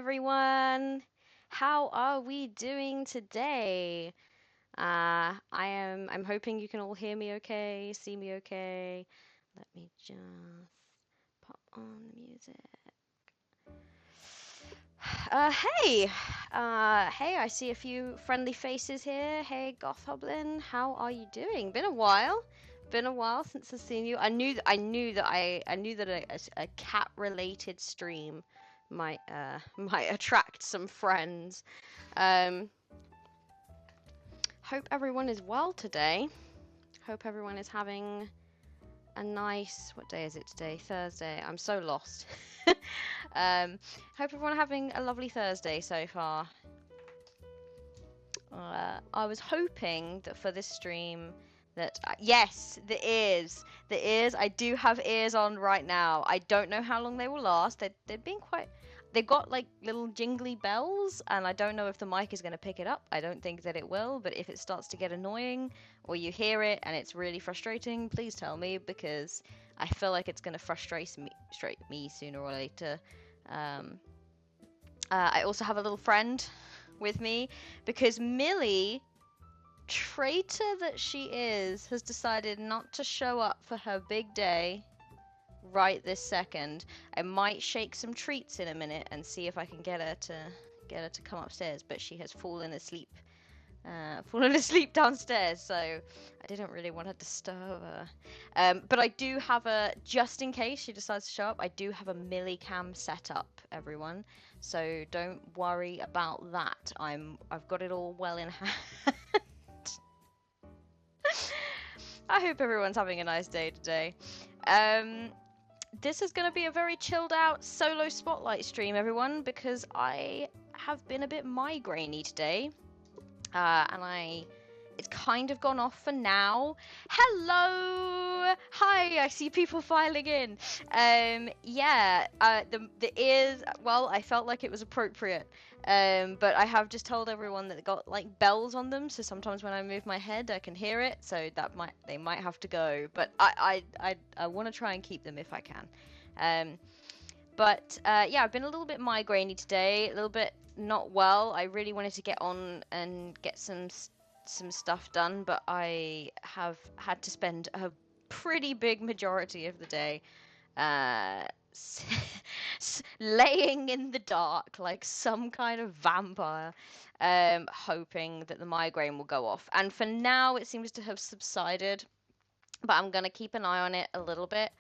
everyone. How are we doing today? I'm hoping you can all hear me okay, see me okay. Let me just pop on the music. Hey. Hey, I see a few friendly faces here. Hey, Goth Hoblin, how are you doing? Been a while. Been a while since I've seen you. I knew that a cat-related stream might might attract some friends. Um, hope everyone is well today. Hope everyone is having a nice, what day is it today? Thursday. I'm so lost. Hope everyone having a lovely Thursday so far. I was hoping that for this stream that yes, the ears. I do have ears on right now. I don't know how long they will last. They've been quite. They've got like little jingly bells, and I don't know if the mic is going to pick it up. I don't think that it will, but if it starts to get annoying or you hear it and it's really frustrating, please tell me because I feel like it's going to frustrate me sooner or later. I also have a little friend with me because Millie, traitor that she is, has decided not to show up for her big day right this second. I might shake some treats in a minute and see if I can get her to come upstairs, but she has fallen asleep downstairs, so I didn't really want to disturb her. But I do have just in case she decides to show up, I do have a Millie cam set up, everyone. So don't worry about that. I've got it all well in hand. I hope everyone's having a nice day today. This is going to be a very chilled out solo spotlight stream, everyone, because I have been a bit migrainey today. It's kind of gone off for now. Hello! Hi, I see people filing in. The ears, well, I felt like it was appropriate. But I have just told everyone that they got like bells on them, so sometimes when I move my head I can hear it, so they might have to go. But I want to try and keep them if I can. Yeah, I've been a little bit migrainey today, a little bit not well. I really wanted to get on and get some stuff done, but I have had to spend a pretty big majority of the day laying in the dark like some kind of vampire, hoping that the migraine will go off. And for now, it seems to have subsided. But I'm going to keep an eye on it a little bit,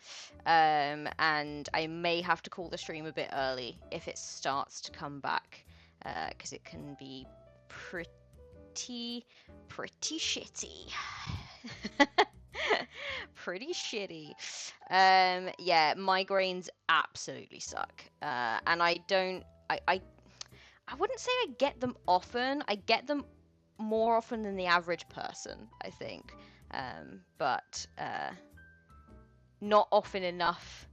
and I may have to call the stream a bit early if it starts to come back, because it can be pretty shitty. Pretty shitty. Yeah, migraines absolutely suck. And I wouldn't say I get them often. I get them more often than the average person, I think. But not often enough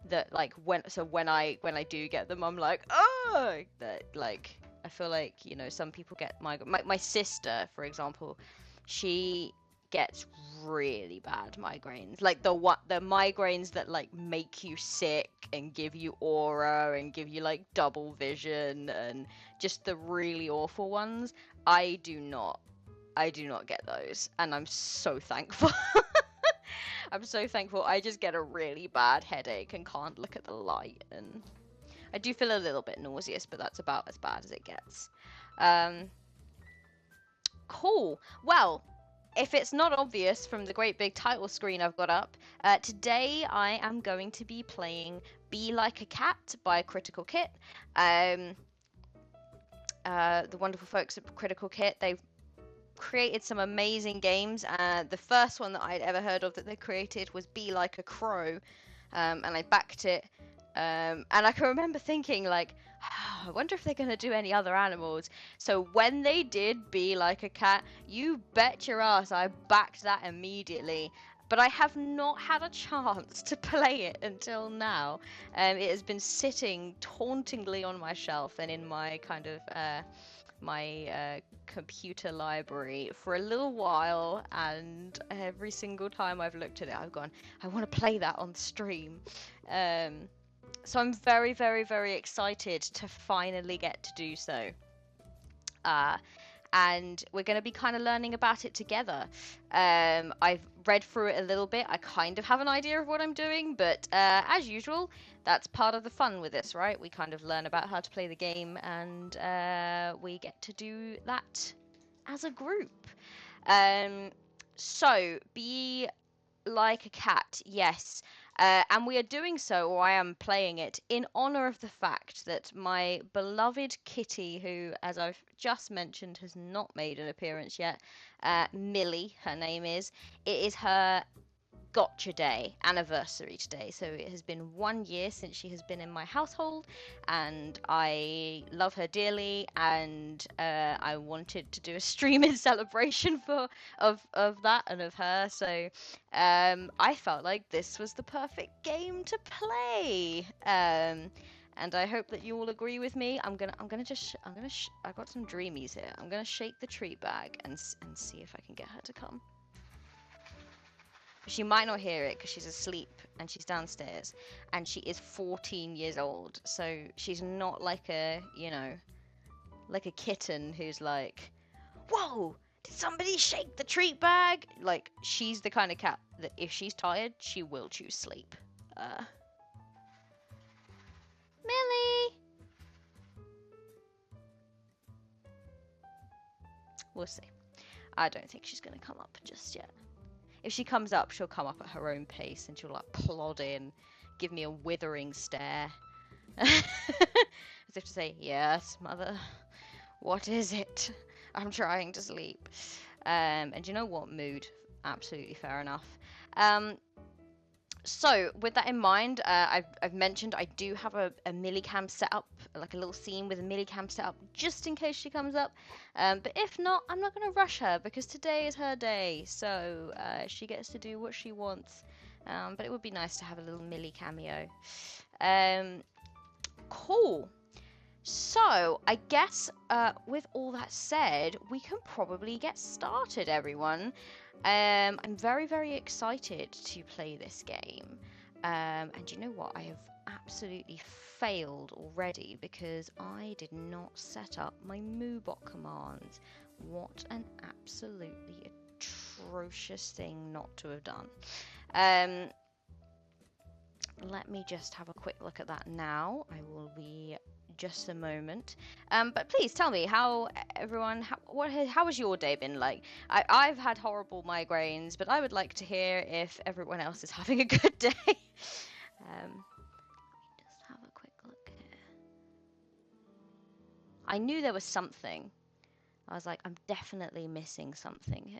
that like when I do get them, I'm like, oh, that like I feel like, you know, some people get my sister, for example, she gets really bad migraines, like the migraines that like make you sick and give you aura and give you like double vision and just the really awful ones. I do not get those, and I'm so thankful. I'm so thankful. I just get a really bad headache and can't look at the light, and I do feel a little bit nauseous, but that's about as bad as it gets. Cool. Well, if it's not obvious from the great big title screen I've got up, today I am going to be playing Be Like a Cat by Critical Kit. The wonderful folks at Critical Kit, they've created some amazing games. The first one that I'd ever heard of that they created was Be Like a Crow, and I backed it. And I can remember thinking like, I wonder if they're going to do any other animals. So when they did Be Like a Cat, you bet your ass I backed that immediately. But I have not had a chance to play it until now. It has been sitting tauntingly on my shelf and in my kind of my computer library for a little while, and every single time I've looked at it I've gone, I want to play that on stream. So I'm very, very, very excited to finally get to do so. And we're going to be kind of learning about it together. I've read through it a little bit. I kind of have an idea of what I'm doing, but as usual, that's part of the fun with this, right? We kind of learn about how to play the game, and we get to do that as a group. So, be like a cat, yes. And we are doing so, or I am playing it, in honor of the fact that my beloved kitty, who, as I've just mentioned, has not made an appearance yet, Millie, her name is, it is her gotcha day anniversary today. So it has been 1 year since she has been in my household, and I love her dearly, and I wanted to do a stream in celebration of that and of her. So I felt like this was the perfect game to play. And I hope that you all agree with me. I've got some dreamies here. I'm gonna shake the treat bag and see if I can get her to come. She might not hear it because she's asleep and she's downstairs, and she is 14 years old, so she's not like a, like a kitten who's like, whoa, did somebody shake the treat bag? Like, she's the kind of cat that if she's tired, she will choose sleep. Millie! We'll see. I don't think she's going to come up just yet. If she comes up, she'll come up at her own pace, and she'll like plod in, give me a withering stare, as if to say, "Yes, mother. What is it? I'm trying to sleep." And you know what? Mood. Absolutely fair enough. So with that in mind, I've mentioned I do have a millicam set up, like a little scene with a millicam set up, just in case she comes up. But if not, I'm not going to rush her, because today is her day, so she gets to do what she wants. But it would be nice to have a little milli cameo. Cool. So I guess with all that said, we can probably get started, everyone. I'm very, very excited to play this game. And you know what? I have absolutely failed already because I did not set up my moobot commands. What an absolutely atrocious thing not to have done. Let me just have a quick look at that now. I will be just a moment. But please tell me how has your day been like? I've had horrible migraines, but I would like to hear if everyone else is having a good day. Let me just have a quick look here. I knew there was something. I was like, I'm definitely missing something here.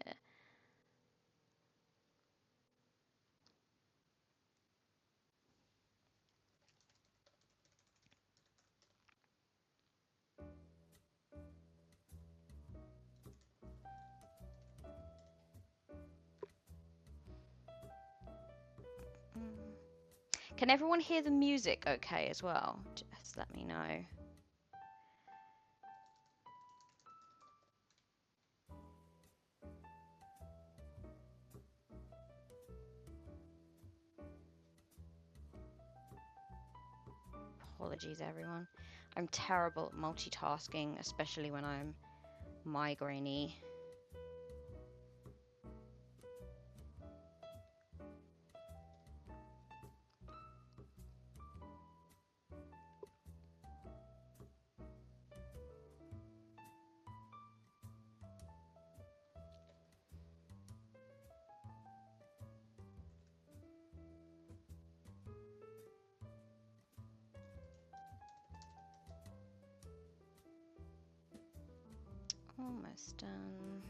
Can everyone hear the music okay as well? Just let me know. Apologies, everyone. I'm terrible at multitasking, especially when I'm migraine-y. Almost done.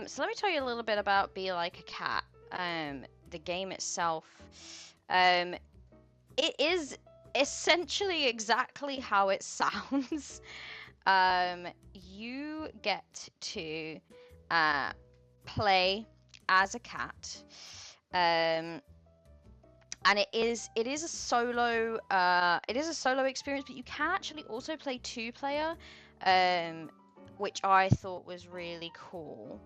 So let me tell you a little bit about Be Like a Cat. The game itself, it is essentially exactly how it sounds. You get to play as a cat. And it is a solo experience, but you can actually also play 2-player. which I thought was really cool.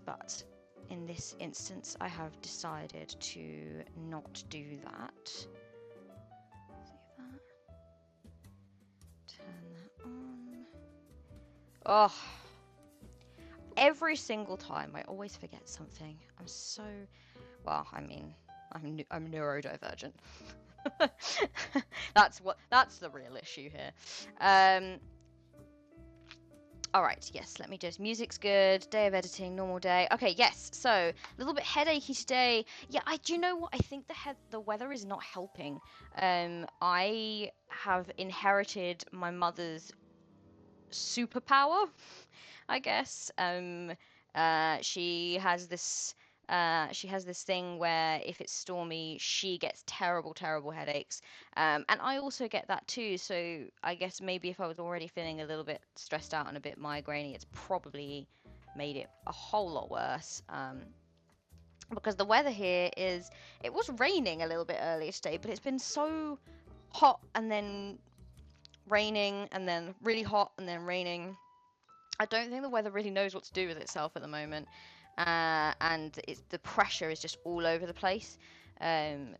But in this instance, I have decided to not do that. See that? Turn that on. Oh, every single time I always forget something. I'm so, well, I mean, I'm neurodivergent. That's the real issue here. All right, yes, let me just, music's good, day of editing, normal day. Okay, yes, so a little bit headachy today. Yeah, do you know what? I think the weather is not helping. I have inherited my mother's superpower, I guess. She has this thing where if it's stormy, she gets terrible headaches. And I also get that too. So I guess maybe if I was already feeling a little bit stressed out and a bit migrainey, it's probably made it a whole lot worse. Because the weather here it was raining a little bit earlier today, but it's been so hot and then raining and then really hot and then raining. I don't think the weather really knows what to do with itself at the moment, and the pressure is just all over the place.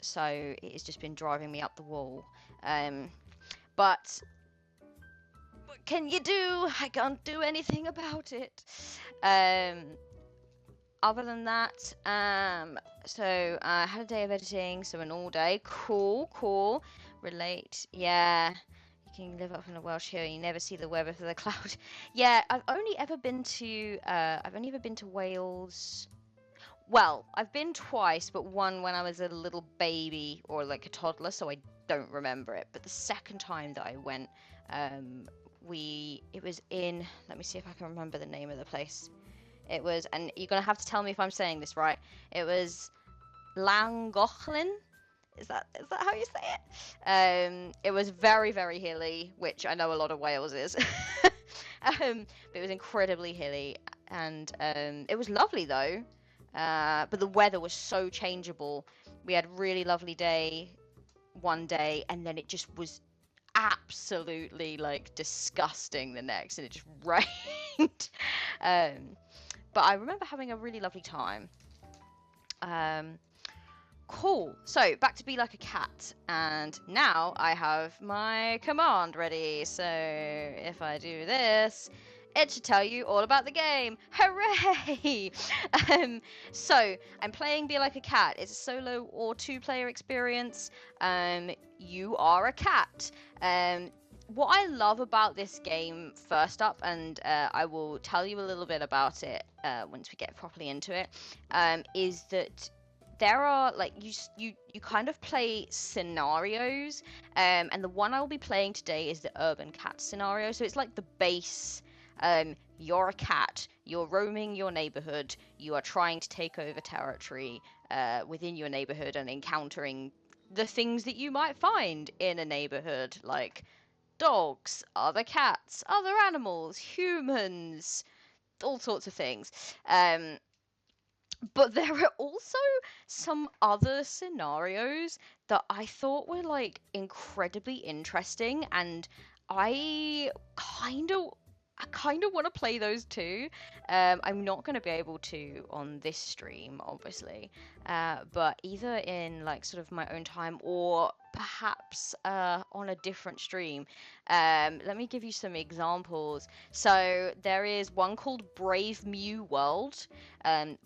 So it has just been driving me up the wall. But what can you do? I can't do anything about it. Other than that, so I had a day of editing, so an all day. Cool. Relate, yeah. You can live up in a Welsh hill, you never see the weather for the cloud. Yeah, I've only ever been to Wales. Well, I've been twice, but one when I was a little baby or like a toddler, so I don't remember it. But the second time that I went, it was in, let me see if I can remember the name of the place. It was, and you're gonna have to tell me if I'm saying this right. It was Llangollen. Is that how you say it? It was very hilly, which I know a lot of Wales is. But it was incredibly hilly, and it was lovely though. But the weather was so changeable. We had a really lovely day one day, and then it just was absolutely like disgusting the next, and it just rained. But I remember having a really lovely time. Cool. So back to be like a cat, and now I have my command ready. So if I do this, it should tell you all about the game. Hooray! So I'm playing Be Like a Cat. It's a solo or two-player experience. You are a cat. What I love about this game, first up, and I will tell you a little bit about it once we get properly into it, is that there are, like, you kind of play scenarios, and the one I'll be playing today is the urban cat scenario. So it's like the base. You're a cat, you're roaming your neighborhood, you are trying to take over territory within your neighborhood and encountering the things that you might find in a neighborhood, like dogs, other cats, other animals, humans, all sorts of things. But there are also some other scenarios that I thought were like incredibly interesting, and I kind of want to play those too. I'm not going to be able to on this stream, obviously, but either in like sort of my own time or perhaps on a different stream. Let me give you some examples. So there is one called Brave Mew World.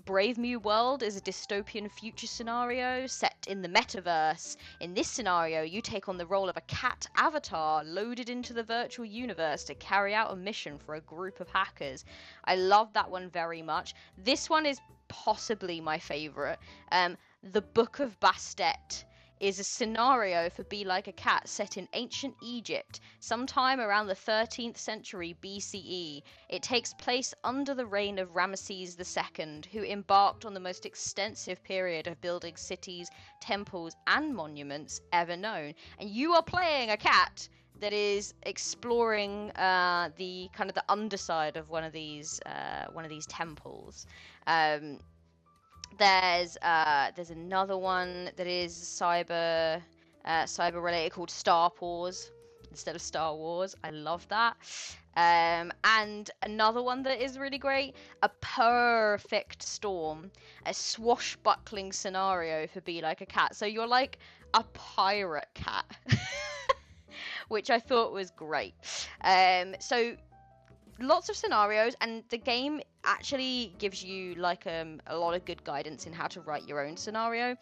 Brave Mew World is a dystopian future scenario set in the metaverse. In this scenario, you take on the role of a cat avatar loaded into the virtual universe to carry out a mission for a group of hackers. I love that one very much. This one is possibly my favorite. The Book of Bastet is a scenario for Be Like a Cat set in ancient Egypt, sometime around the 13th century BCE. It takes place under the reign of Ramesses II, who embarked on the most extensive period of building cities, temples, and monuments ever known. And you are playing a cat that is exploring the kind of the underside of one of these temples. There's another one that is cyber related called Star Paws. instead of Star Wars. I love that. And another one that is really great, a perfect storm, a swashbuckling scenario for Be Like a Cat. So you're like a pirate cat, which I thought was great. So lots of scenarios, and the game actually gives you like a lot of good guidance in how to write your own scenario,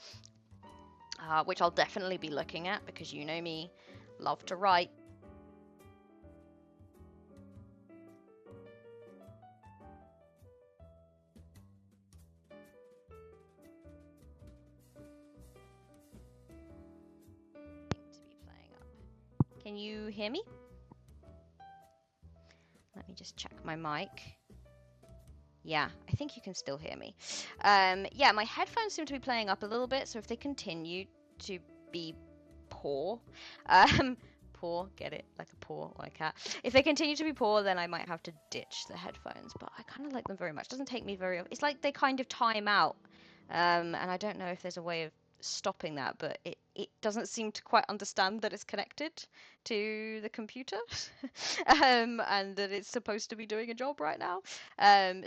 which I'll definitely be looking at because you know me, love to write. To be playing up. Can you hear me? Let me just check my mic. Yeah, I think you can still hear me. Yeah, my headphones seem to be playing up a little bit, so if they continue to be poor, poor, get it? Like a paw, like a cat. If they continue to be poor, then I might have to ditch the headphones, but I kind of like them very much. It doesn't take me very... It's like they kind of time out, and I don't know if there's a way of stopping that, but it doesn't seem to quite understand that it's connected to the computer, and that it's supposed to be doing a job right now.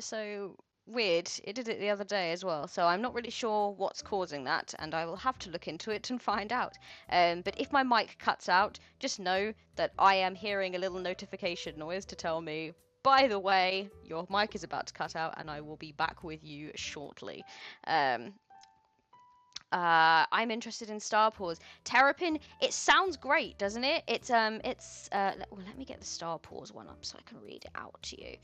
So weird. It did it the other day as well, so I'm not really sure what's causing that, and I will have to look into it and find out. But if my mic cuts out, just know that I am hearing a little notification noise to tell me, by the way, your mic is about to cut out, and I will be back with you shortly. I'm interested in Star Paws. Terrapin, it sounds great, doesn't it? Well, let me get the Star Paws one up so I can read it out to you.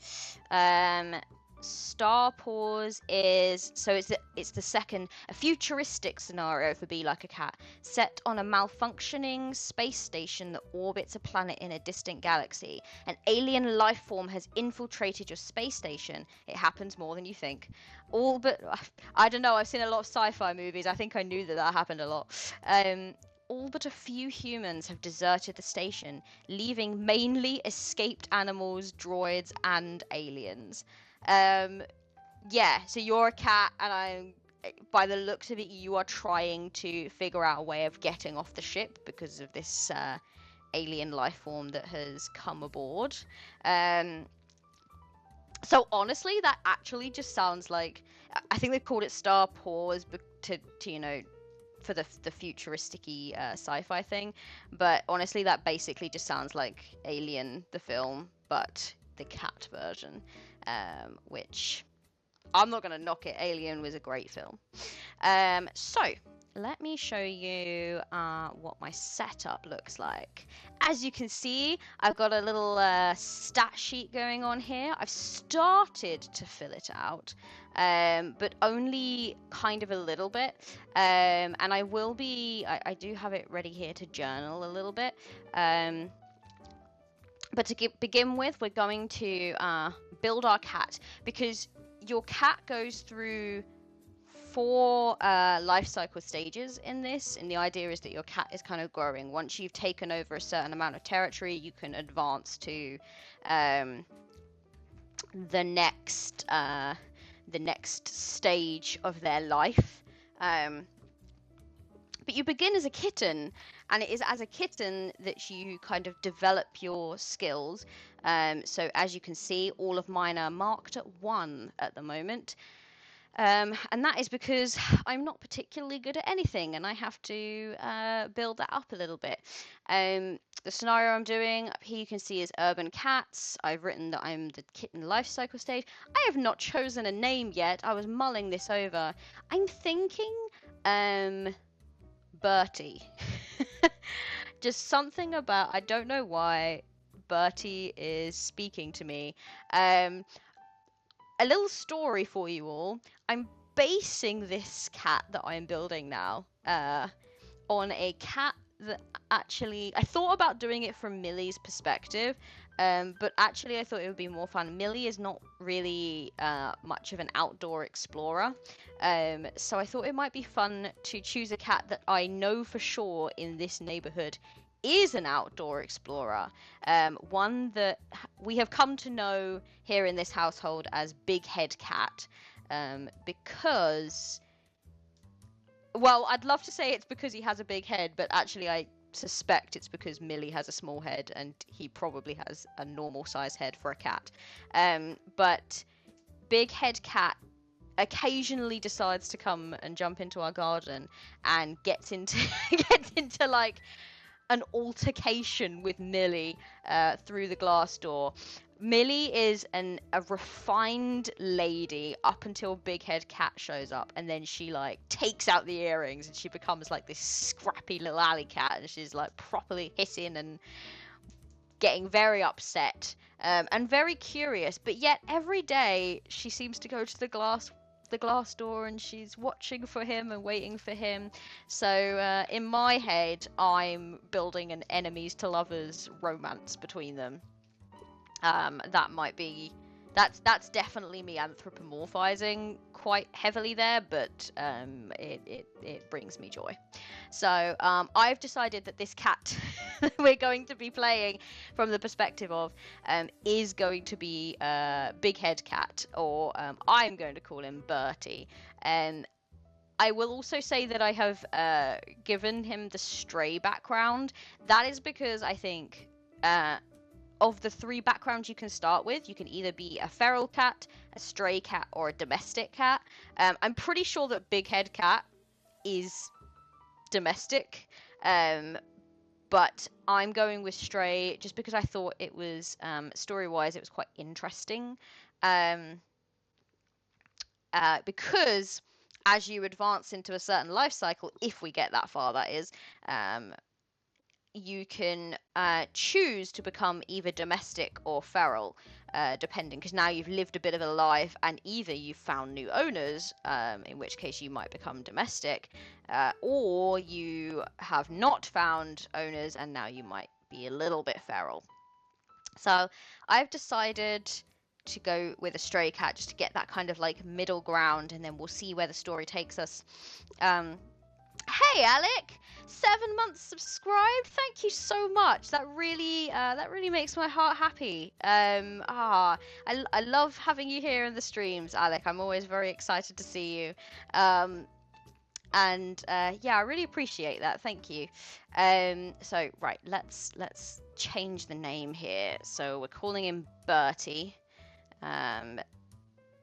Star Paws is, so it's the second, a futuristic scenario for Be Like a Cat, set on a malfunctioning space station that orbits a planet in a distant galaxy. An alien life form has infiltrated your space station. It happens more than you think. All but, I don't know, I've seen a lot of sci-fi movies. I think I knew that happened a lot. All but a few humans have deserted the station, leaving mainly escaped animals, droids, and aliens. Yeah, so you're a cat, and by the looks of it, you are trying to figure out a way of getting off the ship because of this alien life form that has come aboard. So honestly, that actually just sounds like, I think they called it Star Paws to you know, for the futuristic-y sci-fi thing, but honestly that basically just sounds like Alien the film, but the cat version, which I'm not gonna knock it. Alien was a great film. So let me show you what my setup looks like. As you can see, I've got a little stat sheet going on here. I've started to fill it out, but only kind of a little bit. And I will be, I do have it ready here to journal a little bit. But to begin with, we're going to build our cat, because your cat goes through 4 life cycle stages in this, and the idea is that your cat is kind of growing. Once you've taken over a certain amount of territory, you can advance to the next stage of their life. But you begin as a kitten, and it is as a kitten that you kind of develop your skills. So as you can see, all of mine are marked at 1 at the moment. And that is because I'm not particularly good at anything, and I have to build that up a little bit. The scenario I'm doing up here, you can see, is urban cats. I've written that I'm the kitten life cycle stage. I have not chosen a name yet. I was mulling this over. I'm thinking Bertie. Just something about, I don't know why, Bertie is speaking to me. A little story for you all. I'm basing this cat that I'm building now on a cat that actually, I thought about doing it from Millie's perspective, but actually I thought it would be more fun. Millie is not really much of an outdoor explorer, so I thought it might be fun to choose a cat that I know for sure in this neighborhood is an outdoor explorer, one that we have come to know here in this household as Big Head Cat, because, well, I'd love to say it's because he has a big head, but actually I suspect it's because Millie has a small head and he probably has a normal size head for a cat. But big head cat occasionally decides to come and jump into our garden and gets into gets into like an altercation with Millie through the glass door. Millie is a refined lady up until Big Head Cat shows up, and then she like takes out the earrings and she becomes like this scrappy little alley cat, and she's like properly hissing and getting very upset and very curious. But yet every day she seems to go to the glass door and she's watching for him and waiting for him. So in my head, I'm building an enemies to lovers romance between them. That might be that's definitely me anthropomorphizing quite heavily there, but it brings me joy. So I've decided that this cat we're going to be playing from the perspective of is going to be Big Head Cat, or I'm going to call him Bertie. And I will also say that I have given him the stray background. That is because I think of the 3 backgrounds you can start with, you can either be a feral cat, a stray cat, or a domestic cat. I'm pretty sure that Big Head Cat is domestic, but I'm going with stray just because I thought it was, story-wise, it was quite interesting. Because as you advance into a certain life cycle, if we get that far, that is, you can choose to become either domestic or feral, depending, because now you've lived a bit of a life and either you've found new owners, in which case you might become domestic, or you have not found owners and now you might be a little bit feral. So I've decided to go with a stray cat just to get that kind of like middle ground, and then we'll see where the story takes us. Hey Alec, 7 months subscribed. Thank you so much. That really makes my heart happy. I love having you here in the streams, Alec. I'm always very excited to see you. And yeah, I really appreciate that. Thank you. So right, let's change the name here. So we're calling him Bertie.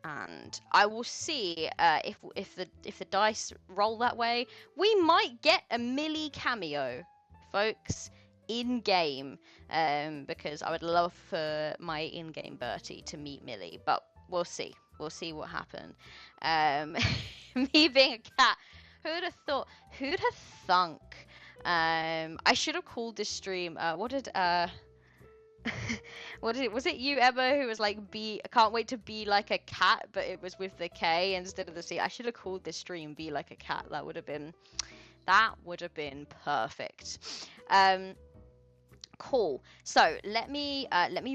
And I will see if the dice roll that way. We might get a Millie cameo, folks, in game, because I would love for my in-game Bertie to meet Millie, but we'll see. We'll see what happens. Me being a cat, who'd have thought? Who'd have thunk? I should have called this stream. Was it you, Emma, who was like, I can't wait to be like a cat, but it was with the K instead of the C. I should have called this stream Be Like a Cat. That would have been perfect. Cool. So let me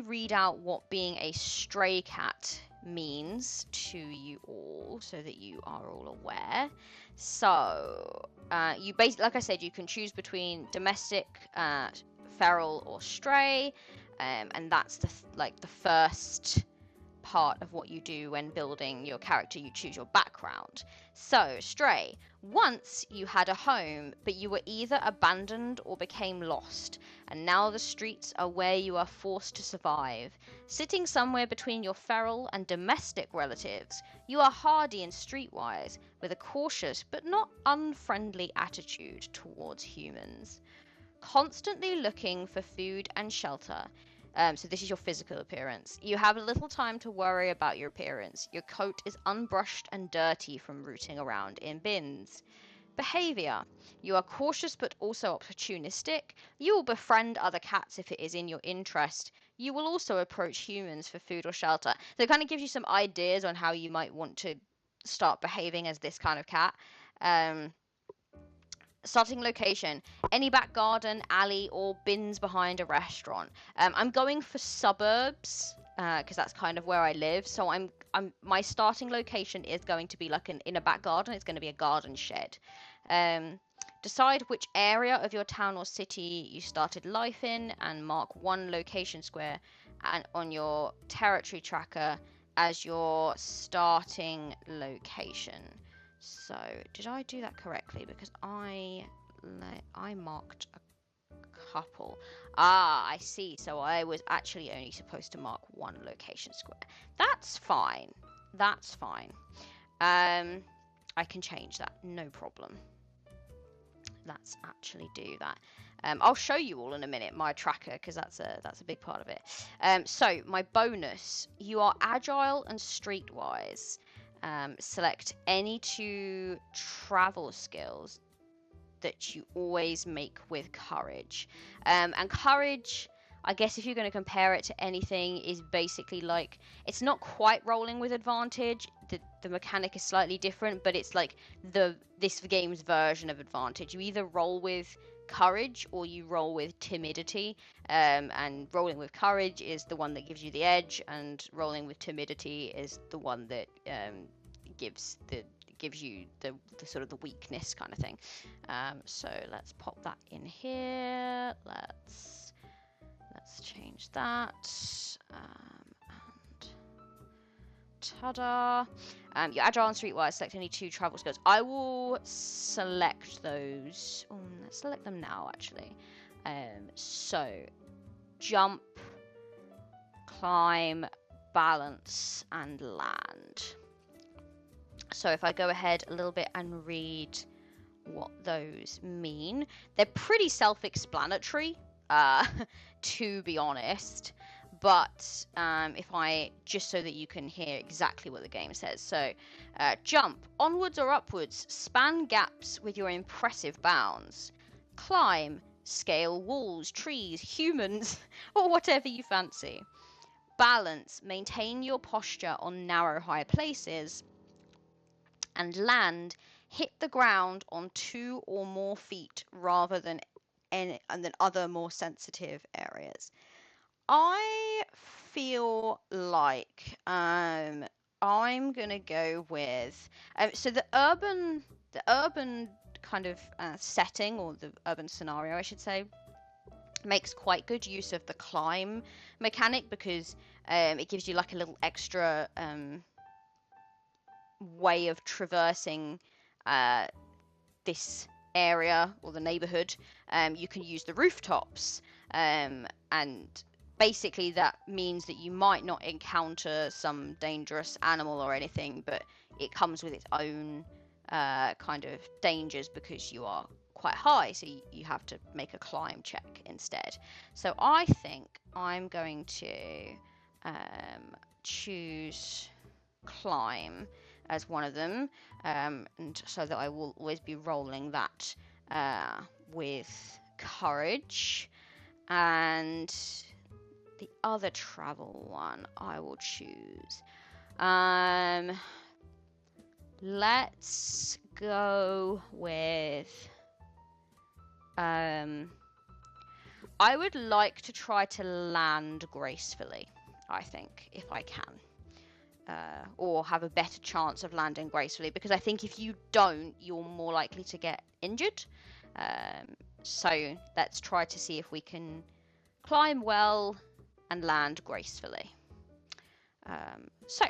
read out what being a stray cat means to you all, so that you are all aware. So you basically, like I said, you can choose between domestic, feral, or stray. And that's the first part of what you do when building your character. You choose your background. So, stray. Once you had a home, but you were either abandoned or became lost, and now the streets are where you are forced to survive. Sitting somewhere between your feral and domestic relatives, you are hardy and streetwise, with a cautious but not unfriendly attitude towards humans. Constantly looking for food and shelter. So this is your physical appearance. You have little time to worry about your appearance. Your coat is unbrushed and dirty from rooting around in bins. Behavior. You are cautious but also opportunistic. You will befriend other cats if it is in your interest. You will also approach humans for food or shelter. So it kind of gives you some ideas on how you might want to start behaving as this kind of cat. Starting location, any back garden, alley, or bins behind a restaurant. I'm going for suburbs because that's kind of where I live. So my starting location is going to be like in a back garden. It's going to be a garden shed. Decide which area of your town or city you started life in, and mark one location square and on your territory tracker as your starting location. So, did I do that correctly? Because I marked couple. Ah, I see. So I was actually only supposed to mark one location square. That's fine. That's fine. I can change that. No problem. Let's actually do that. I'll show you all in a minute my tracker because that's a big part of it. So my bonus: you are agile and streetwise. Select any 2 travel skills that you always make with courage. And courage, I guess if you're going to compare it to anything, is basically like, it's not quite rolling with advantage. The mechanic is slightly different, but it's like this game's version of advantage. You either roll with courage or you roll with timidity, and rolling with courage is the one that gives you the edge, and rolling with timidity is the one that gives you the sort of the weakness kind of thing. So let's pop that in here. Let's change that. And ta-da! You're agile and streetwise. Select any 2 travel skills. I will select those. Let's select them now, actually. So jump, climb, balance, and land. So if I go ahead a little bit and read what those mean, they're pretty self-explanatory, to be honest. But if I, just so that you can hear exactly what the game says. So jump, onwards or upwards, span gaps with your impressive bounds. Climb, scale walls, trees, humans, or whatever you fancy. Balance, maintain your posture on narrow, high places. And land, hit the ground on 2 or more feet rather than other more sensitive areas. I feel like I'm gonna go with so the urban kind of setting, or the urban scenario, I should say, makes quite good use of the climb mechanic, because it gives you like a little extra way of traversing this area or the neighborhood. You can use the rooftops, and basically that means that you might not encounter some dangerous animal or anything, but it comes with its own kind of dangers because you are quite high, so you have to make a climb check instead. So I think I'm going to choose climb as one of them, and so that I will always be rolling that with courage. And the other travel one I will choose. Let's go with I would like to try to land gracefully, I think, if I can. Or have a better chance of landing gracefully, because I think if you don't, you're more likely to get injured. So let's try to see if we can climb well and land gracefully. So,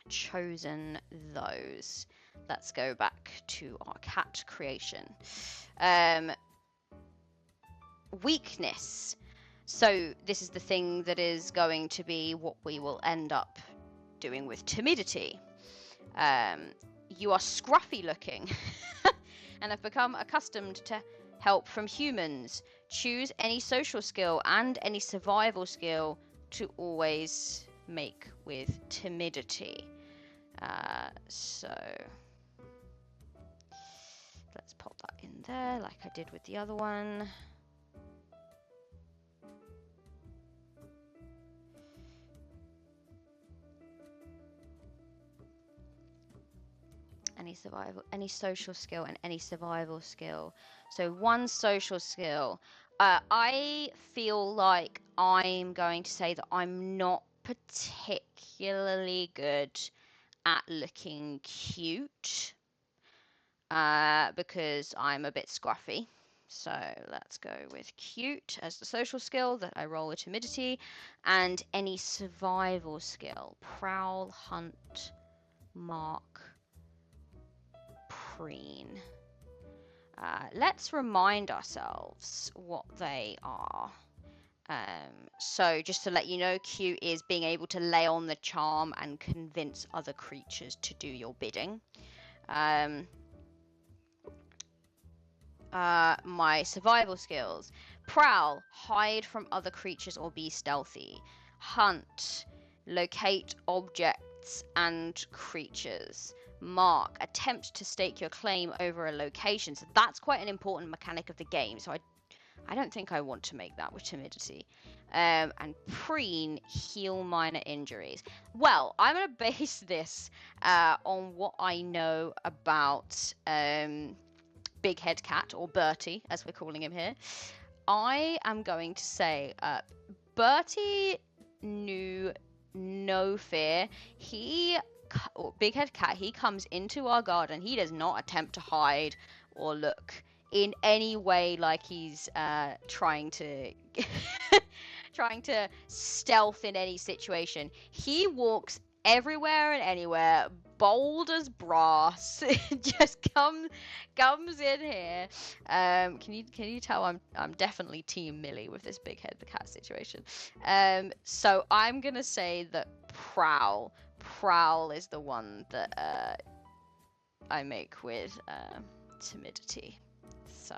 chosen those. Let's go back to our cat creation. Weakness. So this is the thing that is going to be what we will end up doing with timidity. You are scruffy looking and have become accustomed to help from humans. Choose any social skill and any survival skill to always make with timidity. So let's pop that in there like I did with the other one. Any survival, any social skill, and any survival skill. So one social skill. I feel like I'm going to say that I'm not particularly good at looking cute, because I'm a bit scruffy. So let's go with cute as the social skill that I roll with timidity. And any survival skill. Prowl, hunt, mark, preen. let's remind ourselves what they are. So just to let you know, Q is being able to lay on the charm and convince other creatures to do your bidding. My survival skills: prowl, hide from other creatures or be stealthy; hunt, locate objects and creatures; mark, attempt to stake your claim over a location. So that's quite an important mechanic of the game, so I don't think I want to make that with timidity. And preen, heal minor injuries. Well, I'm going to base this on what I know about Big Head Cat, or Bertie, as we're calling him here. I am going to say Bertie knew no fear. Big Head Cat, he comes into our garden. He does not attempt to hide or look in any way like he's trying to trying to stealth in any situation. He walks everywhere and anywhere, bold as brass. Just comes in here. Can you tell I'm definitely Team Millie with this Big Head the Cat situation. So I'm gonna say that prowl is the one that I make with timidity. So,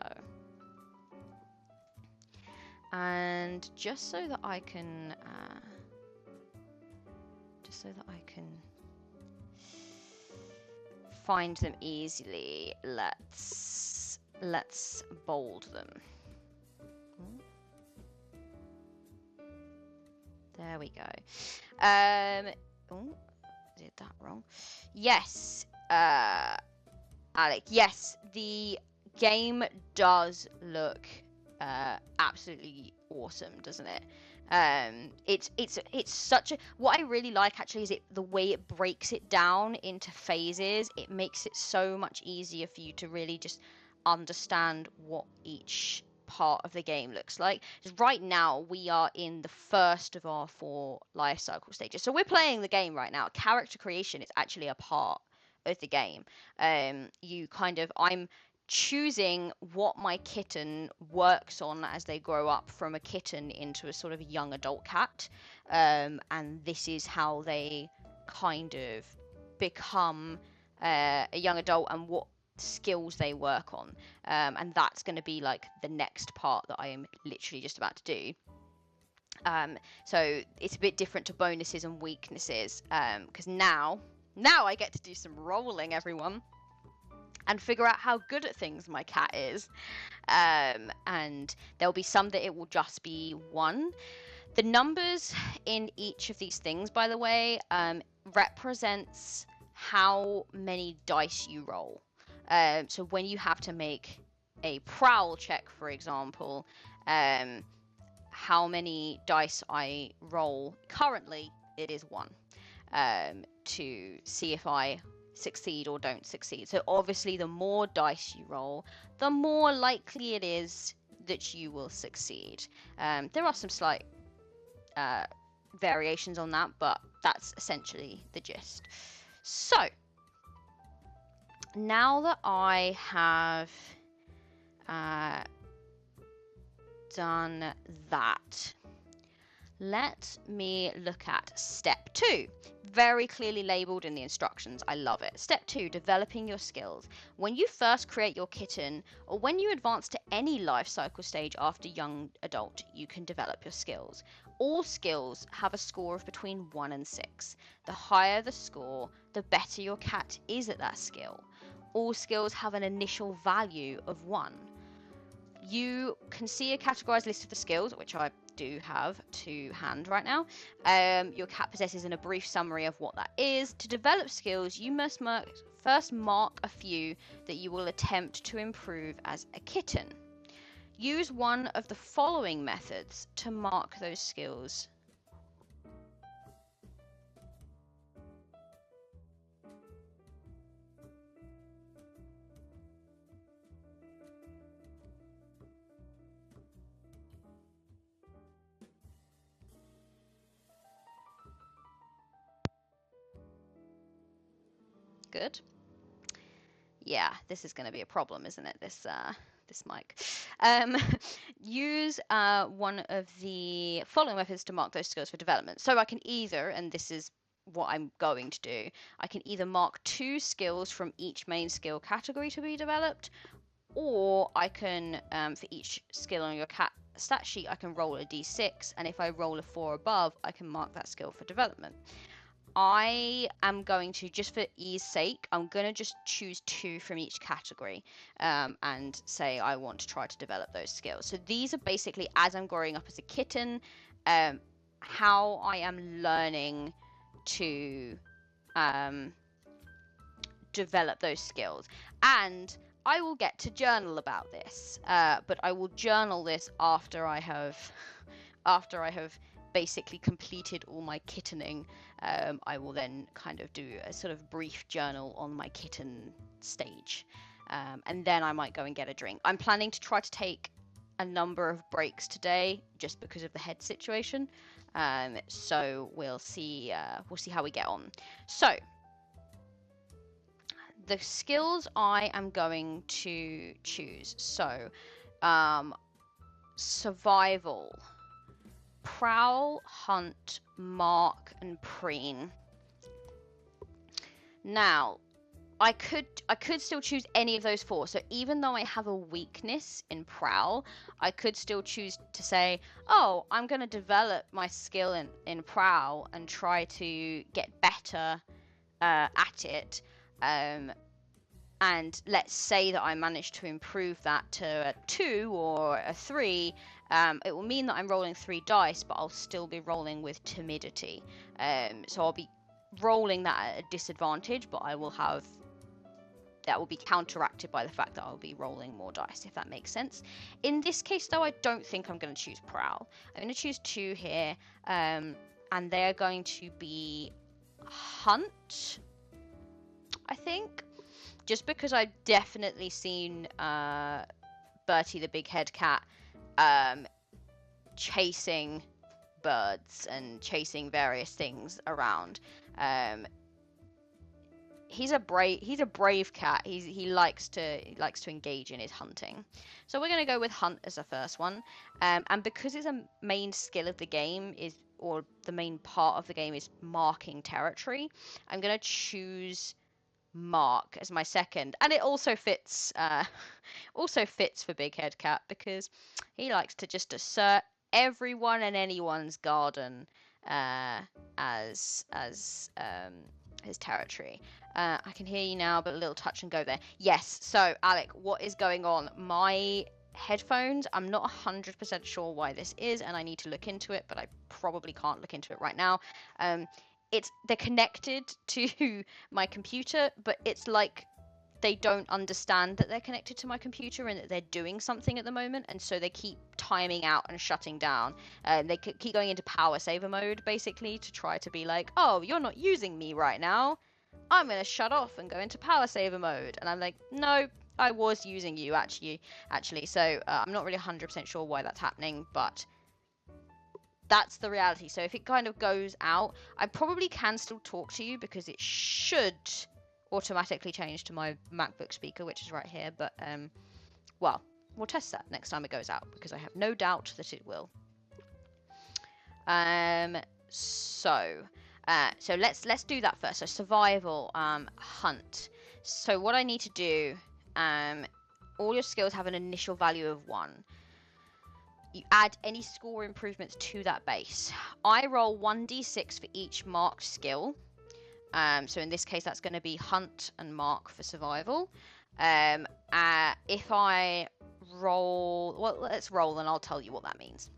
and just so that I can find them easily, let's bold them. There we go. Oh, did that wrong. Yes, Alec. Yes, the game does look absolutely awesome, doesn't it? It's such a, what I really like actually is the way it breaks it down into phases. It makes it so much easier for you to really just understand what each part of the game looks like. Right now we are in the first of our 4 life cycle stages, so we're playing the game right now. Character creation is actually a part of the game. I'm choosing what my kitten works on as they grow up from a kitten into a sort of young adult cat, and this is how they kind of become a young adult and what skills they work on, and that's going to be like the next part that I am literally just about to do. So it's a bit different to bonuses and weaknesses, because now I get to do some rolling, everyone, and figure out how good at things my cat is. And there'll be some that it will just be 1. The numbers in each of these things, by the way, represents how many dice you roll. So when you have to make a prowl check, for example, how many dice I roll, currently it is 1, to see if I succeed or don't succeed. So obviously the more dice you roll, the more likely it is that you will succeed. There are some slight variations on that, but that's essentially the gist. So now that I have done that, let me look at step 2. Very clearly labeled in the instructions. I love it. Step 2, developing your skills. When you first create your kitten, or when you advance to any life cycle stage after young adult, you can develop your skills. All skills have a score of between 1 and 6. The higher the score, the better your cat is at that skill. All skills have an initial value of 1. You can see a categorized list of the skills, which I do have to hand right now. Your cat possesses in a brief summary of what that is. To develop skills, you must first mark a few that you will attempt to improve as a kitten. Use one of the following methods to mark those skills. Good. Yeah, this is going to be a problem, isn't it? This mic. Use one of the following methods to mark those skills for development. So I can either, and this is what I'm going to do, I can either mark 2 skills from each main skill category to be developed, or I can, for each skill on your stat sheet, I can roll a d6, and if I roll a 4 above, I can mark that skill for development. I am going to, just for ease sake, I'm going to just choose 2 from each category, and say I want to try to develop those skills. So these are basically, as I'm growing up as a kitten, how I am learning to develop those skills. And I will get to journal about this, but I will journal this after I have basically completed all my kittening. I will then kind of do a sort of brief journal on my kitten stage, and then I might go and get a drink. I'm planning to try to take a number of breaks today just because of the head situation, so we'll see how we get on. So the skills I am going to choose. So, survival, prowl, hunt, mark, and preen. Now, I could still choose any of those 4. So even though I have a weakness in prowl, I could still choose to say, oh, I'm going to develop my skill in prowl and try to get better at it. And let's say that I manage to improve that to a 2 or a 3, it will mean that I'm rolling 3 dice, but I'll still be rolling with timidity. So I'll be rolling that at a disadvantage, but that will be counteracted by the fact that I'll be rolling more dice, if that makes sense. In this case, though, I don't think I'm going to choose prowl. I'm going to choose 2 here, and they're going to be hunt, I think. Just because I've definitely seen Bertie the big head cat chasing birds and chasing various things around. He's a brave cat. He likes to engage in his hunting. So we're going to go with hunt as the first one. And because it's a main skill of the game or the main part of the game is marking territory, I'm going to choose mark as my second, and it also fits for big head cat because he likes to just assert everyone and anyone's garden as his territory. I can hear you now, but a little touch and go there. Yes, so Alec, what is going on? My headphones, I'm not 100% sure why this is, and I need to look into it, but I probably can't look into it right now. They're connected to my computer, but it's like they don't understand that they're connected to my computer and that they're doing something at the moment, and so they keep timing out and shutting down. They keep going into power saver mode, basically, to try to be like, oh, you're not using me right now. I'm going to shut off and go into power saver mode. And I'm like, no, I was using you, actually. So I'm not really 100% sure why that's happening, but that's the reality. So if it kind of goes out, I probably can still talk to you because it should automatically change to my MacBook speaker, which is right here. But, well, we'll test that next time it goes out because I have no doubt that it will. So let's do that first. So survival, hunt. So what I need to do, all your skills have an initial value of 1. You add any score improvements to that base. I roll 1d6 for each marked skill. So in this case, that's going to be hunt and mark for survival. If I roll, well, let's roll and I'll tell you what that means.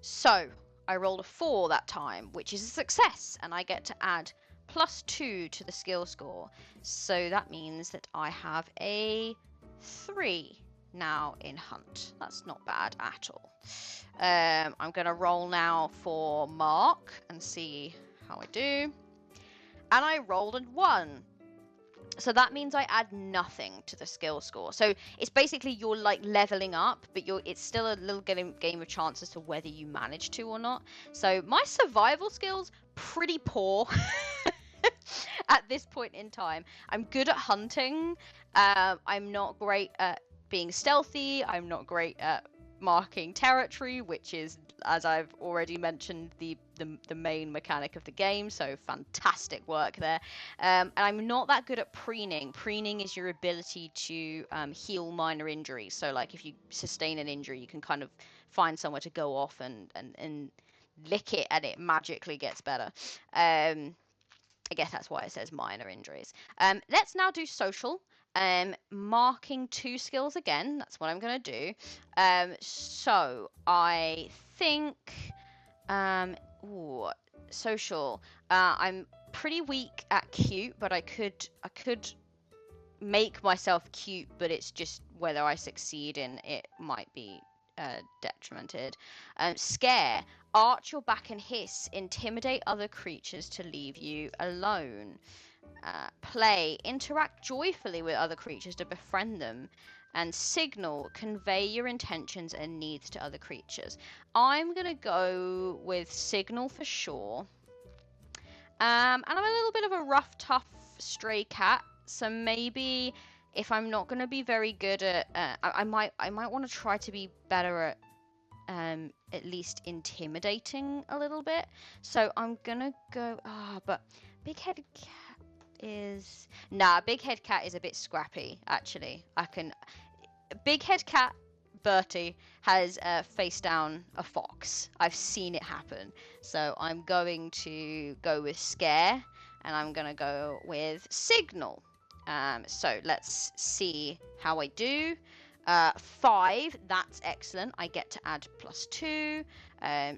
So I rolled a 4 that time, which is a success, and I get to add +2 to the skill score. So that means that I have a 3 now in hunt. That's not bad at all. I'm going to roll now for mark and see how I do. And I rolled a 1. So that means I add nothing to the skill score. So it's basically you're like leveling up, but it's still a little game of chance as to whether you manage to or not. So my survival skills, pretty poor. at this point in time. I'm good at hunting. I'm not great at being stealthy. I'm not great at marking territory, which is, as I've already mentioned, the main mechanic of the game. So fantastic work there. And I'm not that good at preening. Preening is your ability to heal minor injuries. So like if you sustain an injury, you can kind of find somewhere to go off and lick it, and it magically gets better. I guess that's why it says minor injuries. Let's now do social. Marking 2 skills again. That's what I'm going to do. So I think, ooh, social. I'm pretty weak at cute, but I could make myself cute, but it's just whether I succeed in it might be detrimented. Scare. Arch your back and hiss. Intimidate other creatures to leave you alone. Play. Interact joyfully with other creatures to befriend them. And signal. Convey your intentions and needs to other creatures. I'm going to go with signal for sure. And I'm a little bit of a rough, tough stray cat. So maybe if I'm not going to be very good at... I might want to try to be better at least intimidating a little bit. So I'm gonna go... but big head cat is... Nah, big head cat is a bit scrappy, actually. Big head cat, Bertie, has face down a fox. I've seen it happen. So I'm going to go with scare, and I'm gonna go with signal. So let's see how I do. 5, that's excellent. I get to add +2.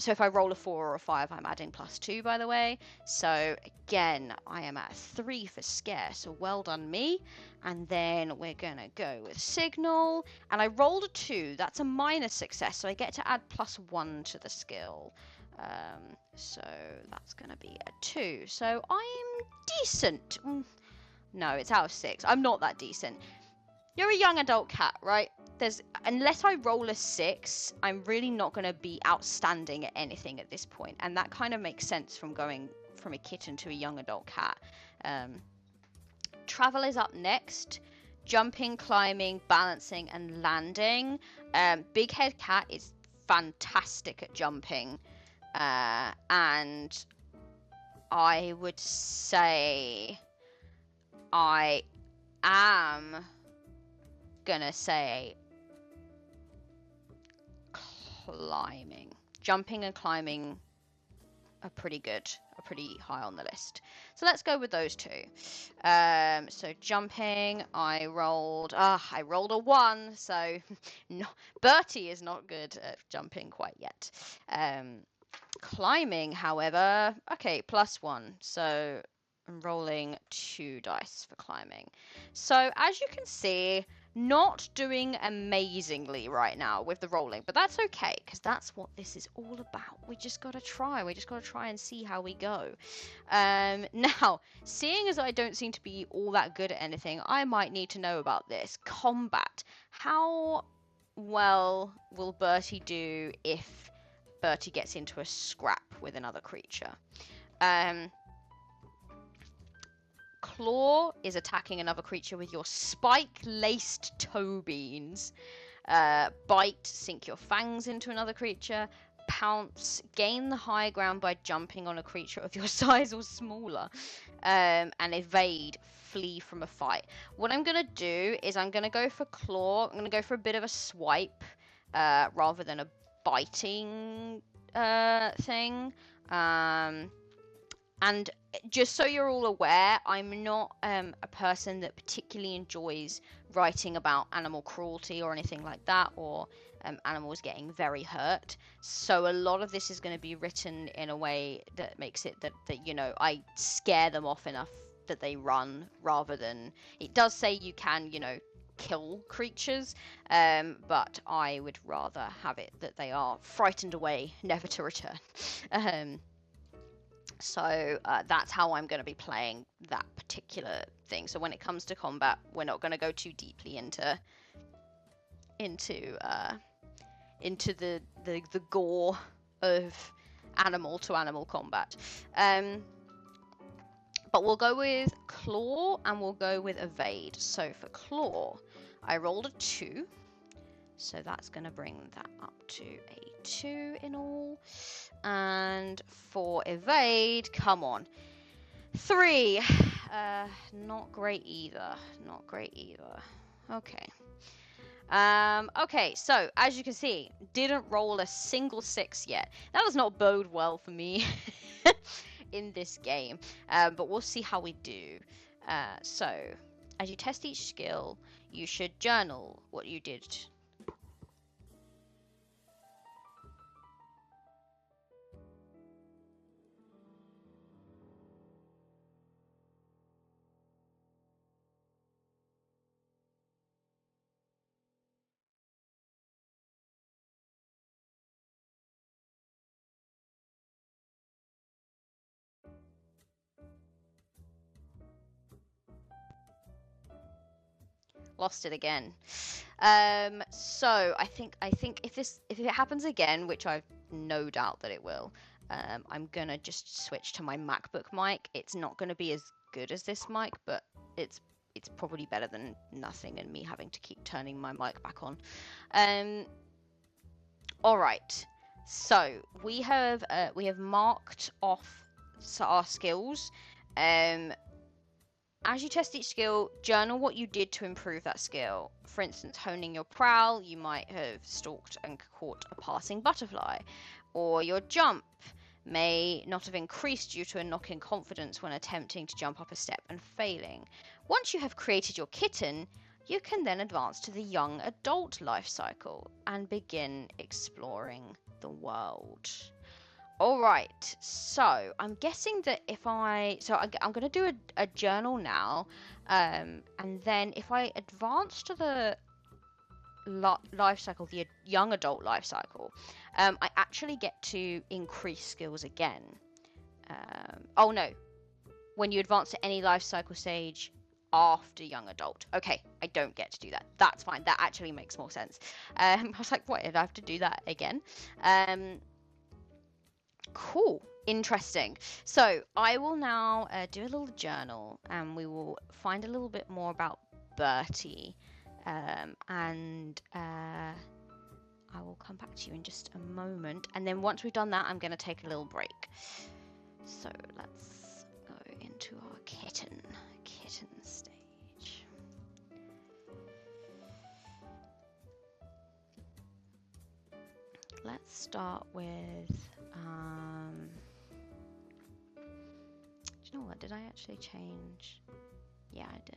So if I roll a 4 or a 5, I'm adding +2, by the way. So again, I am at 3 for scare, so well done me. And then we're gonna go with signal, and I rolled a 2. That's a minor success, so I get to add +1 to the skill. So that's gonna be a 2. So I'm decent. No, it's out of 6. I'm not that decent. You're a young adult cat, right? Unless I roll a 6, I'm really not going to be outstanding at anything at this point. And that kind of makes sense from going from a kitten to a young adult cat. Travel is up next. Jumping, climbing, balancing, and landing. Big head cat is fantastic at jumping. And I would say I am gonna say climbing. Jumping and climbing are pretty good, are pretty high on the list. So let's go with those 2. So jumping, I rolled a 1, so no, Bertie is not good at jumping quite yet. Climbing, however, okay, +1, so I'm rolling 2 dice for climbing. So as you can see, not doing amazingly right now with the rolling, but that's okay, because that's what this is all about. We just gotta try. We just gotta try and see how we go. Now, seeing as I don't seem to be all that good at anything, I might need to know about this. Combat. How well will Bertie do if Bertie gets into a scrap with another creature? Claw is attacking another creature with your spike-laced toe beans. Bite, sink your fangs into another creature. Pounce, gain the high ground by jumping on a creature of your size or smaller. And evade, flee from a fight. What I'm going to do is I'm going to go for claw. I'm going to go for a bit of a swipe rather than a biting thing. And just so you're all aware, I'm not a person that particularly enjoys writing about animal cruelty or anything like that, or animals getting very hurt. So a lot of this is going to be written in a way that makes it that you know, I scare them off enough that they run, rather than... It does say you can, you know, kill creatures, but I would rather have it that they are frightened away, never to return. So that's how I'm going to be playing that particular thing. So when it comes to combat, we're not going to go too deeply into the gore of animal to animal combat. But we'll go with claw and we'll go with evade. So for claw, I rolled a 2. So that's going to bring that up to a 2 in all. And for evade, come on. 3. Not great either. Not great either. Okay. Okay, so as you can see, didn't roll a single 6 yet. That does not bode well for me in this game. But we'll see how we do. So, as you test each skill, you should journal what you did. Lost it again. So I think if it happens again, which I've no doubt that it will, I'm gonna just switch to my MacBook mic. It's not gonna be as good as this mic, but it's probably better than nothing and me having to keep turning my mic back on. All right. So we have marked off our skills. As you test each skill, journal what you did to improve that skill. For instance, honing your prowl, you might have stalked and caught a passing butterfly. Or your jump may not have increased due to a knock in confidence when attempting to jump up a step and failing. Once you have created your kitten, you can then advance to the young adult life cycle and begin exploring the world. All right, so I'm guessing that I'm going to do a journal now, and then if I advance to the life cycle, the young adult life cycle, I actually get to increase skills again. Oh no, when you advance to any life cycle stage after young adult. Okay, I don't get to do that. That's fine. That actually makes more sense. I was like, what, did I have to do that again? Cool. Interesting. So I will now do a little journal and we will find a little bit more about Bertie. And I will come back to you in just a moment. And then once we've done that, I'm going to take a little break. So let's go into our kitten stage. Let's start with do you know what? Did I actually change? Yeah, I did.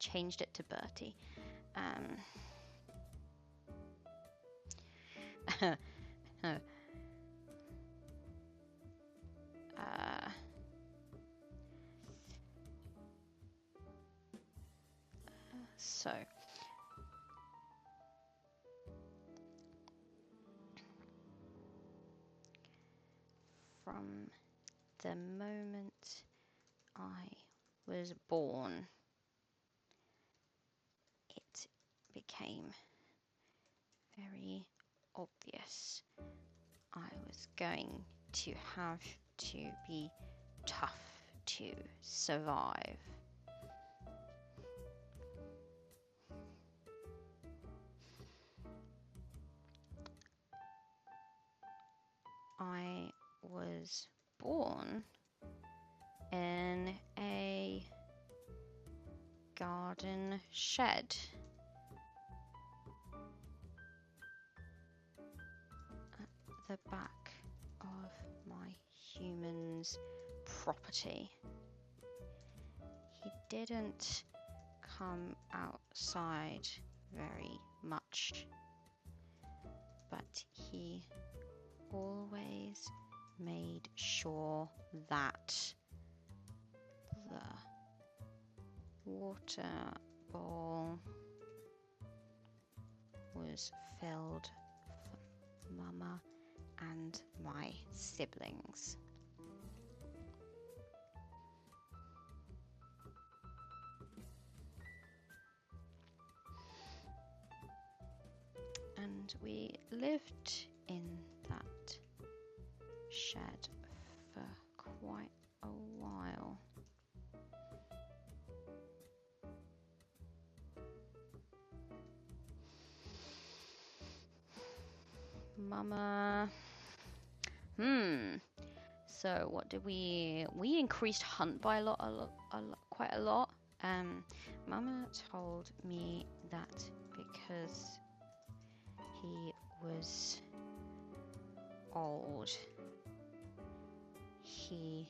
Changed it to Bertie. So from the moment I was born, it became very obvious I was going to have to be tough to survive. I was born in a garden shed. At the back of my human's property. He didn't come outside very much, but he always made sure that the water bowl was filled for Mama and my siblings. And we lived in that shed for quite a while. Mama. So what did we increased hunt by a lot, quite a lot. Mama told me that because he was old, he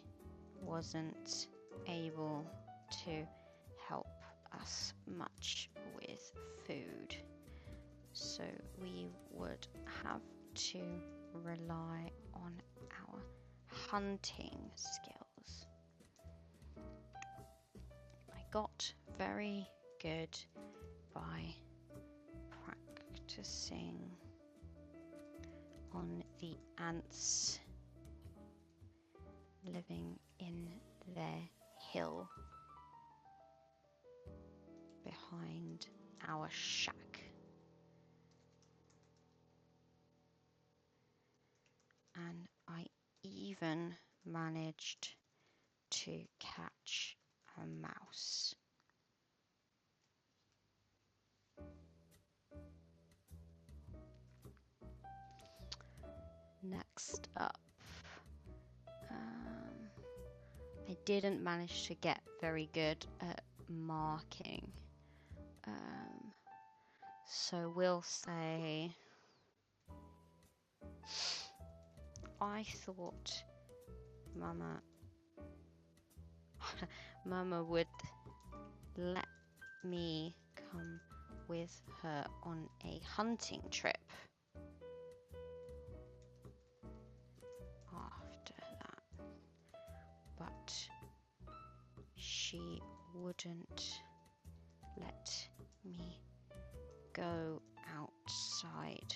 wasn't able to help us much with food, so we would have to rely on our hunting skills. I got very good by practicing on the ants living in their hill behind our shack. And I even managed to catch a mouse. Next up, I didn't manage to get very good at marking. So we'll say I thought Mama would let me come with her on a hunting trip after that, but she wouldn't let me go outside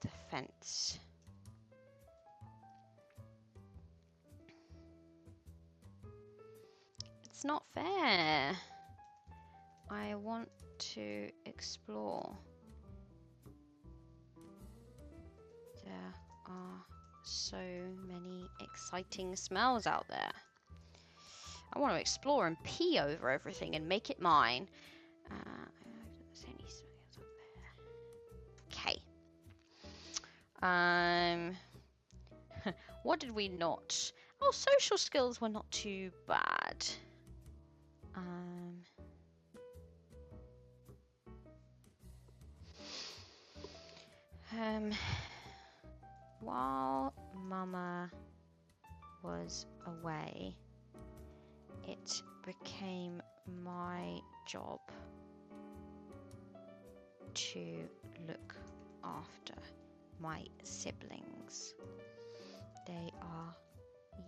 the fence. It's not fair. I want to explore. There are so many exciting smells out there. I want to explore and pee over everything and make it mine. Okay. What did we not? Oh, social skills were not too bad. While Mama was away, it became my job to look after my siblings. They are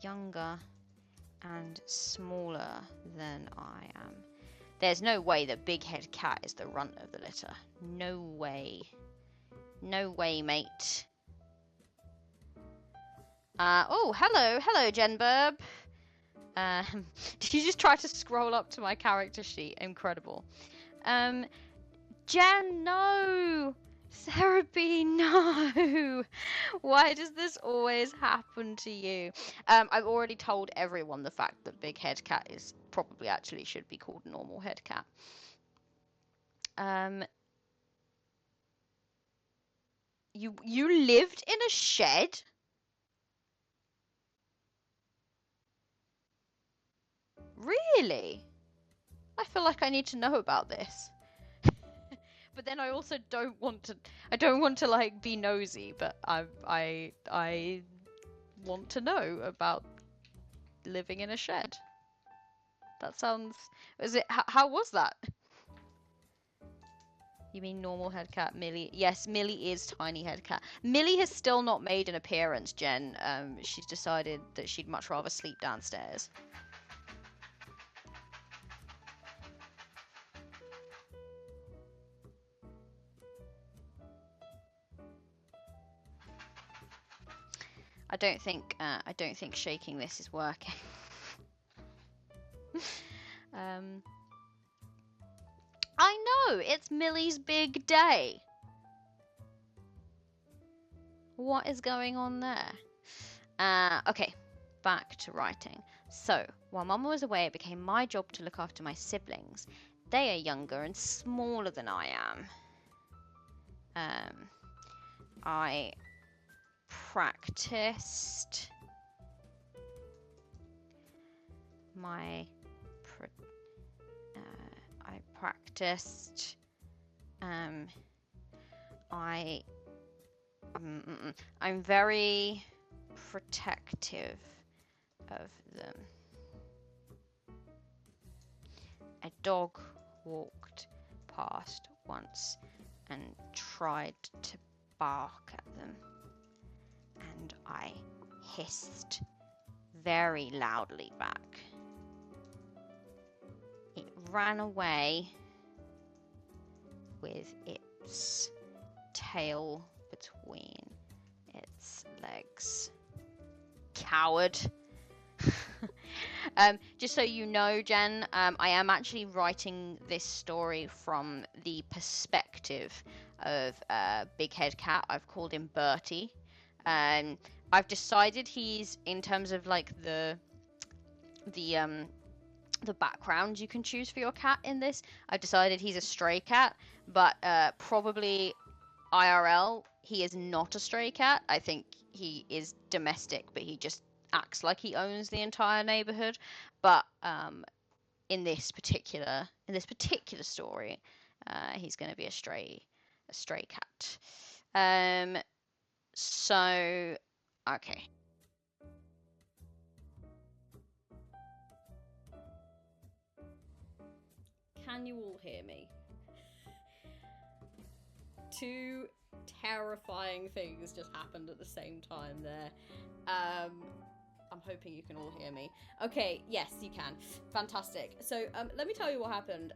younger and smaller than I am. There's no way that Big Head Cat is the runt of the litter. No way. No way, mate. Oh, hello, Jenburb. Did you just try to scroll up to my character sheet? Incredible. Jen, no! Therapy, no! Why does this always happen to you? I've already told everyone the fact that Big Head Cat is probably actually should be called Normal Head Cat. You lived in a shed? Really? I feel like I need to know about this. But then I also don't want to like be nosy, but I want to know about living in a shed. That sounds, how was that? You mean Normal Head Cat, Millie? Yes, Millie is Tiny Head Cat. Millie has still not made an appearance, Jen. She's decided that she'd much rather sleep downstairs. I don't think shaking this is working. I know, it's Millie's big day. What is going on there? Okay, back to writing. So, while Mama was away, it became my job to look after my siblings. They are younger and smaller than I am. I practiced my I practiced I'm very protective of them. A dog walked past once and tried to bark at them, and I hissed very loudly back. It ran away with its tail between its legs. Coward. Just so you know, Jen, I am actually writing this story from the perspective of Big Head Cat. I've called him Bertie. I've decided he's, in terms of like the background you can choose for your cat in this, I've decided he's a stray cat, but probably IRL, he is not a stray cat. I think he is domestic, but he just acts like he owns the entire neighborhood. But in this particular story, he's going to be a stray cat. So okay. Can you all hear me? Two terrifying things just happened at the same time there. I'm hoping you can all hear me. Okay, yes, you can. Fantastic. So, let me tell you what happened.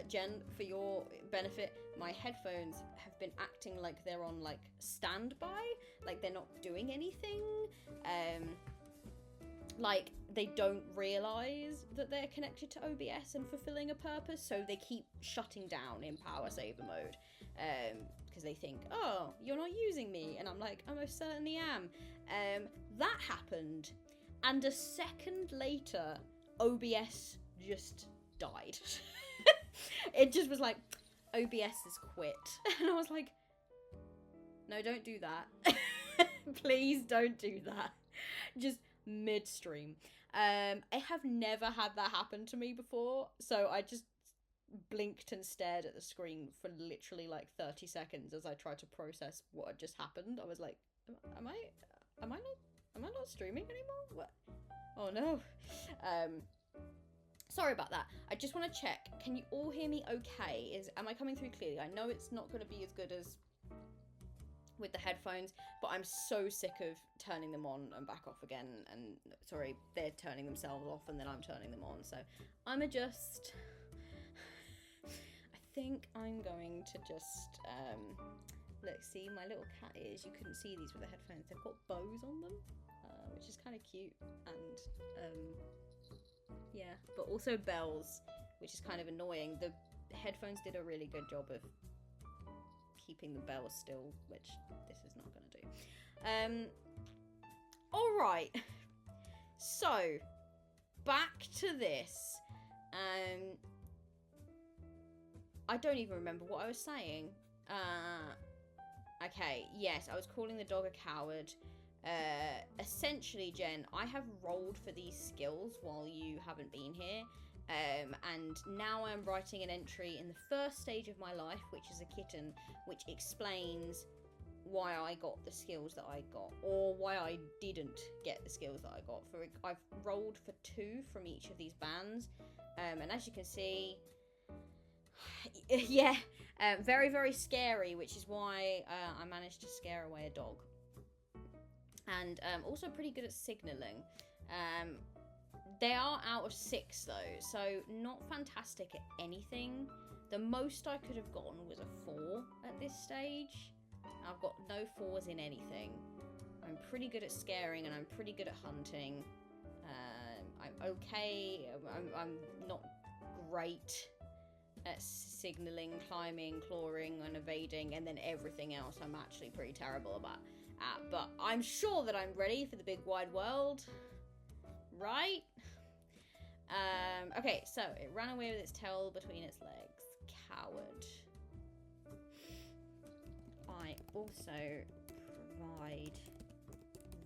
Jen, for your benefit, my headphones have been acting like they're on, like, standby. Like, they're not doing anything. Like, they don't realise that they're connected to OBS and fulfilling a purpose, so they keep shutting down in power saver mode. Because they think, oh, you're not using me. And I'm like, I most certainly am. That happened. And a second later, OBS just died. It just was like, OBS has quit. And I was like, no, don't do that. Please don't do that. Just midstream. I have never had that happen to me before, so I just blinked and stared at the screen for literally like 30 seconds as I tried to process what had just happened. I was like, am I not streaming anymore? What? Oh no. Sorry about that. I just want to check. Can you all hear me okay? Am I coming through clearly? I know it's not going to be as good as with the headphones, but I'm so sick of turning them on and back off again, and sorry, they're turning themselves off and then I'm turning them on, so I'm I think I'm going to just look, see my little cat ears, you couldn't see these with the headphones, they've got bows on them, which is kind of cute, and yeah, but also bells, which is kind of annoying. The headphones did a really good job of keeping the bells still, which this is not going to do. Alright. So, back to this. I don't even remember what I was saying. Okay, yes, I was calling the dog a coward. Essentially, Jen, I have rolled for these skills while you haven't been here. And now I'm writing an entry in the first stage of my life, which is a kitten, which explains why I got the skills that I got, or why I didn't get the skills that I got. I've rolled for 2 from each of these bands, and as you can see, yeah, very, very scary, which is why I managed to scare away a dog. And also pretty good at signalling. They are out of 6 though, so not fantastic at anything. The most I could have gotten was a 4 at this stage. I've got no 4s in anything. I'm pretty good at scaring and I'm pretty good at hunting. I'm okay. I'm not great at signaling, climbing, clawing and evading, and then everything else I'm actually pretty terrible at. But I'm sure that I'm ready for the big wide world. Right? Okay, so it ran away with its tail between its legs. Coward. I also provide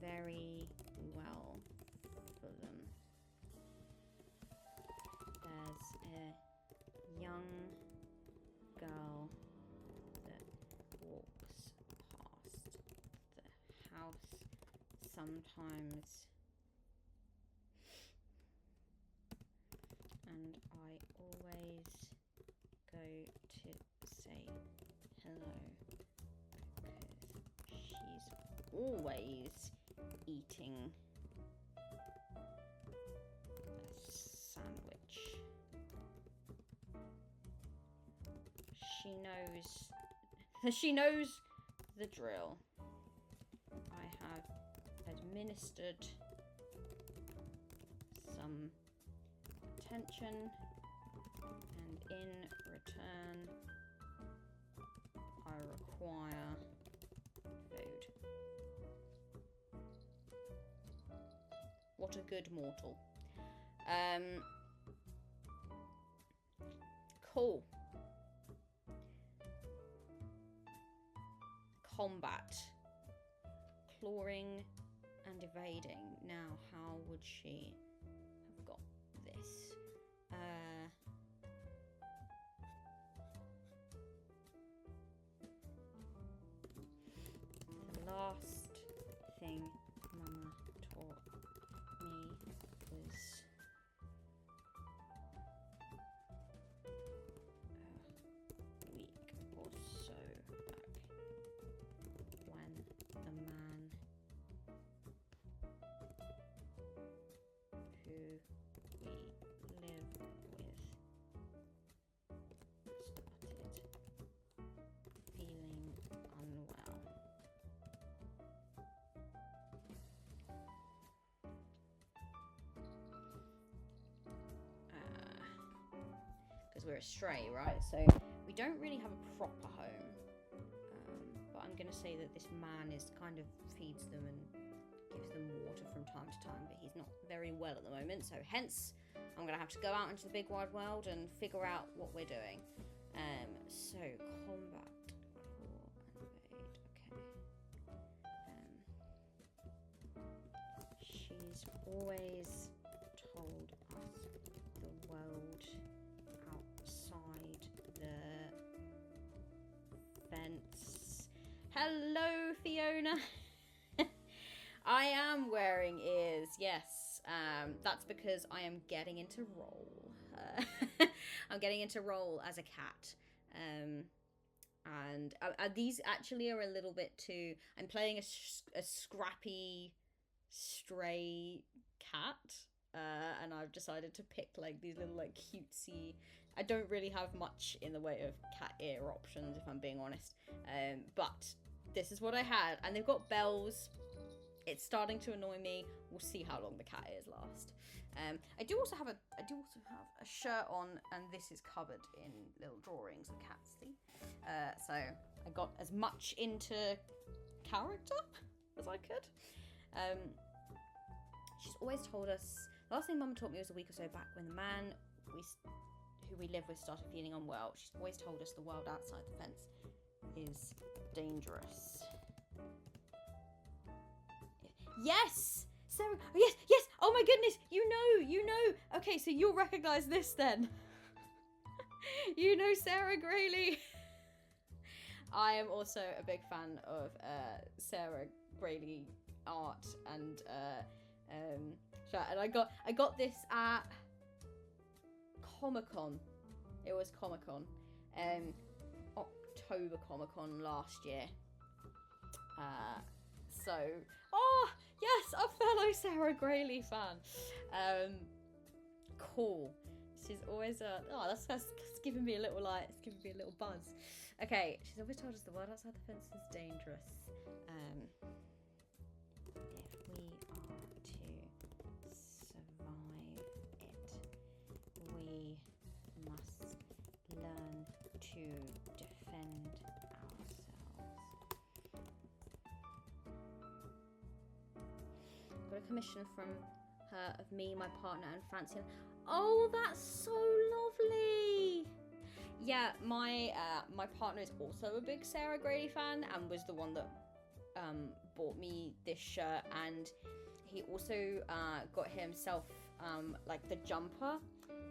very well for them. There's a young girl that walks past the house sometimes, and I always go to say hello because she's always eating a sandwich. She knows the drill. I have administered some attention, and in return I require food. What a good mortal. Cool. Combat. Clawing and evading. Now, how would she have got this? The last thing Mama taught me was a week or so back when the man who we live with started feeling unwell. Because we're a stray, right? So we don't really have a proper home. But I'm going to say that this man is kind of feeds them and gives them water from time to time, but he's not very well at the moment, so hence I'm going to have to go out into the big wide world and figure out what we're doing. So combat, claw, and evade. Okay. She's always told us the world outside the fence. Hello, Fiona. I am wearing ears, yes. That's because I am getting into role. I'm getting into role as a cat. And these actually are a little bit too... I'm playing a scrappy, stray cat. And I've decided to pick like these little like cutesy... I don't really have much in the way of cat ear options, if I'm being honest. But this is what I had. And they've got bells. It's starting to annoy me. We'll see how long the cat ears last. I do also have a shirt on, and this is covered in little drawings of cats. See, so I got as much into character as I could. She's always told us. The last thing Mum taught me was a week or so back when the man who we live with started feeling unwell. She's always told us the world outside the fence is dangerous. Yes! Sarah, yes! Oh my goodness! You know! Okay, so you'll recognise this then. You know Sarah Grayley. I am also a big fan of Sarah Grayley art and I got this at Comic-Con. It was Comic-Con. October Comic-Con last year. So, oh yes, a fellow Sarah Grayley fan. Cool. She's always that's giving me a little it's giving me a little buzz. Okay, she's always told us the world outside the fence is dangerous. If we are to survive it, we must learn to defend ourselves. Got a commission from her of me, my partner, and Francine. Oh, that's so lovely. Yeah, my partner is also a big Sarah Grady fan and was the one that bought me this shirt, and he also got himself like the jumper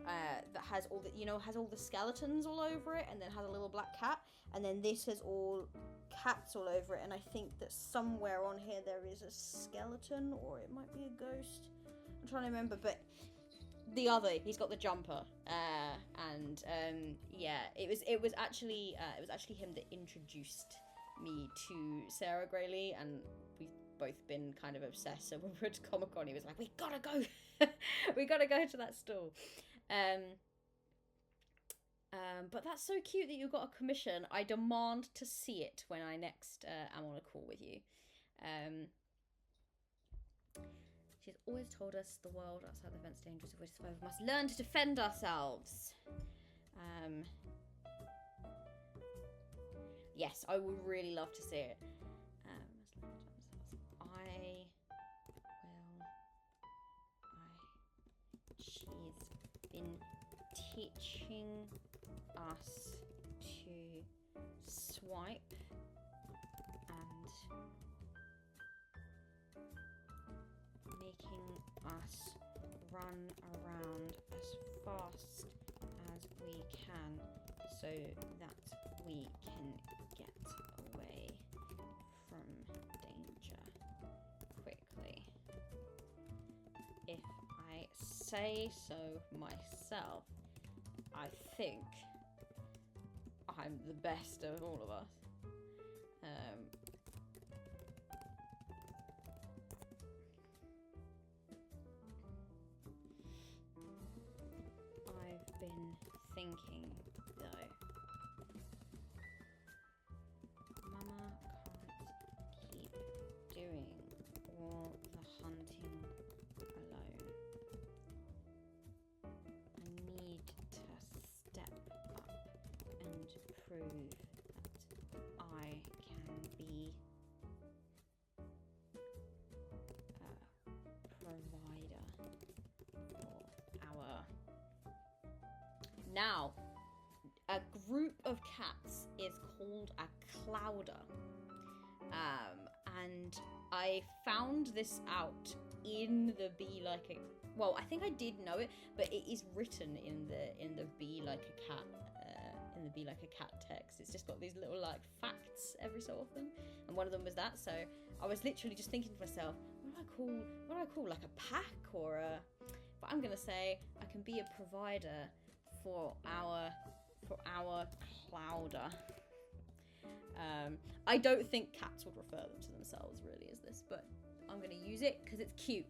that has all the skeletons all over it, and then has a little black cat, and then this has all cats all over it, and I think that somewhere on here there is a skeleton, or it might be a ghost. I'm trying to remember, but he's got the jumper, and yeah, it was actually him that introduced me to Sarah Grady, and we've both been kind of obsessed. So when we were at Comic-Con, he was like, "We gotta go, we gotta go to that store." But that's so cute that you got a commission. I demand to see it when I next am on a call with you. She's always told us the world outside the fence is dangerous. If we're to survive, we must learn to defend ourselves. Yes, I would really love to see it. She's been teaching us to swipe and making us run around as fast as we can so that we can get away from danger quickly. If I say so myself, I think I'm the best of all of us. I've been thinking, though, Mama can't keep doing all the hunting alone. I need to step up and prove that I can be a provider for our... Now, a group of cats is called a clouder. And I found this out in the Be Like a... Well, I think I did know it, but it is written in the Be Like a Cat in the Be Like a Cat text. It's just got these little like facts every so often, and one of them was that. So I was literally just thinking to myself, what do I call like a pack or a... But I'm gonna say I can be a provider for our clouder. I don't think cats would refer them to themselves really as this, but I'm gonna use it because it's cute.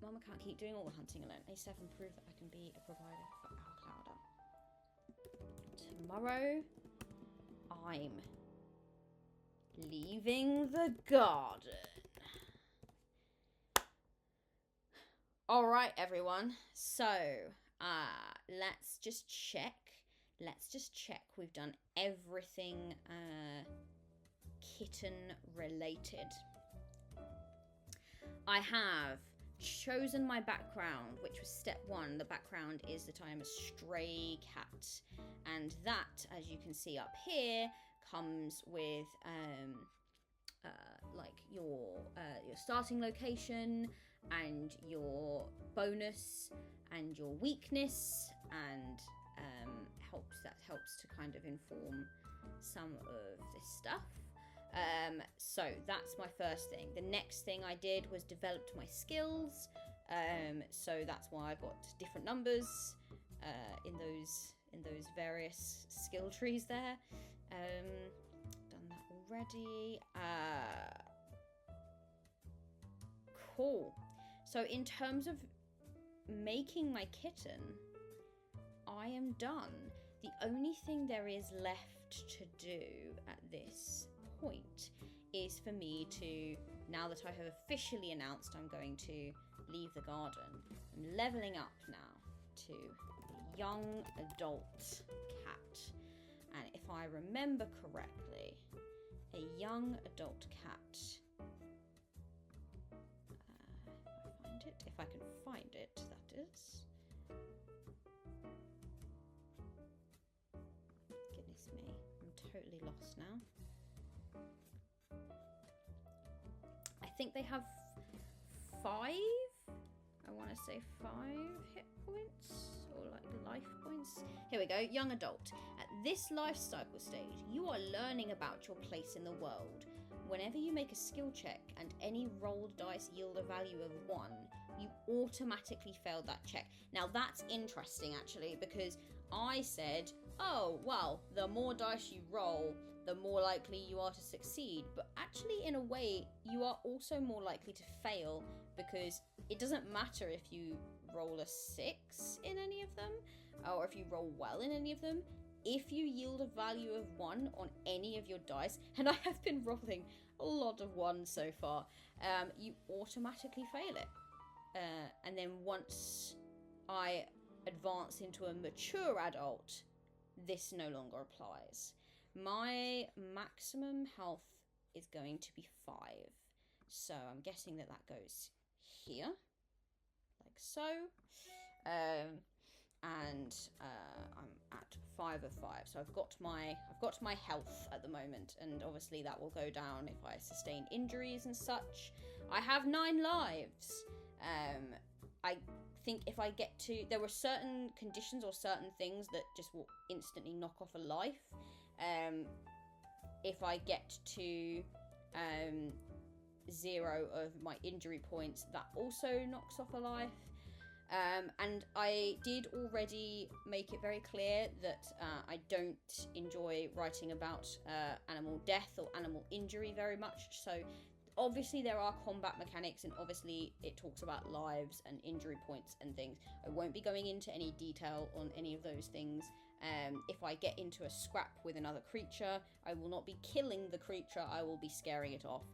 Mama can't keep doing all the hunting alone. A7, prove that I can be a provider for our clouder. Tomorrow, I'm leaving the garden. Alright, everyone. So, let's just check. We've done everything kitten related. I have chosen my background, which was step 1. The background is that I am a stray cat, and that, as you can see up here, comes with like your starting location and your bonus and your weakness, and helps to kind of inform some of this stuff. So that's my first thing. The next thing I did was developed my skills. So that's why I've got different numbers in those various skill trees there. Done that already. Cool. So in terms of making my kitten, I am done. The only thing there is left to do at this point is for me to, now that I have officially announced I'm going to leave the garden, I'm leveling up now to young adult cat. And if I remember correctly, a young adult cat, if I can find it, that is. totally lost now. I think they have 5. I want to say 5 hit points or like life points. Here we go. Young adult. At this life cycle stage, you are learning about your place in the world. Whenever you make a skill check and any rolled dice yield a value of 1, you automatically failed that check. Now that's interesting actually, because I said, oh, well, the more dice you roll, the more likely you are to succeed. But actually, in a way, you are also more likely to fail, because it doesn't matter if you roll a 6 in any of them, or if you roll well in any of them. If you yield a value of 1 on any of your dice, and I have been rolling a lot of 1s so far, you automatically fail it. And then once I advance into a mature adult, this no longer applies. My maximum health is going to be 5. So I'm guessing that that goes here, like so. And I'm at 5 of 5. So I've got my health at the moment, and obviously that will go down if I sustain injuries and such. I have 9 lives. I think if I get to, there were certain conditions or certain things that just will instantly knock off a life. If I get to 0 of my injury points, that also knocks off a life. And I did already make it very clear that I don't enjoy writing about animal death or animal injury very much. So obviously there are combat mechanics, and obviously it talks about lives and injury points and things. I won't be going into any detail on any of those things. If I get into a scrap with another creature, I will not be killing the creature, I will be scaring it off.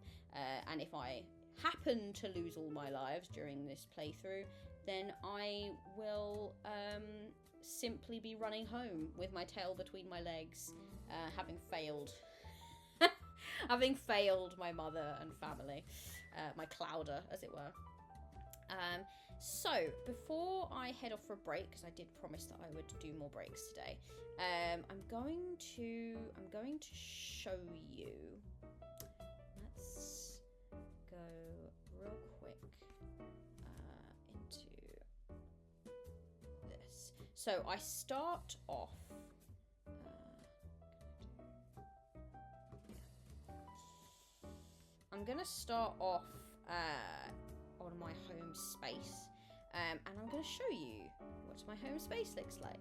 And if I happen to lose all my lives during this playthrough, then I will simply be running home with my tail between my legs, having failed. Having failed my mother and family. My clouder, as it were. So, before I head off for a break, because I did promise that I would do more breaks today, I'm going to show you. Let's go real quick into this. So I start off. I'm gonna start off on my home space, and I'm gonna show you what my home space looks like.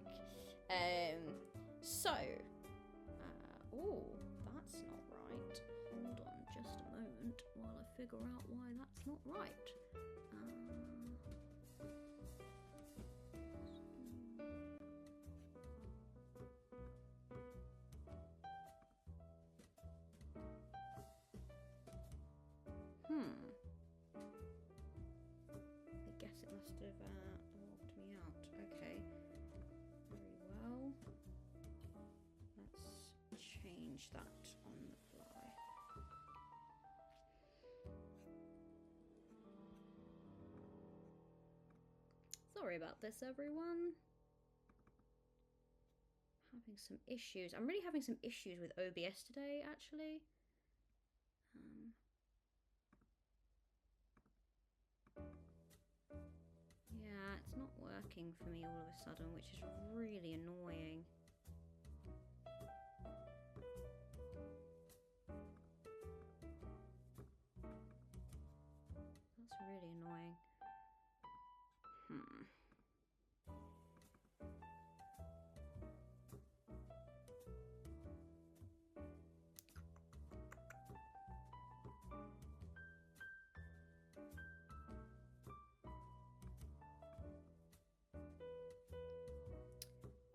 Oh, that's not right. Hold on just a moment while I figure out why that's not right. I guess it must have logged me out. Okay. Very well. Let's change that on the fly. Sorry about this, everyone. Having some issues. I'm really having some issues with OBS today, actually. Yeah, it's not working for me all of a sudden, which is really annoying. That's really annoying.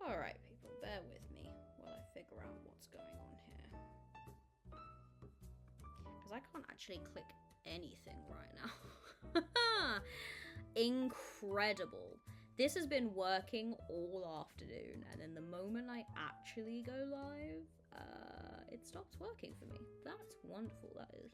Alright, people, bear with me while I figure out what's going on here. Because I can't actually click anything right now. Incredible. This has been working all afternoon, and then the moment I actually go live, it stops working for me. That's wonderful, that is.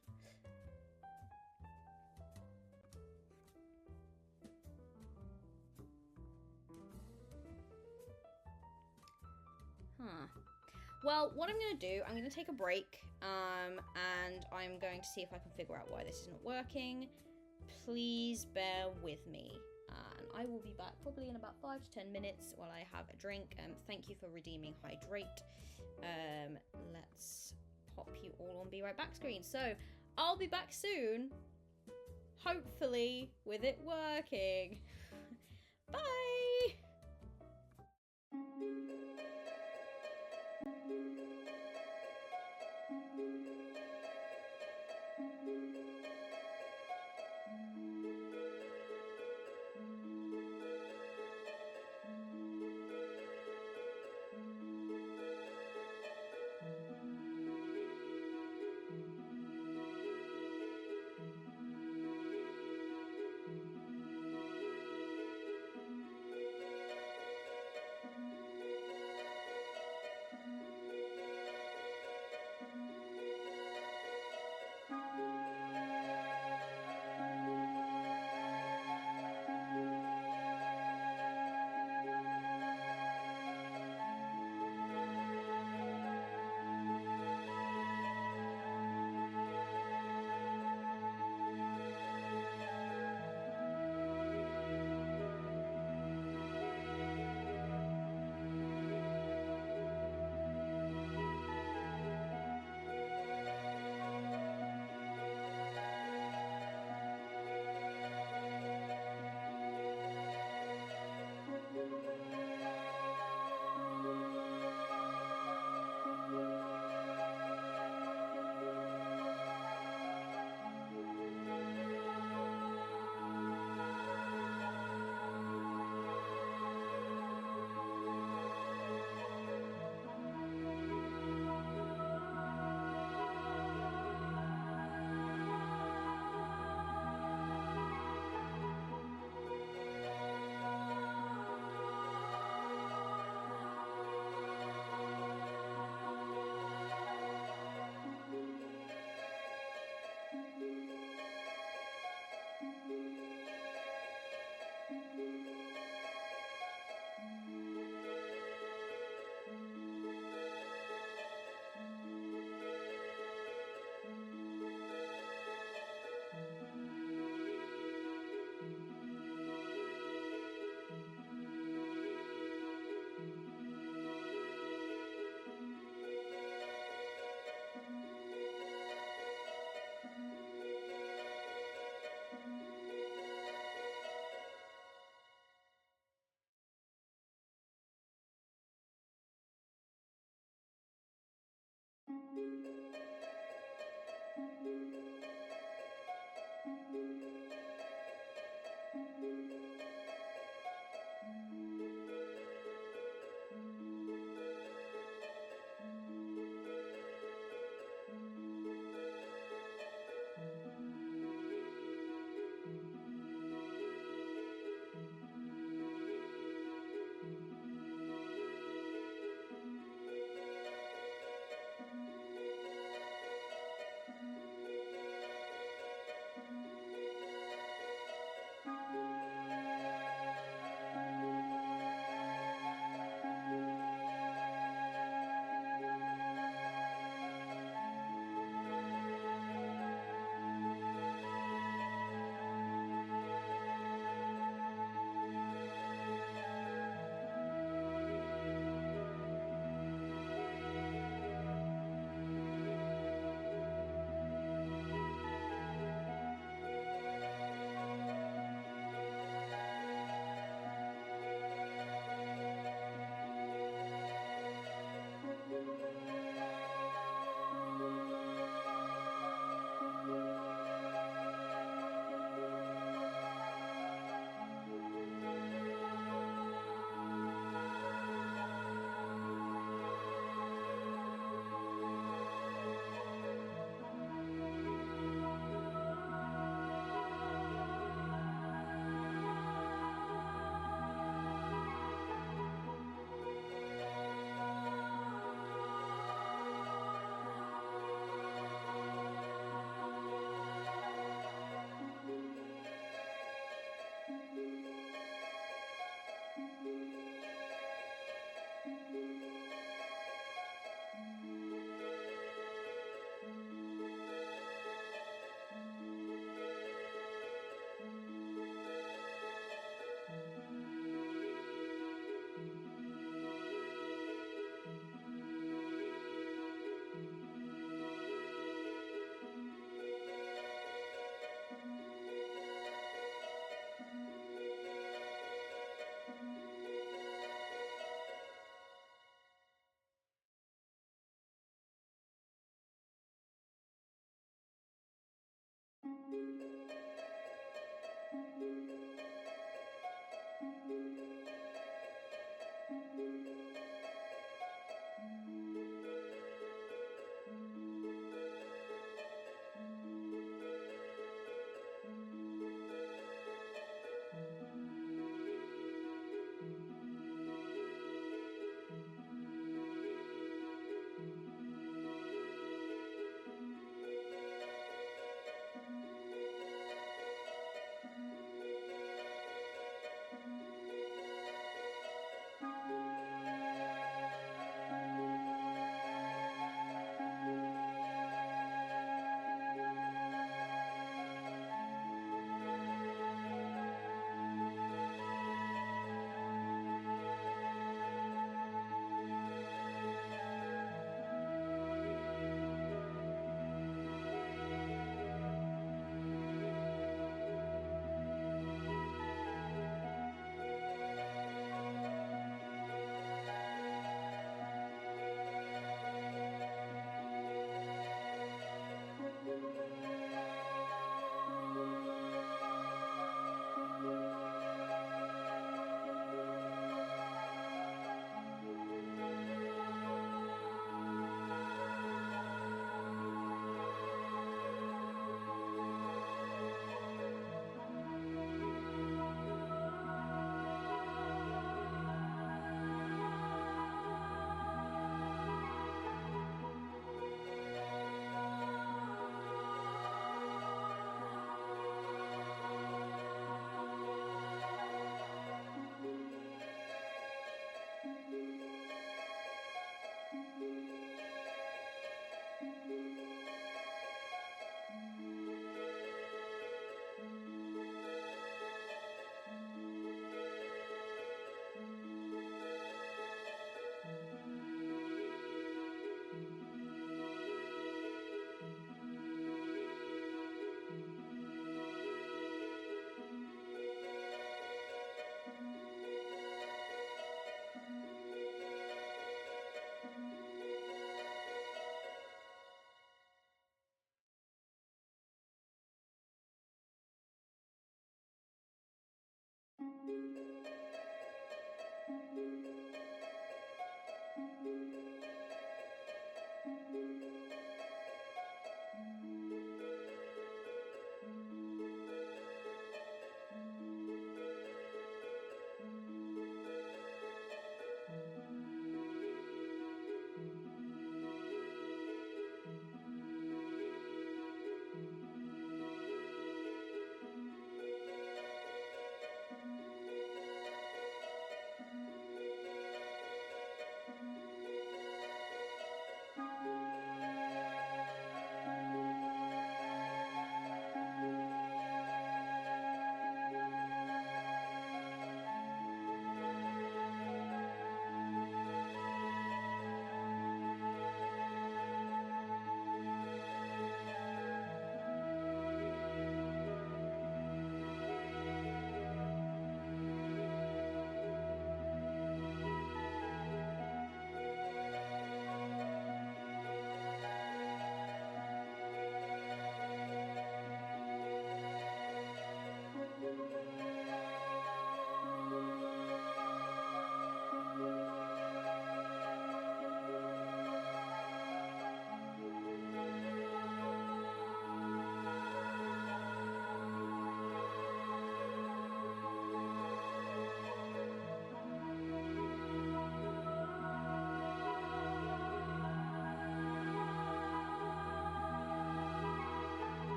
Well, what I'm going to do, I'm going to take a break, and I'm going to see if I can figure out why this isn't working. Please bear with me. And I will be back probably in about 5 to 10 minutes while I have a drink. Thank you for redeeming Hydrate. Let's pop you all on Be Right Back screen. So, I'll be back soon. Hopefully, with it working. Bye!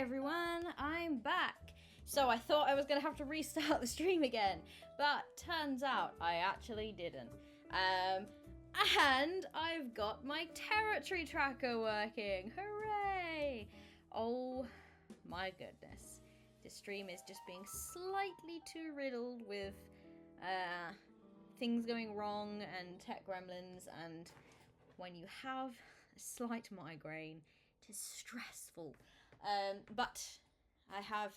everyone, I'm back. So I thought I was going to have to restart the stream again, but turns out I actually didn't. And I've got my territory tracker working. Hooray! Oh my goodness. This stream is just being slightly too riddled with things going wrong and tech gremlins, and when you have a slight migraine, it is stressful. But I have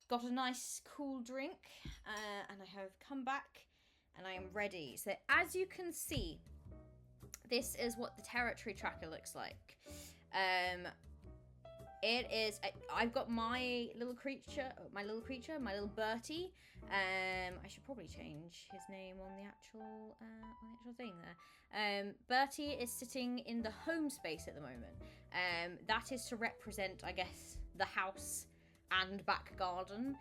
got a nice cool drink, and I have come back and I am ready. So as you can see, this is what the territory tracker looks like. It is, I've got my little creature, my little Bertie. I should probably change his name on the actual thing there. Bertie is sitting in the home space at the moment. That is to represent, I guess, the house and back garden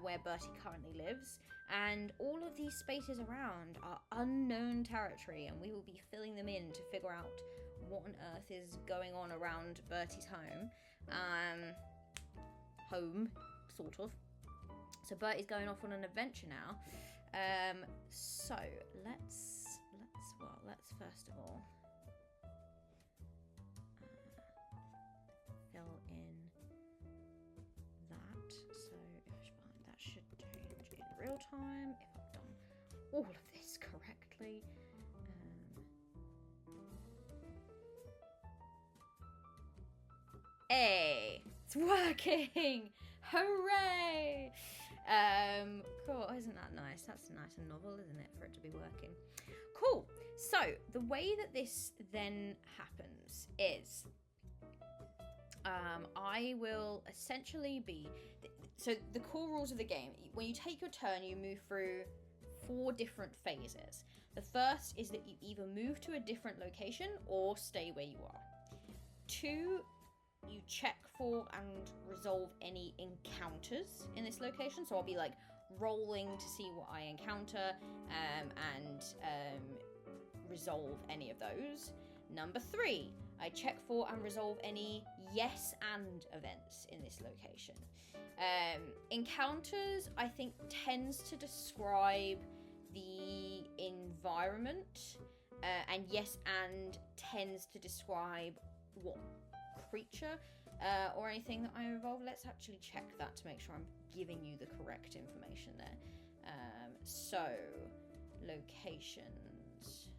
where Bertie currently lives. And all of these spaces around are unknown territory, and we will be filling them in to figure out what on earth is going on around Bertie's home. Home, sort of. So Bertie's going off on an adventure now. So let's first of all fill in that. So that should change in real time if I've done all of this correctly. Hey, it's working! Hooray! Cool, isn't that nice? That's a nice novel, isn't it, for it to be working? Cool. So the way that this then happens is I will essentially be... So the core rules of the game, when you take your turn, you move through 4 different phases. The first is that you either move to a different location or stay where you are. 2, you check for and resolve any encounters in this location. So I'll be like rolling to see what I encounter and resolve any of those. Number 3, I check for and resolve any yes and events in this location. Encounters, I think, tends to describe the environment, and yes and tends to describe what creature or anything that I evolve. Let's actually check that to make sure I'm giving you the correct information there. So, locations.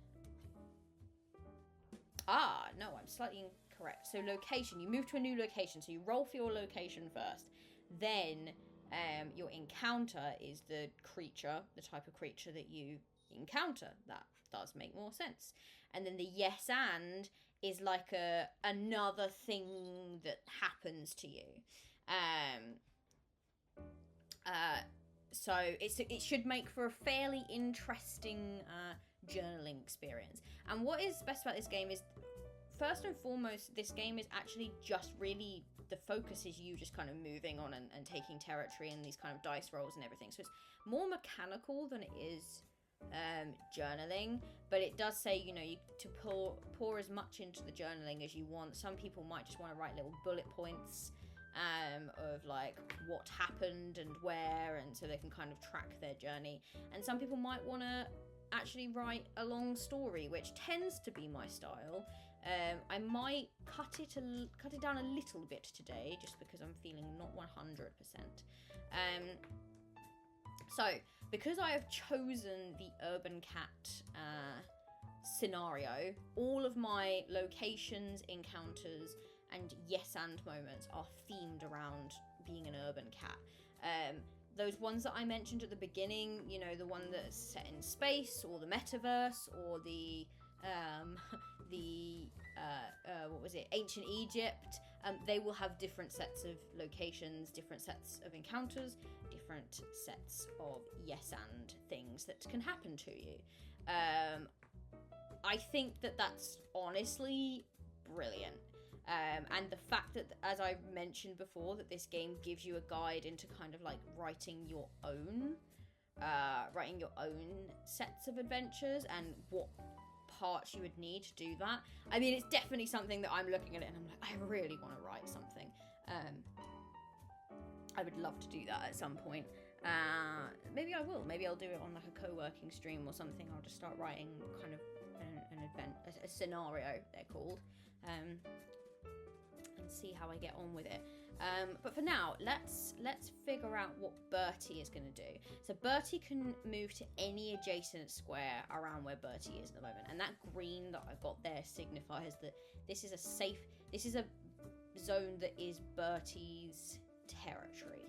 No, I'm slightly incorrect. So location, you move to a new location, so you roll for your location first. Then your encounter is the creature, the type of creature that you encounter. That does make more sense. And then the yes and is like another thing that happens to you. So it should make for a fairly interesting journaling experience. And what is best about this game is, first and foremost, this game is actually just really, the focus is you just kind of moving on and taking territory and these kind of dice rolls and everything. So it's more mechanical than it is journaling, but it does say, you know, to pour as much into the journaling as you want. Some people might just want to write little bullet points of like what happened and where, and so they can kind of track their journey. And some people might want to actually write a long story, which tends to be my style. I might cut it down a little bit today, just because I'm feeling not 100%. So, because I have chosen the urban cat scenario, all of my locations, encounters, and yes and moments are themed around being an urban cat. Those ones that I mentioned at the beginning, you know, the one that's set in space, or the metaverse, or the what was it, ancient Egypt, they will have different sets of locations, different sets of encounters, different sets of yes and things that can happen to you. I think that that's honestly brilliant. And the fact that, as I mentioned before, that this game gives you a guide into kind of like writing your own sets of adventures and what parts you would need to do that. I mean, it's definitely something that I'm looking at it and I'm like, I really want to write something. I would love to do that at some point. Maybe I will. Maybe I'll do it on like a co-working stream or something. I'll just start writing kind of an event, a scenario they're called, and see how I get on with it. But for now, let's figure out what Bertie is going to do. So Bertie can move to any adjacent square around where Bertie is at the moment, and that green that I've got there signifies that this is a zone that is Bertie's territory.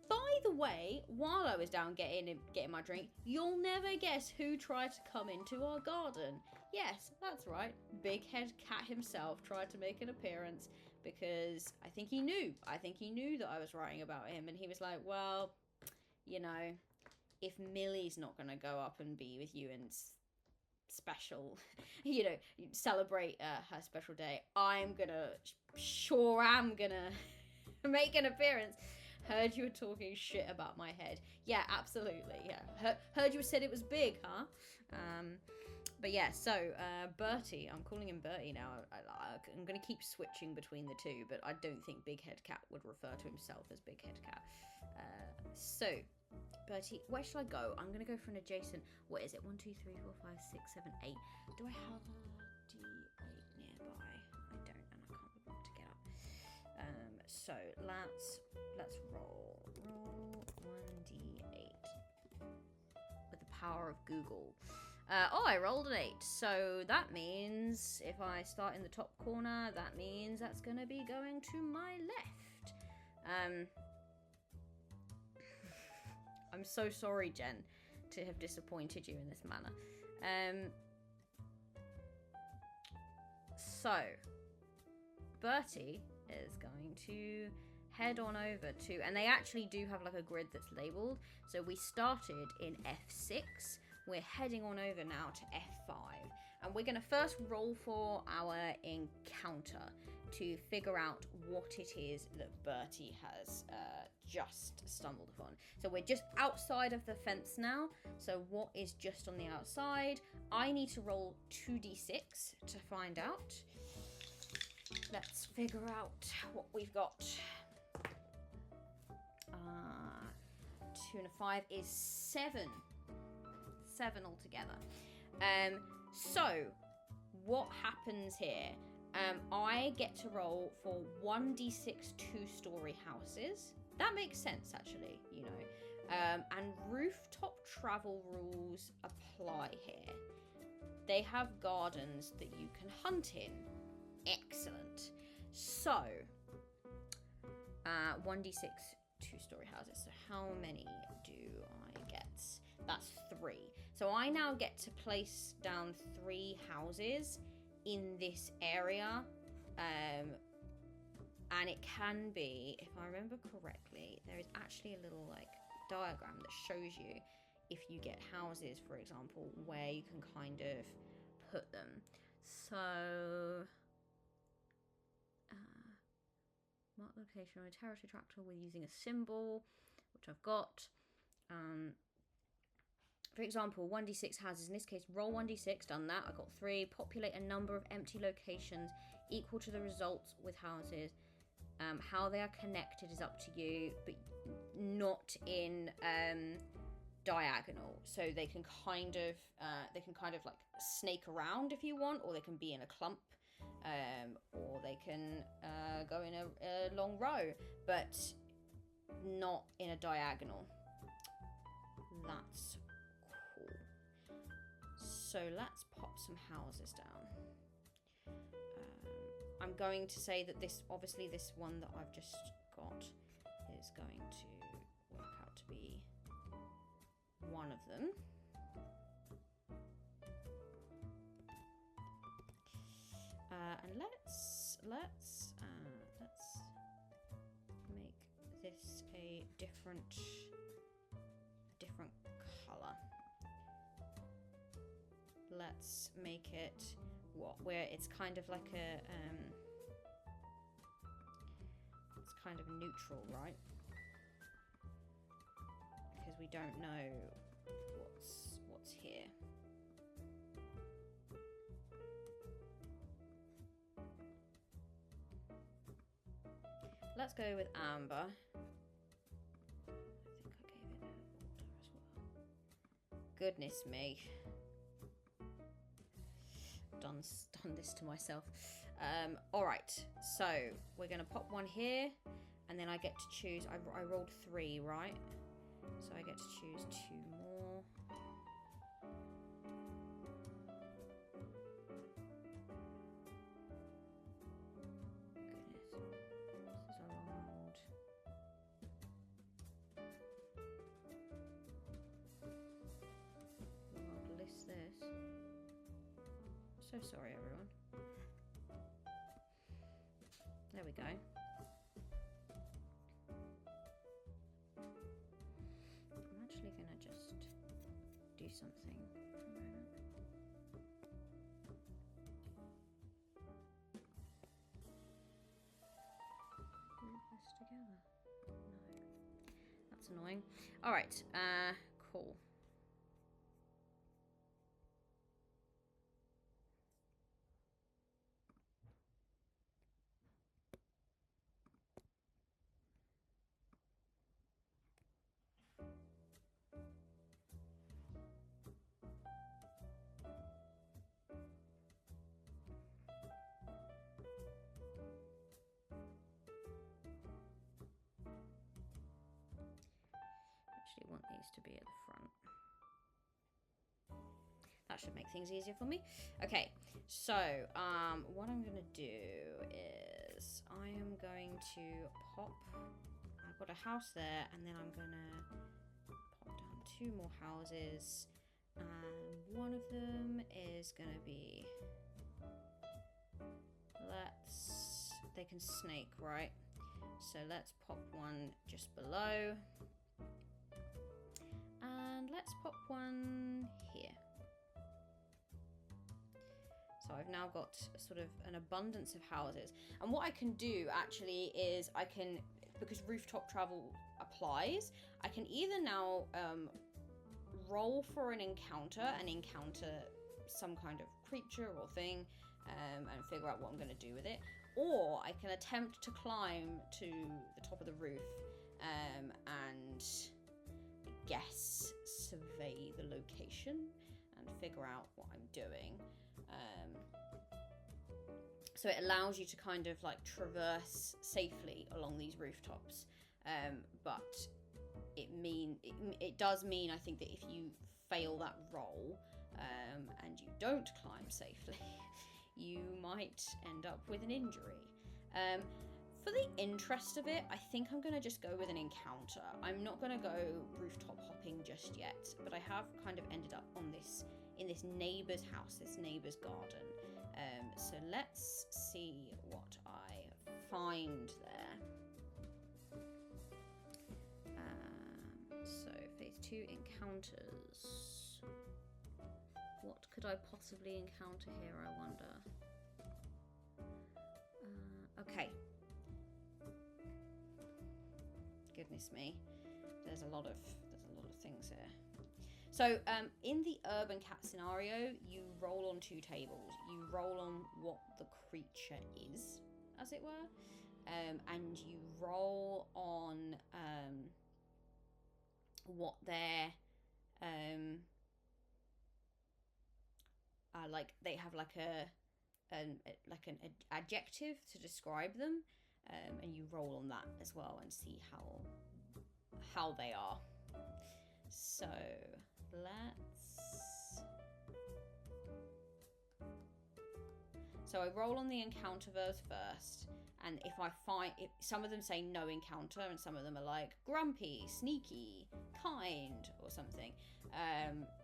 By the way, while I was down getting my drink, you'll never guess who tried to come into our garden. Yes, that's right. Big Head Cat himself tried to make an appearance because I think he knew that I was writing about him, and he was like, well, you know, if Millie's not going to go up and be with you and special, you know, celebrate her special day, I'm going to make an appearance. Heard you were talking shit about my head. Yeah, absolutely. Yeah, heard you said it was big, huh? But yeah, so Bertie, I'm calling him Bertie now. I'm going to keep switching between the two, but I don't think Big Head Cat would refer to himself as Big Head Cat. So, Bertie, where should I go? I'm going to go for an adjacent. What is it? 1, 2, 3, 4, 5, 6, 7, 8. Do I have a D8 nearby? I don't, and I can't be bothered to get up. So let's roll 1d8 with the power of Google. I rolled an 8, so that means if I start in the top corner, that means that's going to be going to my left. I'm so sorry, Jen, to have disappointed you in this manner. So, Bertie is going to head on over to, and they actually do have like a grid that's labeled. So we started in F6. We're heading on over now to F5, and we're going to first roll for our encounter to figure out what it is that Bertie has just stumbled upon. So we're just outside of the fence now. So what is just on the outside? I need to roll 2d6 to find out. Let's figure out what we've got. 2 and a 5 is 7. 7 altogether. So what happens here? I get to roll for 1d6 2-story houses. That makes sense, actually, you know. And rooftop travel rules apply here. They have gardens that you can hunt in. Excellent. So, 1d6 2-story houses. So how many do I get? That's 3. So I now get to place down 3 houses in this area. And it can be, if I remember correctly, there is actually a little like diagram that shows you if you get houses, for example, where you can kind of put them. So, mark the location on a territory tractor with using a symbol, which I've got. For example, 1d6 houses. In this case, roll 1d6, done that. I got 3. Populate a number of empty locations equal to the results with houses. How they are connected is up to you, but not in diagonal. So they can kind of like snake around if you want, or they can be in a clump, or they can go in a long row, but not in a diagonal. That's cool. So let's pop some houses down. I'm going to say that this one that I've just got is going to work out to be one of them. And let's make this a different color. Let's make it where it's kind of like a it's kind of neutral, right? Because we don't know what's here. let's go with amber. I think I gave it water as well. Goodness me. Done this to myself. Alright, so we're going to pop one here, and then I get to choose. I rolled 3, right? So I get to choose 2 more. Goodness, this is a long list this. So sorry, everyone. There we go. I'm actually going to just do something for a moment. Group this together. No. That's annoying. Alright, cool. Actually want these to be at the front. That should make things easier for me. Okay, so what I'm gonna do is I am going to pop. I've got a house there, and then I'm gonna pop down 2 more houses, and one of them is gonna be. They can snake, right? So let's pop one just below. And let's pop one here. So I've now got sort of an abundance of houses. And what I can do actually is I can, because rooftop travel applies, I can either now roll for an encounter and encounter some kind of creature or thing and figure out what I'm going to do with it. Or I can attempt to climb to the top of the roof and guess, survey the location and figure out what I'm doing. So it allows you to kind of like traverse safely along these rooftops, but it does mean, I think, that if you fail that roll and you don't climb safely, you might end up with an injury. For the interest of it, I think I'm going to just go with an encounter. I'm not going to go rooftop hopping just yet, but I have kind of ended up in this neighbour's house, this neighbour's garden. So let's see what I find there. So phase 2 encounters. What could I possibly encounter here, I wonder? Okay. Goodness me, there's a lot of things here. So in the urban cat scenario, you roll on 2 tables. You roll on what the creature is, as it were, and you roll on what their like they have like an adjective to describe them, and you roll on that as well and see how they are. So I roll on the encounter verbs first, and if I find some of them say no encounter, and some of them are like grumpy, sneaky, kind, or something,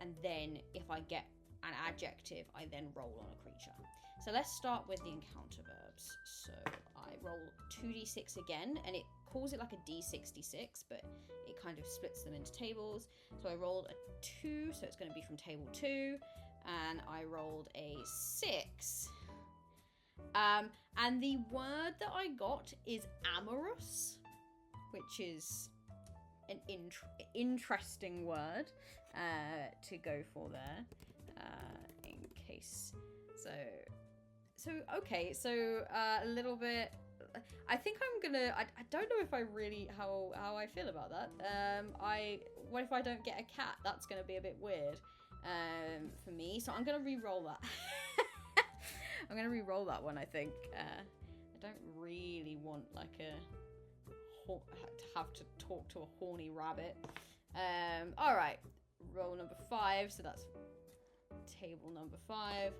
and then if I get an adjective, I then roll on a creature. So let's start with the encounter verbs. So I roll 2d6 again, and it calls it like a d66, but it kind of splits them into tables. So I rolled a 2, so it's going to be from table 2, and I rolled a 6. And the word that I got is amorous, which is an interesting word to go for there. In case, so okay, so a little bit I think I'm gonna. I don't know if I really how I feel about that. What if I don't get a cat? That's gonna be a bit weird. For me. So I'm gonna re-roll that. I'm gonna re-roll that one. I think. I don't really want like to have to talk to a horny rabbit. All right. Roll number 5. So that's table number 5,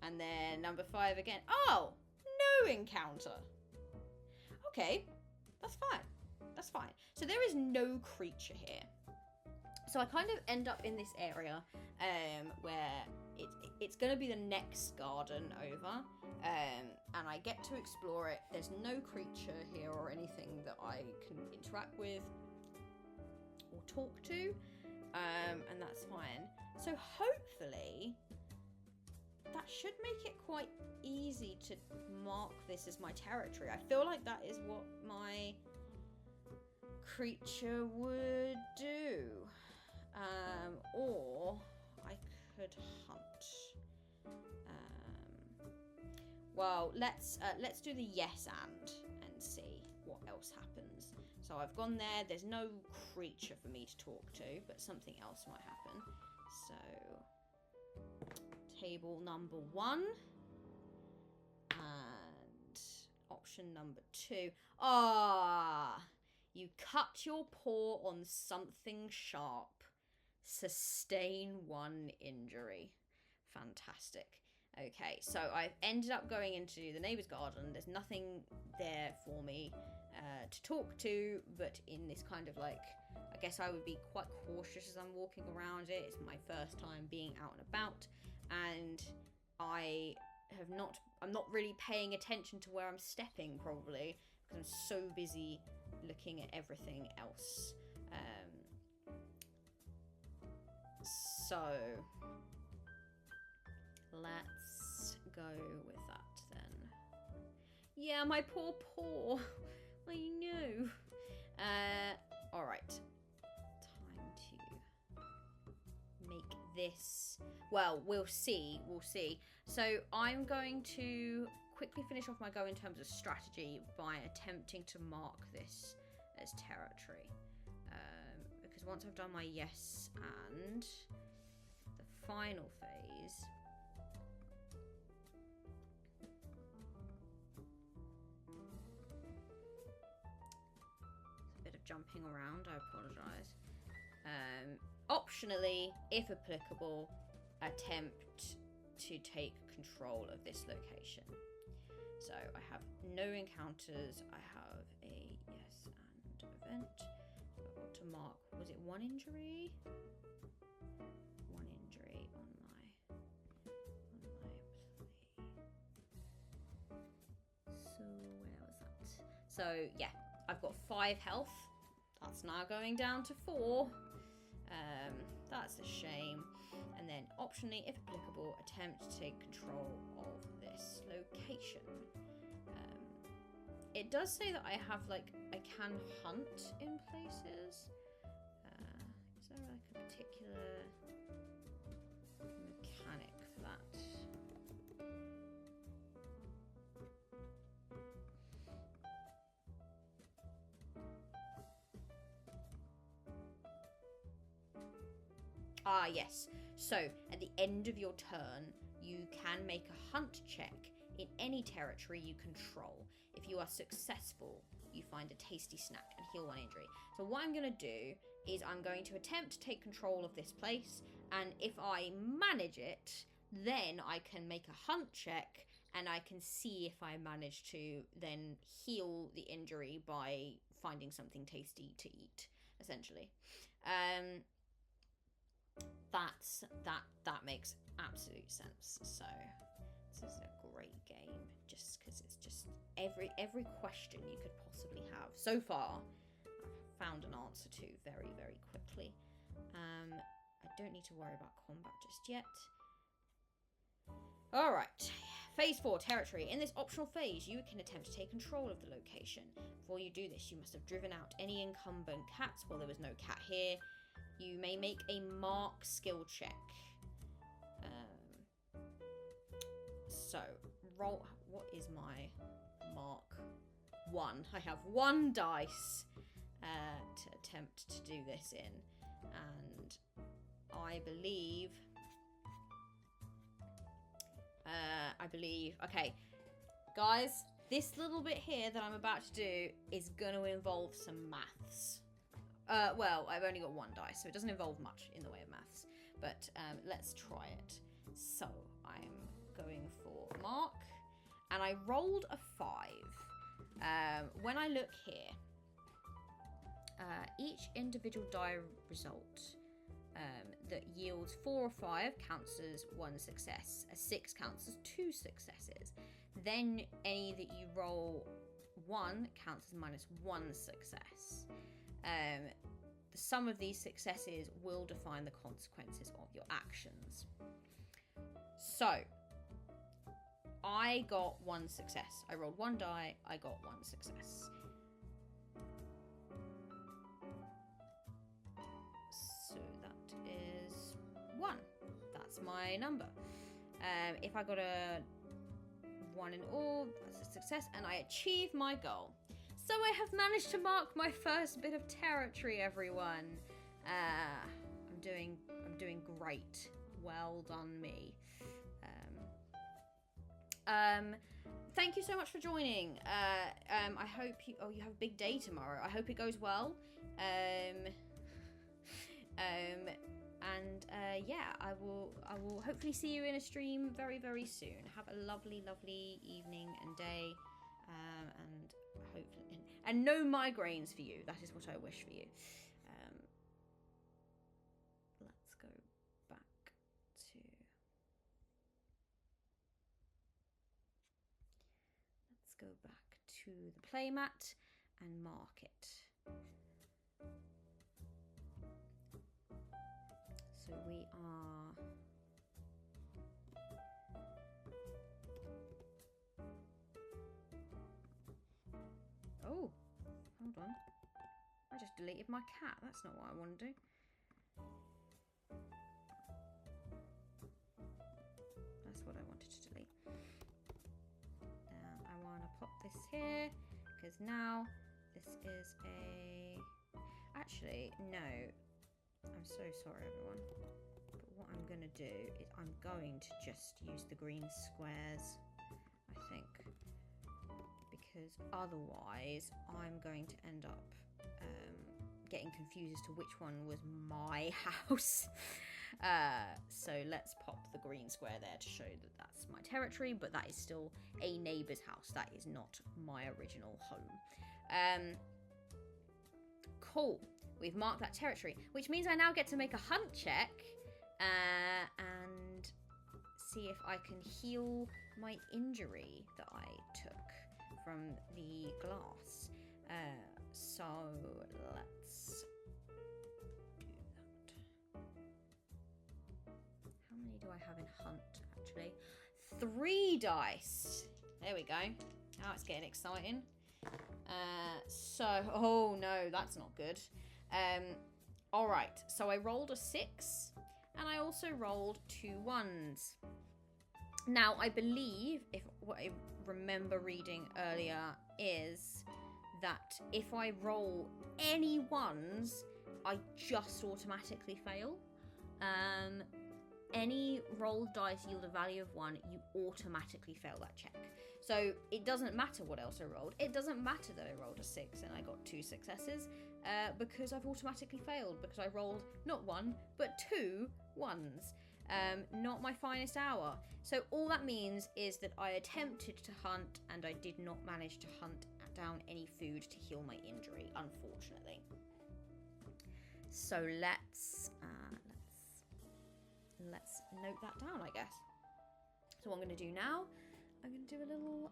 and then number 5 again. Oh, no encounter. Okay, that's fine. That's fine. So there is no creature here. So I kind of end up in this area where it's going to be the next garden over, and I get to explore it. There's no creature here or anything that I can interact with or talk to, and that's fine. So hopefully that should make it quite easy to mark this as my territory. I feel like that is what my creature would do. Or I could hunt. Well, let's do the yes and see what else happens. So I've gone there. There's no creature for me to talk to, but something else might happen. So table number 1 and option number 2. You cut your paw on something sharp. Sustain 1 injury. Fantastic. Okay, so I've ended up going into the neighbour's garden. There's nothing there for me to talk to, but in this kind of like, I guess I would be quite cautious as I'm walking around it. It's my first time being out and about, and I'm not really paying attention to where I'm stepping, probably, because I'm so busy looking at everything else. So let's go with that then. Yeah, my poor paw. I know. Alright. Time to make this. Well, we'll see. We'll see. So I'm going to quickly finish off my go in terms of strategy by attempting to mark this as territory. Because once I've done my yes and the final phase, it's a bit of jumping around, I apologise. Optionally, if applicable, attempt to take control of this location. So I have no encounters, I have a yes and event. So I want to mark, was it 1 injury? 1 injury on my play. So where was that? So yeah, I've got 5 health. That's now going down to 4. That's a shame. And then optionally, if applicable, attempt to take control of this location. It does say that I have, like, I can hunt in places. Is there like a particular mechanic for that? Ah, yes. So, at the end of your turn, you can make a hunt check in any territory you control. If you are successful, you find a tasty snack and heal 1 injury. So what I'm going to do is I'm going to attempt to take control of this place, and if I manage it, then I can make a hunt check, and I can see if I manage to then heal the injury by finding something tasty to eat, essentially. That makes absolute sense. So this is a great game, just because it's just every question you could possibly have. So far, I've found an answer to very, very quickly. I don't need to worry about combat just yet. Alright, phase 4, territory. In this optional phase, you can attempt to take control of the location. Before you do this, you must have driven out any incumbent cats. Well, there was no cat here. You may make a mark skill check. So, roll. What is my mark 1. I have 1 dice to attempt to do this in. And I believe... Okay, guys, this little bit here that I'm about to do is going to involve some maths. Well, I've only got 1 dice, so it doesn't involve much in the way of maths. But let's try it. So I'm going for mark, and I rolled a 5. When I look here, each individual die result that yields 4 or 5 counts as 1 success. A 6 counts as 2 successes. Then any that you roll 1 counts as -1 success. The sum of these successes will define the consequences of your actions. So, I got 1 success. I rolled 1 die, I got 1 success. So that is 1. That's my number. If I got a 1 in all, that's a success, and I achieved my goal. So I have managed to mark my first bit of territory, everyone. I'm doing great. Well done, me. Thank you so much for joining. I hope you have a big day tomorrow. I hope it goes well. Yeah, I will hopefully see you in a stream very, very soon. Have a lovely, lovely evening and day, and hopefully, and no migraines for you. That is what I wish for you. Let's go back to. Let's go back to the playmat and mark it. So we are... Oh, hold on. I just deleted my cat. That's not what I want to do. That's what I wanted to delete. Now I want to pop this here, because now this is a... Actually, no. I'm so sorry, everyone. But what I'm going to do is I'm going to just use the green squares, I think. Because otherwise, I'm going to end up getting confused as to which one was my house. So let's pop the green square there to show that that's my territory, but that is still a neighbour's house. That is not my original home. Cool. We've marked that territory, which means I now get to make a hunt check and see if I can heal my injury that I took from the glass. So let's do that. How many do I have in hunt, actually? 3 dice. There we go. Now it's getting exciting. Oh no, that's not good. Alright, so I rolled a 6, and I also rolled 2 1s. Now, I believe, if what I remember reading earlier is that if I roll any 1s, I just automatically fail. Any rolled dice yield a value of 1, you automatically fail that check. So it doesn't matter what else I rolled. It doesn't matter that I rolled a 6 and I got 2 successes, because I've automatically failed, because I rolled not 1, but 2 1s. Not my finest hour. So all that means is that I attempted to hunt and I did not manage to hunt down any food to heal my injury, unfortunately. So let's note that down, I guess. So what I'm going to do now, I'm going to do a little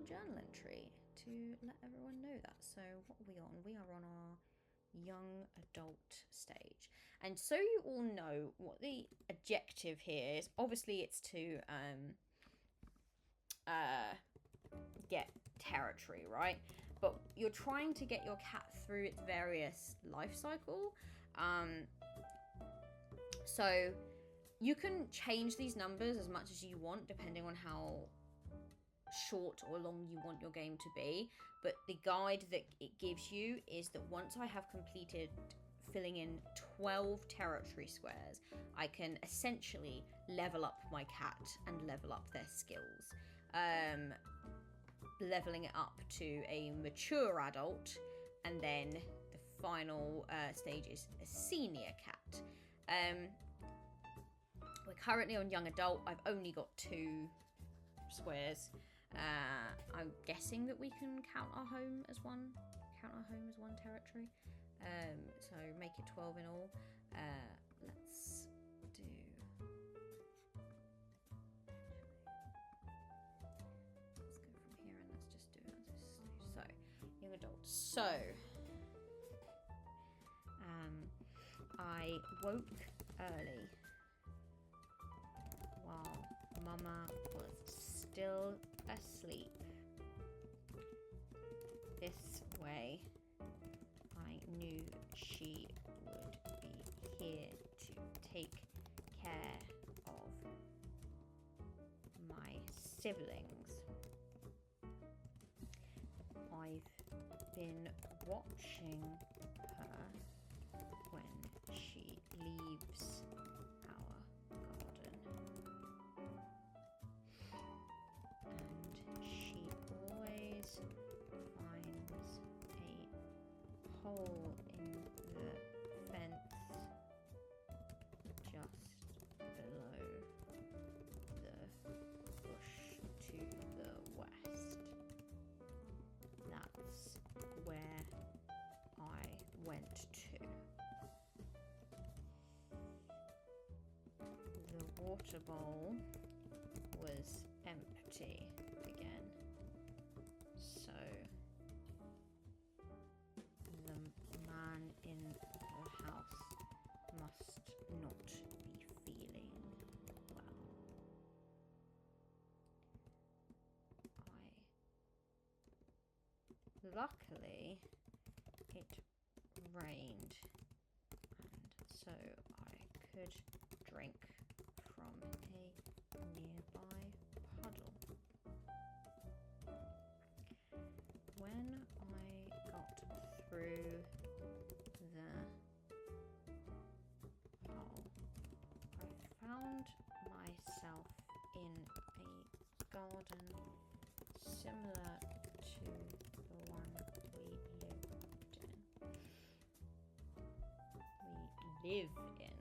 journal entry to let everyone know that. So what are we on? We are on our young adult stage. And so you all know what the objective here is. Obviously it's to get territory, right? But you're trying to get your cat through its various life cycle. So you can change these numbers as much as you want, depending on how short or long you want your game to be, but the guide that it gives you is that once I have completed filling in 12 territory squares, I can essentially level up my cat and level up their skills. Leveling it up to a mature adult, and then the final stage is a senior cat. We're currently on young adult. I've only got 2 squares. I'm guessing that we can count our home as one territory. So make it 12 in all. Let's do. Let's go from here and let's just do it at this stage. So, young adult. So, I woke early while Mama was still asleep. This way, I knew she would be here to take care of my siblings. I've been watching her when she leaves our garden, and she always finds a hole in the fence just below the bush to the west. That's where I went to. The water bowl was empty again, so the man in the house must not be feeling well. Luckily, it rained, and so I could drink from a nearby puddle. When I got through the hole, I found myself in a garden similar to the one we lived in. We live in.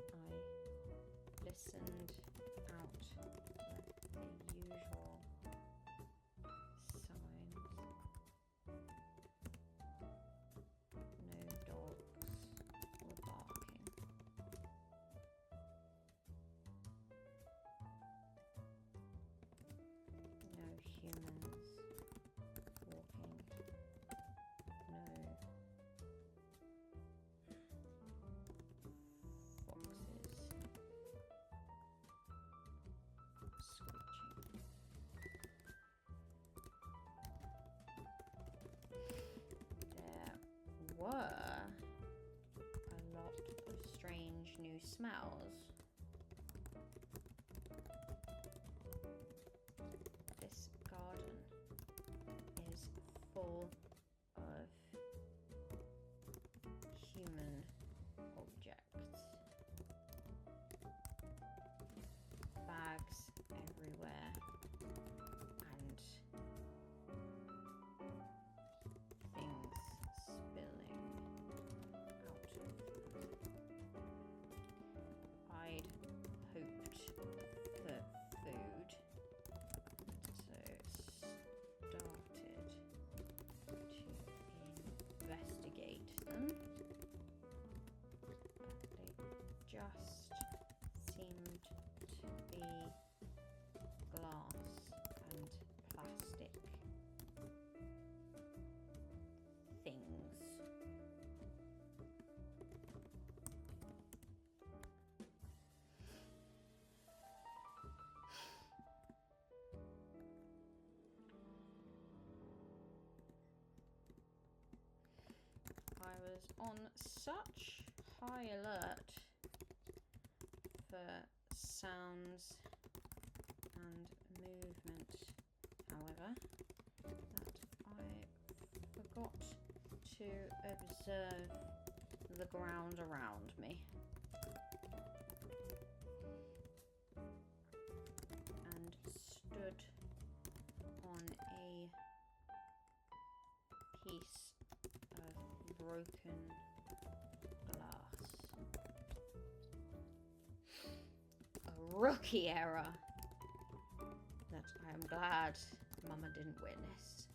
I listened out the usual signs. No dogs were barking. No humans walking. No foxes screeching. There were a lot of strange new smells. This garden is full of human objects. Bags everywhere, and things spilling out of them. I'd hoped for food, so started to investigate them, but they just seemed to be glass and plastic things. I was on such high alert for sounds and movement, however, that I forgot to observe the ground around me. And stood on a piece of broken glass. A rookie error that I am glad Mama didn't witness.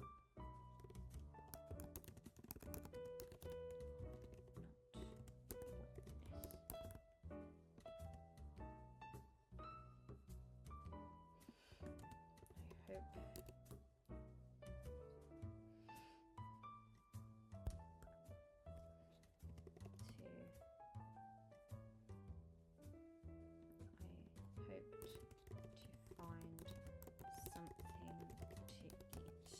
I hope hoped to find something to eat.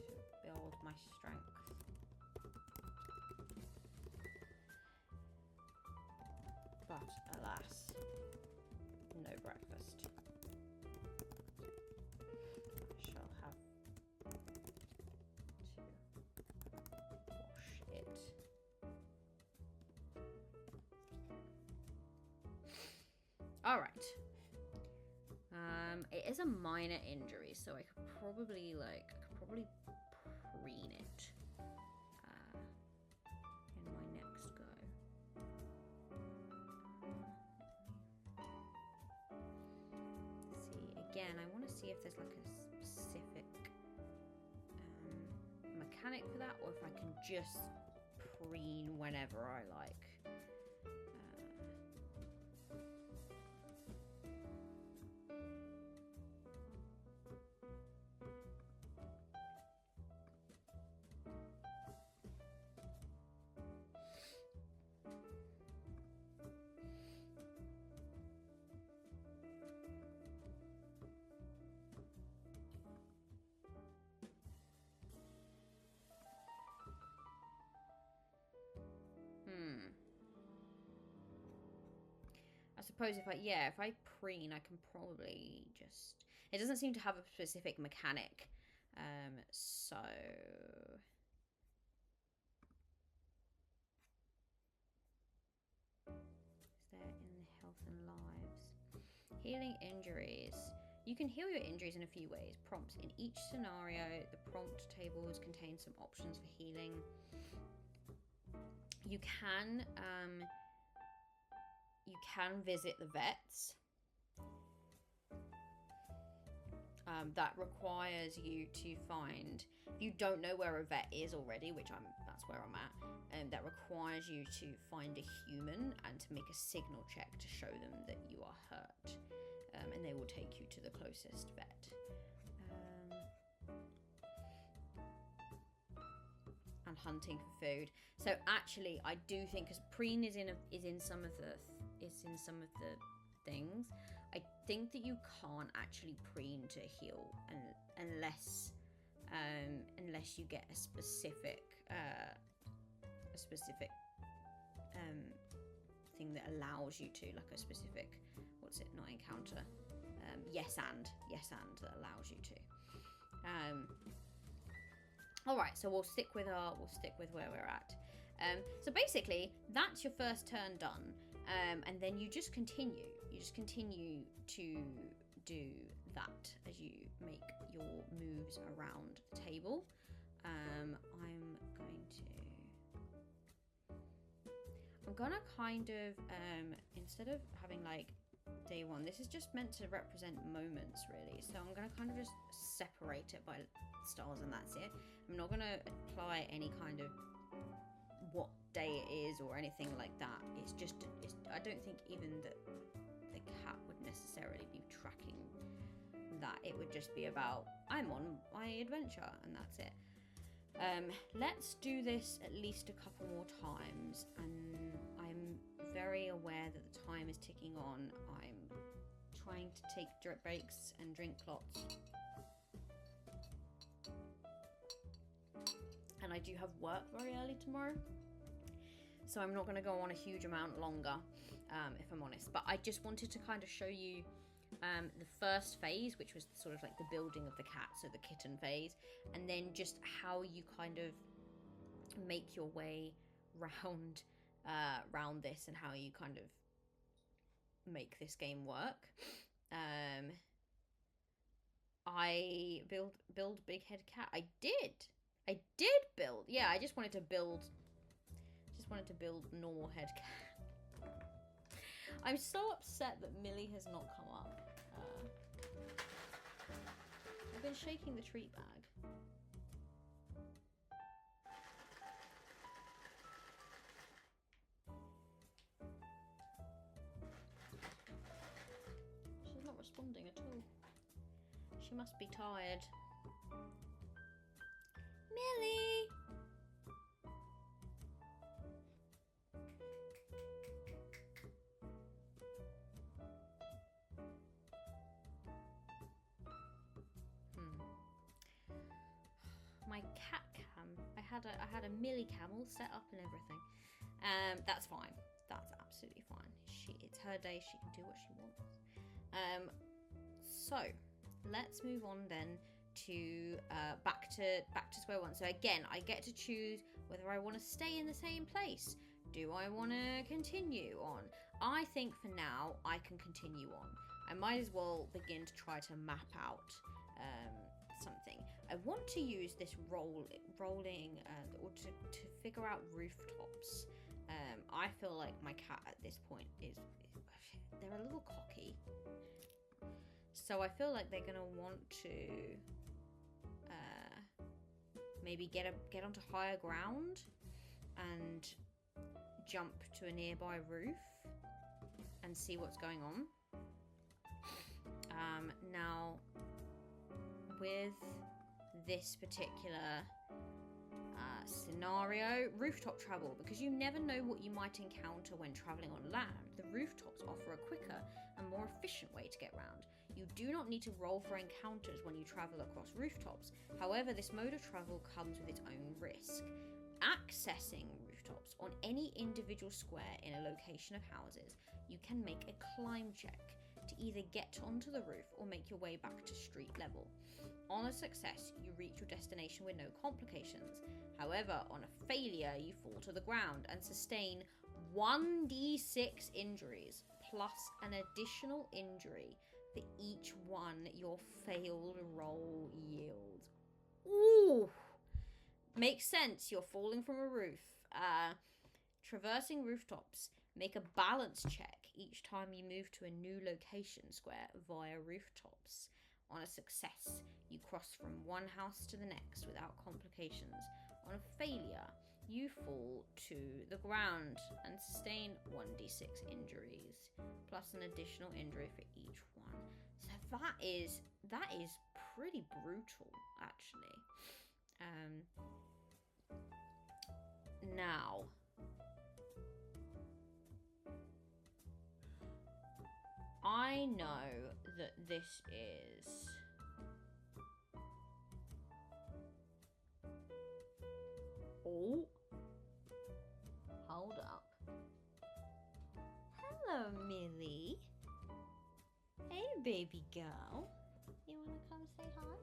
To build my strength. But alas, no breakfast. I shall have to wash it. All right. It is a minor injury, so I could probably preen it in my next go. See, again, I want to see if there's like a specific mechanic for that, or if I can just preen whenever I like. I suppose if I preen, I can probably just... It doesn't seem to have a specific mechanic, so... Is there in health and lives? Healing injuries. You can heal your injuries in a few ways. Prompts. In each scenario, the prompt tables contain some options for healing. You can visit the vets. That requires you to find... If you don't know where a vet is already, that's where I'm at, that requires you to find a human and to make a signal check to show them that you are hurt. And they will take you to the closest vet. And hunting for food. So actually, I do think, because preen is in some of the things, I think that you can't actually preen to heal unless you get a specific thing that allows you to, like a specific, not encounter, yes and that allows you to. All right, so we'll stick with where we're at. So basically, that's your first turn done, and then you just continue. You just continue to do that as you make your moves around the table. I'm gonna kind of instead of having like day one, this is just meant to represent moments really. So I'm gonna kind of just separate it by stars and that's it. I'm not gonna apply any kind of what day it is or anything like that. I don't think even that the cat would necessarily be tracking that. It would just be about, I'm on my adventure and that's it. Let's do this at least a couple more times, and I'm very aware that the time is ticking on. I'm trying to take breaks and drink lots. And I do have work very early tomorrow. so I'm not going to go on a huge amount longer, if I'm honest. But I just wanted to kind of show you the first phase, which was sort of like the building of the cat, so the kitten phase, and then just how you kind of make your way round this, and how you kind of make this game work. I build big head cat. I did build. Yeah, I just wanted to build normal head cat. I'm so upset that Millie has not come up. I've been shaking the treat bag. She's not responding at all. She must be tired. Millie! My cat cam. I had a Millie cam all set up and everything. That's fine. That's absolutely fine. It's her day. She can do what she wants. So let's move on then to back to square one. So again, I get to choose whether I want to stay in the same place. Do I want to continue on? I think for now I can continue on. I might as well begin to try to map out something. I want to use this rolling or to figure out rooftops. I feel like my cat at this point is they're a little cocky, so I feel like they're gonna want to maybe get onto higher ground and jump to a nearby roof and see what's going on. Now, with this particular scenario, rooftop travel, because you never know what you might encounter when traveling on land, the rooftops offer a quicker and more efficient way to get around. You do not need to roll for encounters when you travel across rooftops. However, this mode of travel comes with its own risk. Accessing rooftops on any individual square in a location of houses, you can make a climb check to either get onto the roof or make your way back to street level. On a success, you reach your destination with no complications. However, on a failure, you fall to the ground and sustain 1d6 injuries, plus an additional injury for each one your failed roll yields. Ooh! Makes sense, you're falling from a roof. Traversing rooftops, make a balance check each time you move to a new location square via rooftops. On a success, you cross from one house to the next without complications. On a failure, you fall to the ground and sustain 1d6 injuries, plus an additional injury for each one. So that is pretty brutal, actually. Now, I know that this is hold up. Hello, Millie. Hey, baby girl. You wanna come say hi?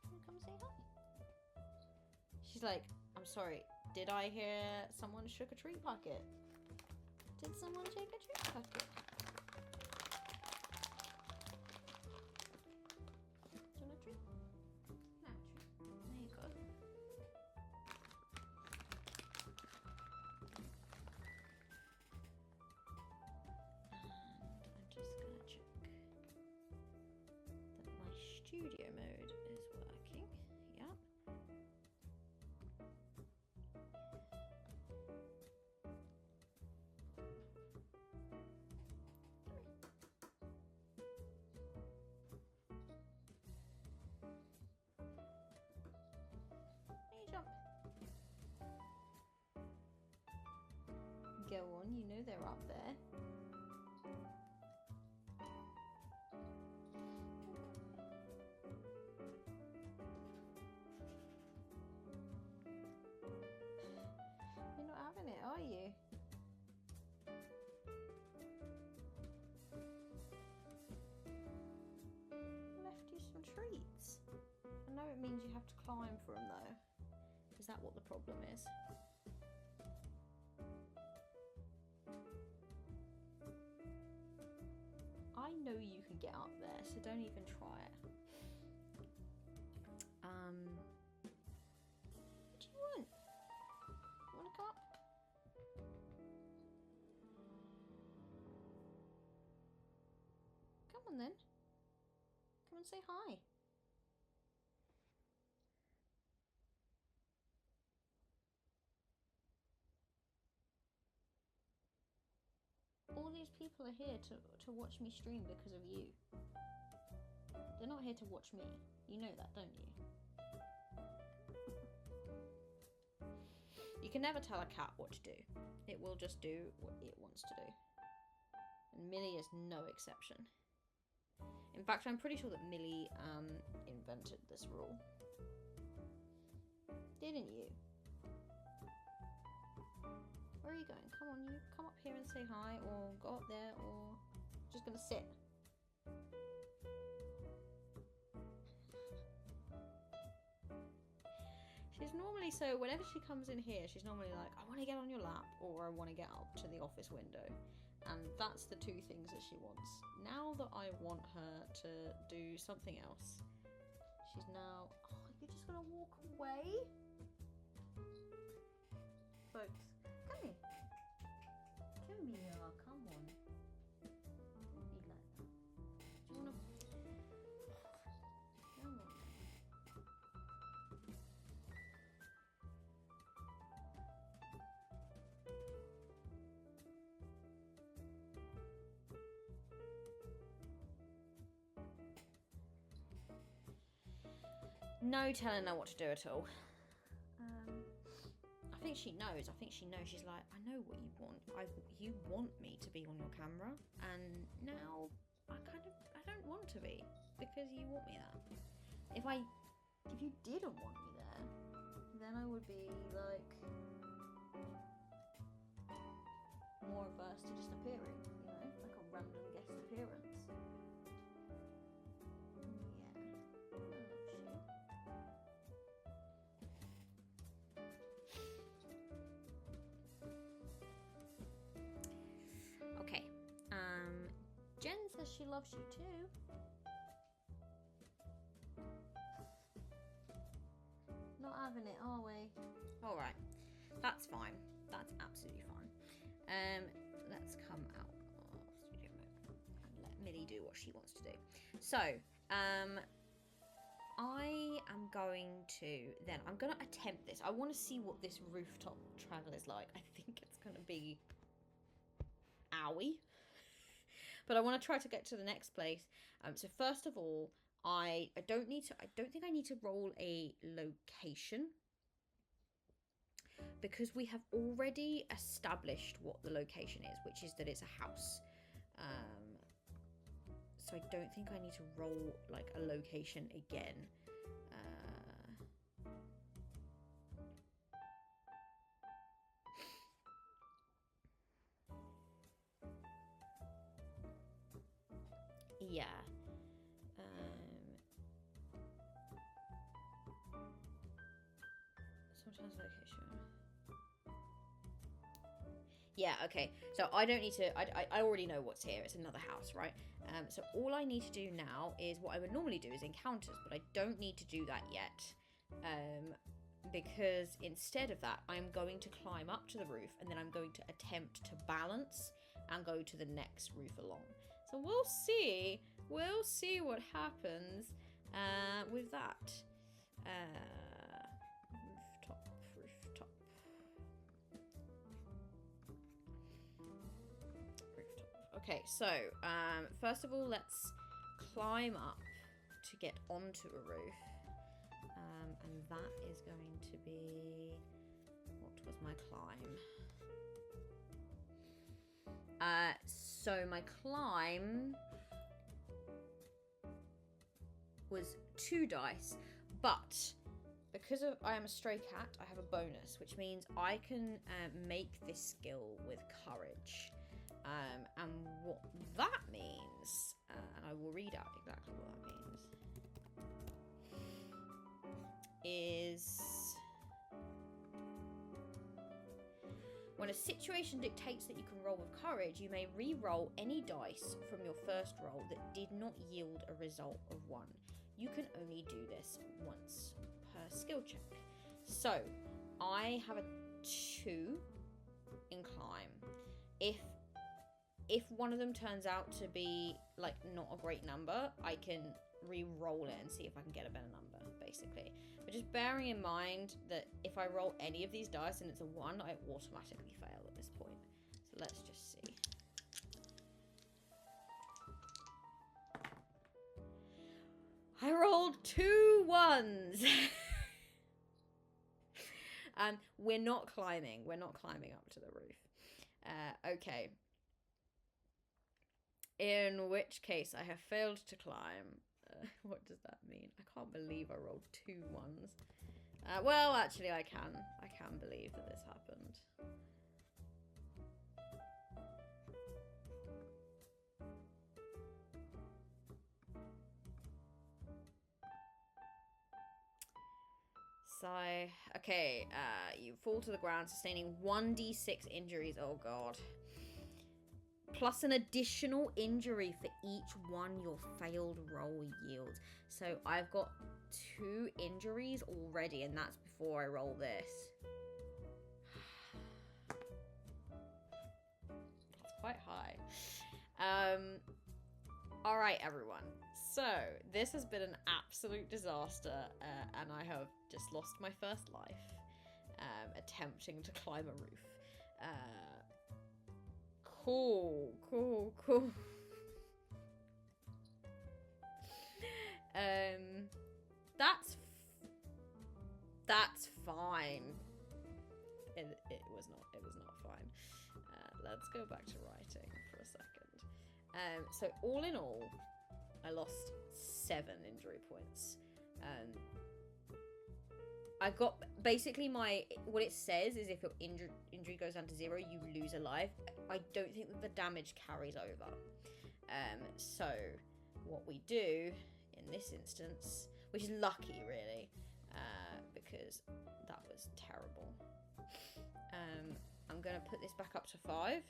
Wanna come say hi? She's like, I'm sorry, did I hear someone shook a treat bucket? Did someone shake a treat bucket? Do you want a treat? No, treat. There you go. And I'm just gonna check that my studio mode is working. Yep. Jump. Go on, you know they're up there. treats. I know it means you have to climb for them though. Is that what the problem is? I know you can get up there, so don't even try it. What do you want? You want to come up? Come on then. Come and say hi. All these people are here to watch me stream because of you. They're not here to watch me. You know that, don't you? You can never tell a cat what to do. It will just do what it wants to do. And Millie is no exception. In fact, I'm pretty sure that Millie invented this rule. Didn't you? Where are you going? Come on, you come up here and say hi, or go up there, or just gonna sit. She's normally, so whenever she comes in here, she's normally like, I want to get on your lap, or I want to get up to the office window. And that's the two things that she wants. Now that I want her to do something else, she's now, oh, you're just gonna walk away? Folks, come here. Come here, come on. Don't be like that. Do you wanna... Come on. No telling her what to do at all. I think she knows. She's like, I know what you want. You want me to be on your camera, and now I don't want to be because you want me there. If you didn't want me there, then I would be like more averse to just appearing, you know, like a random guest appearance. Okay, Jen says she loves you too. Not having it, are we? Alright, that's fine. That's absolutely fine. Let's come out of studio mode and let Millie do what she wants to do. So, I am going to I'm going to attempt this. I want to see what this rooftop travel is like. I think it's going to be owie. But I want to try to get to the next place. So first of all, I don't think I need to roll a location, because we have already established what the location is, which is that it's a house. So I don't think I need to roll like a location again. Yeah. Sometimes location. Yeah, okay. So I don't need to... I already know what's here. It's another house, right? So all I need to do now is what I would normally do is encounters, but I don't need to do that yet. Because instead of that, I'm going to climb up to the roof, and then I'm going to attempt to balance and go to the next roof along. So we'll see. We'll see what happens with that. Rooftop. Okay, so first of all, let's climb up to get onto a roof. And that is going to be... What was my climb? So my climb was 2 dice, but because I am a stray cat, I have a bonus, which means I can make this skill with courage. And what that means, and I will read out exactly what that means. When a situation dictates that you can roll with courage, you may re-roll any dice from your first roll that did not yield a result of 1. You can only do this once per skill check. So, I have a 2 in climb. If one of them turns out to be like not a great number, I can re-roll it and see if I can get a better number, basically. But just bearing in mind that if I roll any of these dice and it's a 1, I automatically fail at this point. So let's just see. I rolled 2 1s. We're not climbing. We're not climbing up to the roof. Okay. In which case, I have failed to climb. What does that mean? I can't believe I rolled 2 1s. Well, actually, I can. I can believe that this happened. So, okay, you fall to the ground, sustaining 1d6 injuries. Oh, God. Plus an additional injury for each one your failed roll yields. So I've got 2 injuries already, and that's before I roll this. That's quite high. Alright, everyone. So, this has been an absolute disaster, and I have just lost my first life attempting to climb a roof. Cool. That's fine. It was not fine. Let's go back to writing for a second. So all in all, I lost 7 injury points. I got basically what it says is if your injury goes down to 0, you lose a life. I don't think that the damage carries over. So what we do in this instance, which is lucky really, because that was terrible. I'm gonna put this back up to 5,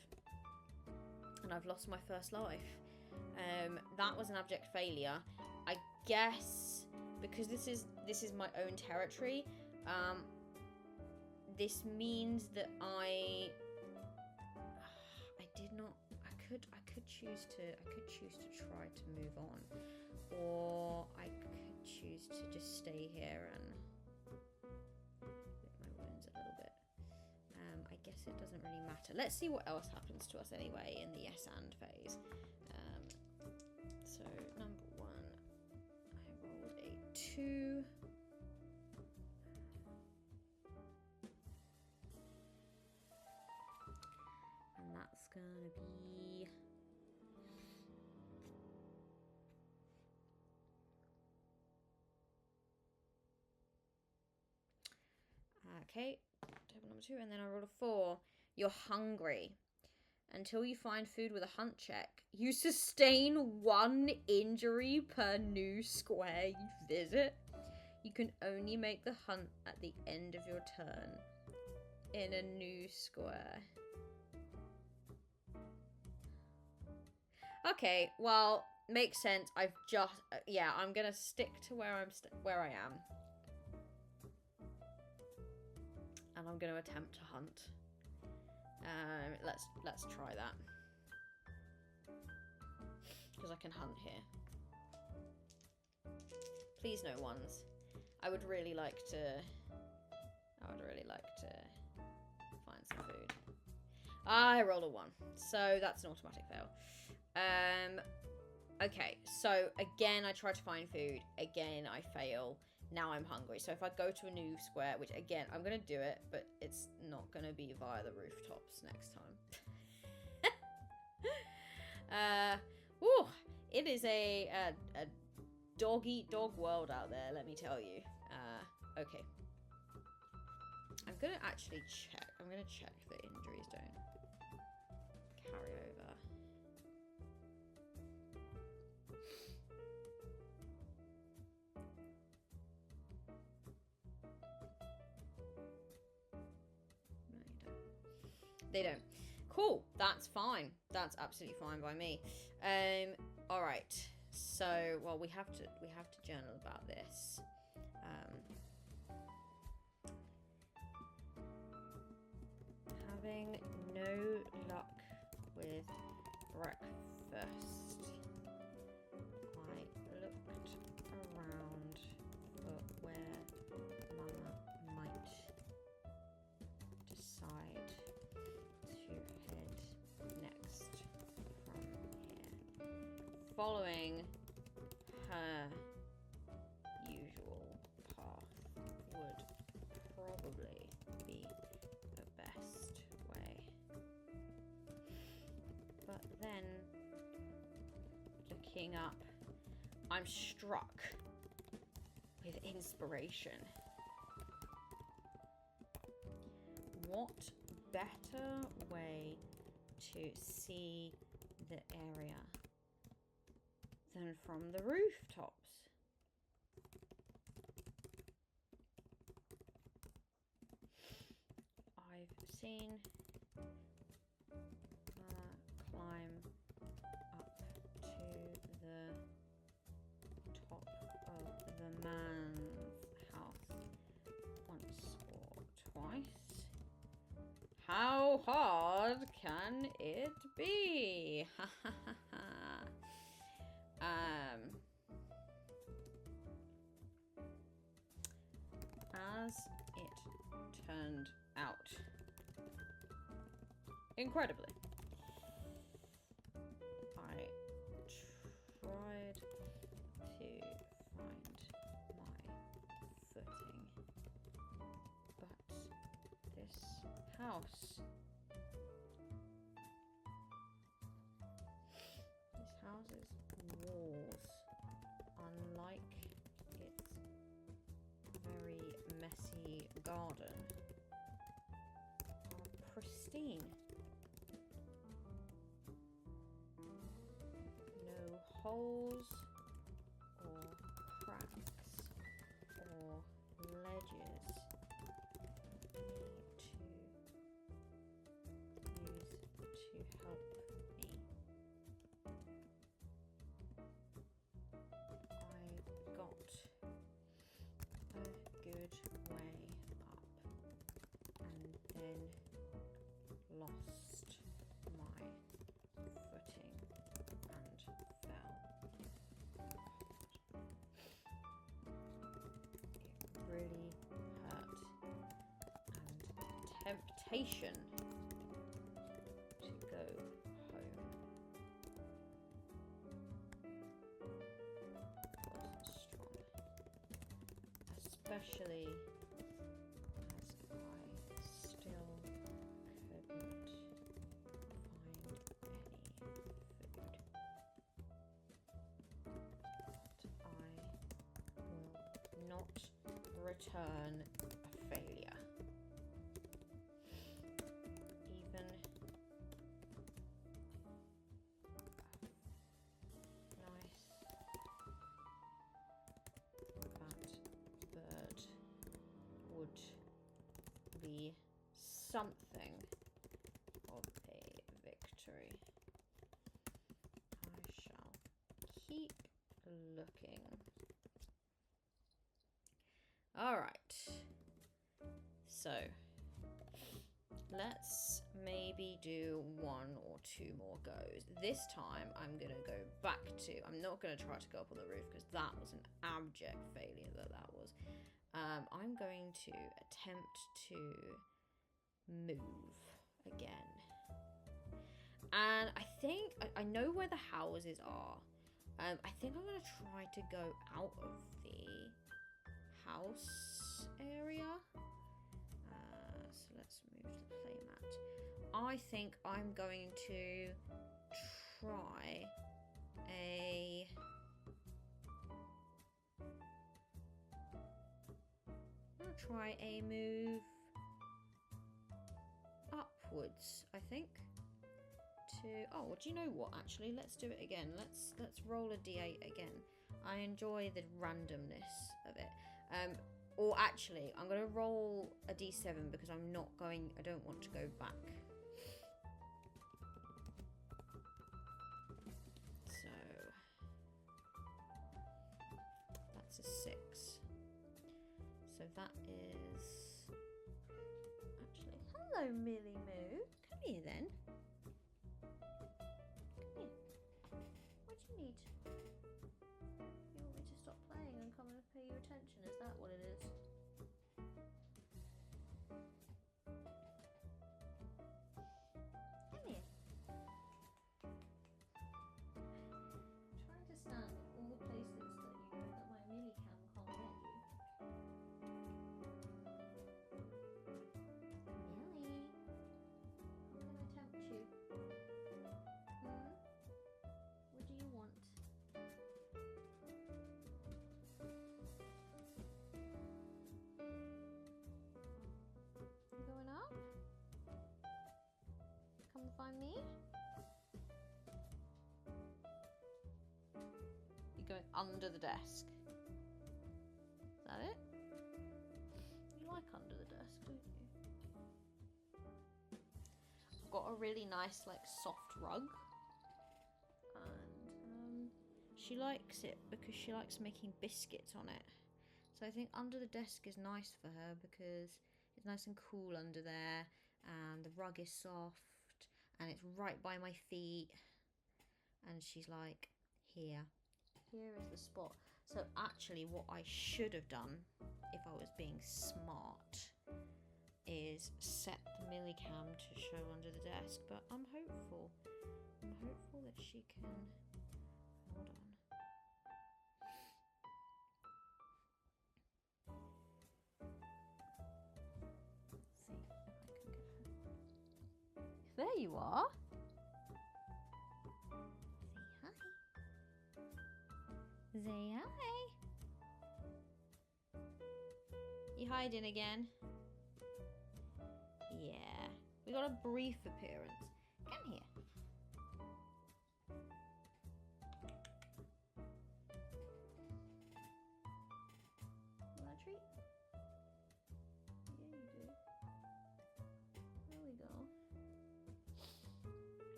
and I've lost my first life. That was an abject failure. I guess because this is my own territory. This means that I could choose to try to move on, or I could choose to just stay here and lick my wounds a little bit. I guess it doesn't really matter. Let's see what else happens to us anyway in the yes and phase. So number 1, I rolled a 2. And that's gonna be okay, table number 2, and then I rolled a 4. You're hungry. Until you find food with a hunt check, you sustain 1 injury per new square you visit. You can only make the hunt at the end of your turn in a new square. Okay, well, makes sense. I've just I'm gonna stick to where I am, and I'm gonna attempt to hunt. Let's try that, because I can hunt here. Please no ones. I would really like to find some food. I rolled a 1, so that's an automatic fail. Okay, so again I try to find food. Again I fail. Now I'm hungry. So if I go to a new square, which again I'm gonna do it, but it's not gonna be via the rooftops next time. It is a dog eat dog world out there, let me tell you. Okay. I'm gonna actually check. I'm gonna check that injuries don't carry over. No, you don't. They don't. Cool. That's fine. That's absolutely fine by me. All right. So, well, we have to journal about this. Having no luck with breakfast, I looked around for where Mama might decide to head next from here. Following her usual path would probably be the best way. But then, looking up, I'm struck with inspiration. What better way to see the area than from the rooftops? I've seen climb up to the top of the man's house once or twice. How hard can it be? As it turned out, incredibly, I tried to find my footing, but this house's walls, unlike its very messy garden, are pristine. No holes or cracks or ledges need to help me. I got a good way up and then lost my footing and fell. It really hurt, and temptation to go home was strong, especially as I still couldn't find any food. But I will not return a failure. Even nice fat bird would be something of a victory. I shall keep looking. All right. So let's maybe do one or two more goes. This time I'm going to go back to, I'm not going to try to go up on the roof because that was an abject failure that was. I'm going to attempt to move again. And I think, I know where the houses are. I think I'm going to try to go out of the house area. So let's move to the playmat. I think I'm going to try a move upwards, I think. Oh, well, do you know what? Actually, let's do it again. Let's roll a d8 again. I enjoy the randomness of it. Or actually, I'm going to roll a d7 because I don't want to go back. that is... Actually, hello, Millie Moo. Come here, then. Come here. What do you need? You want me to stop playing and come and pay you attention? Is that what it is? Come here. I'm trying to stand in all the places that my mini cam can't get you. Millie, how can I tempt you? What do you want? You going up? Come find me? You're going under the desk. Is that it? You like under the desk, don't you? I've got a really nice, like, soft rug. And she likes it because she likes making biscuits on it. So I think under the desk is nice for her because it's nice and cool under there, and the rug is soft, and it's right by my feet. And she's like, here is the spot. So actually what I should have done, if I was being smart, is set the Millie cam to show under the desk, but I'm hopeful that she can... Hold on. Let's see if I can get her. There you are. Say hi. You hiding again? Yeah. We got a brief appearance. Come here. You want a treat? Yeah, you do. There we go.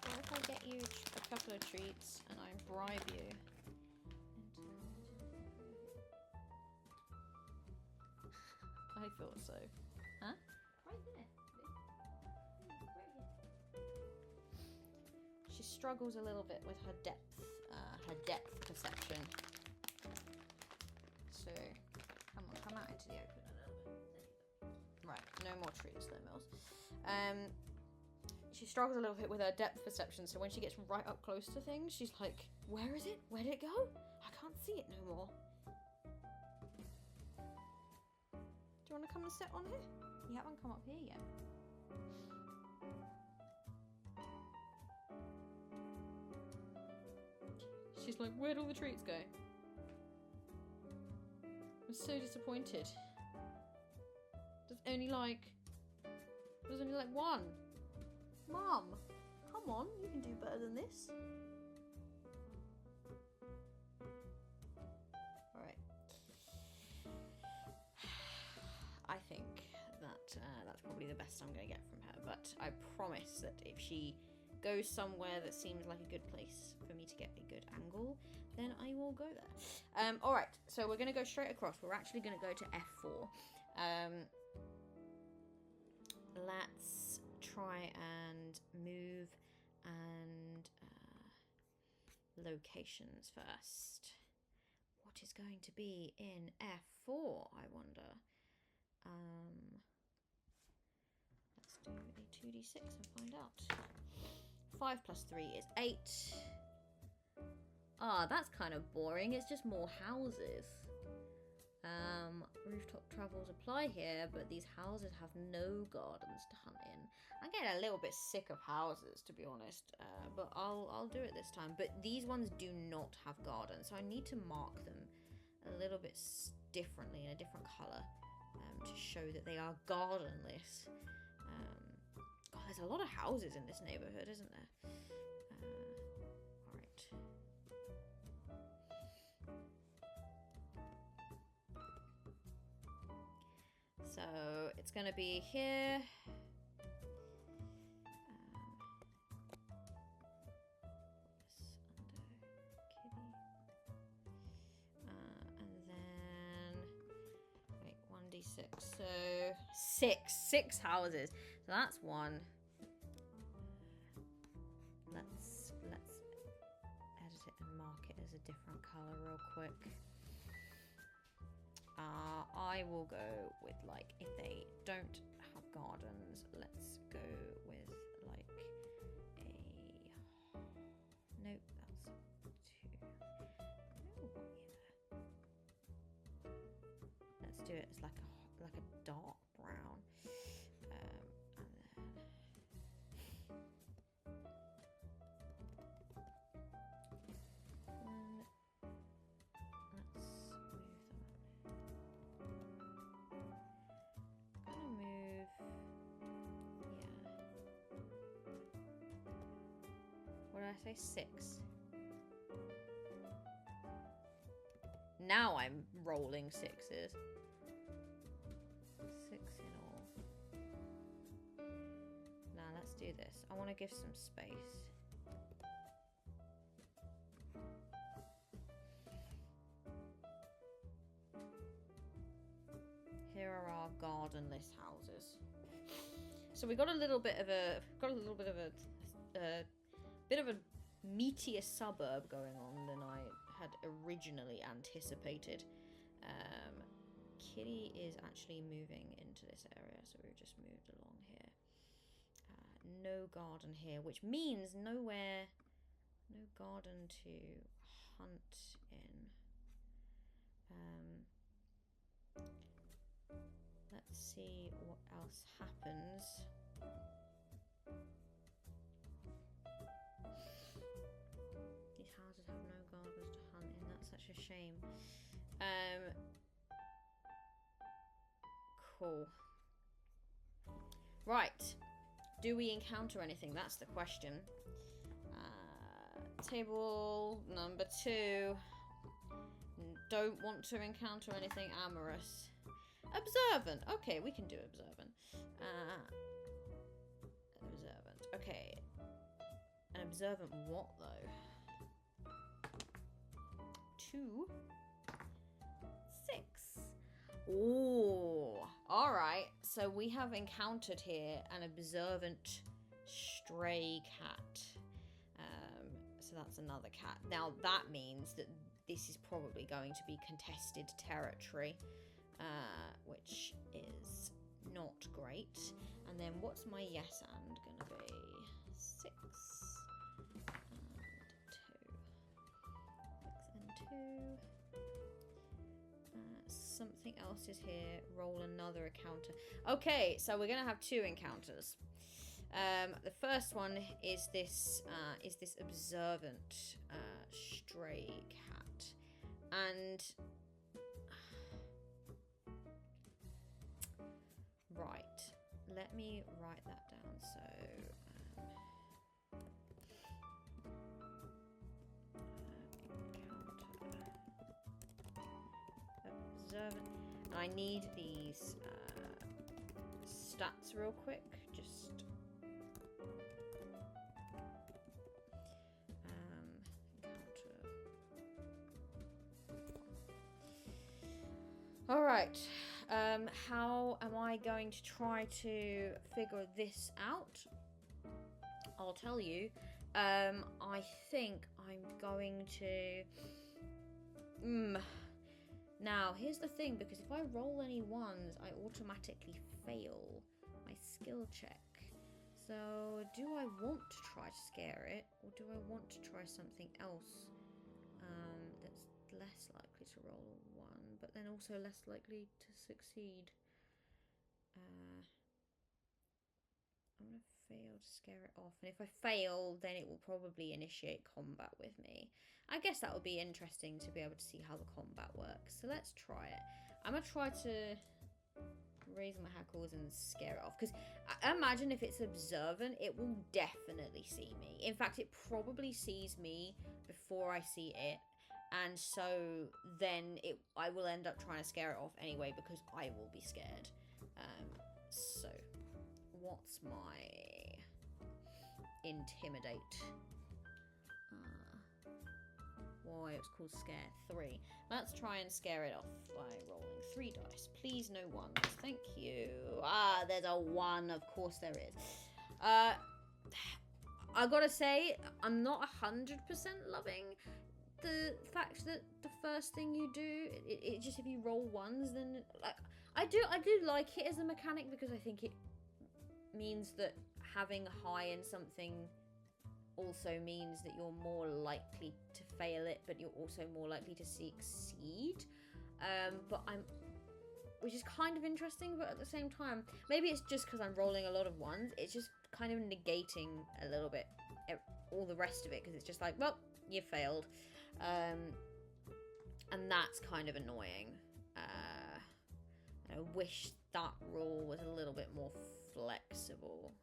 What if I get you a couple of treats and I bribe you? I thought so. Huh? Right there. Right here. She struggles a little bit with her depth perception. So, come out into the open a little bit. There you go. Right, no more treats though, Mills. She struggles a little bit with her depth perception, so when she gets right up close to things, she's like, where is it? Where did it go? I can't see it no more. Do you want to come and sit on here? You haven't come up here yet. She's like, where'd all the treats go? I'm so disappointed. There's only like one. Mum, come on, you can do better than this. Alright. I think that's probably the best I'm going to get from her, but I promise that if she goes somewhere that seems like a good place for me to get a good angle, then I will go there. Alright, so we're going to go straight across. We're actually going to go to F4. Let's try and move and locations first. What is going to be in F4, I wonder? Let's do a 2d6 and find out. 5 plus 3 is 8. Ah, that's kind of boring. It's just more houses. Rooftop travels apply here, but these houses have no gardens to hunt in. I'm getting a little bit sick of houses, to be honest, but I'll do it this time. But these ones do not have gardens, so I need to mark them a little bit differently in a different colour to show that they are gardenless. God, there's a lot of houses in this neighbourhood, isn't there? Alright. So it's going to be here. 6. So six houses. So that's one. Let's edit it and mark it as a different color real quick. I will go with, like, if they don't have gardens, let's go with like a, nope, that's 2. Oh, yeah. Let's do it as like a dark brown. And then let's move them. What did I say? 6. Now I'm rolling 6s. 6 in all. Now let's do this. I want to give some space. Here are our gardenless houses. So we got a little bit of a meatier suburb going on than I had originally anticipated. Kitty is actually moving into this area, so we've just moved along here. No garden here, which means no garden to hunt in. Let's see what else happens. These houses have no gardens to hunt in. That's such a shame. Cool. Right. Do we encounter anything? That's the question. Table number 2. Don't want to encounter anything amorous. Observant. Okay, we can do observant. Observant. Okay. An observant what, though? 2. 6. Ooh. Alright. So we have encountered here an observant stray cat. So that's another cat. Now that means that this is probably going to be contested territory. Which is not great. And then what's my yes and gonna be? 6 and 2. Something else is here. Roll another encounter. Okay, so we're gonna have 2 encounters. The first one is this observant stray cat, and right, let me write that down. So observant, and I need these stats real quick. Just all right. How am I going to try to figure this out? I'll tell you. I think I'm going to... Now, here's the thing, because if I roll any 1s, I automatically fail my skill check. So, do I want to try to scare it, or do I want to try something else that's less likely to roll a 1, but then also less likely to succeed? I'm going to fail to scare it off, and if I fail, then it will probably initiate combat with me. I guess that would be interesting to be able to see how the combat works, so let's try it. I'm going to try to raise my hackles and scare it off, because I imagine if it's observant, it will definitely see me. In fact, it probably sees me before I see it, and so then I will end up trying to scare it off anyway, because I will be scared. So what's my intimidate? toy. It was called Scare 3. Let's try and scare it off by rolling 3 dice. Please, no ones. Thank you. Ah, there's a 1. Of course there is. I gotta say, I'm not 100% loving the fact that the first thing you do, it just, if you roll 1s, then like I do like it as a mechanic, because I think it means that having high in something also means that you're more likely to fail it, but you're also more likely to succeed. Which is kind of interesting, but at the same time, maybe it's just because I'm rolling a lot of 1s. It's just kind of negating a little bit all the rest of it, because it's just like, well, you failed. And that's kind of annoying. I wish that rule was a little bit more flexible.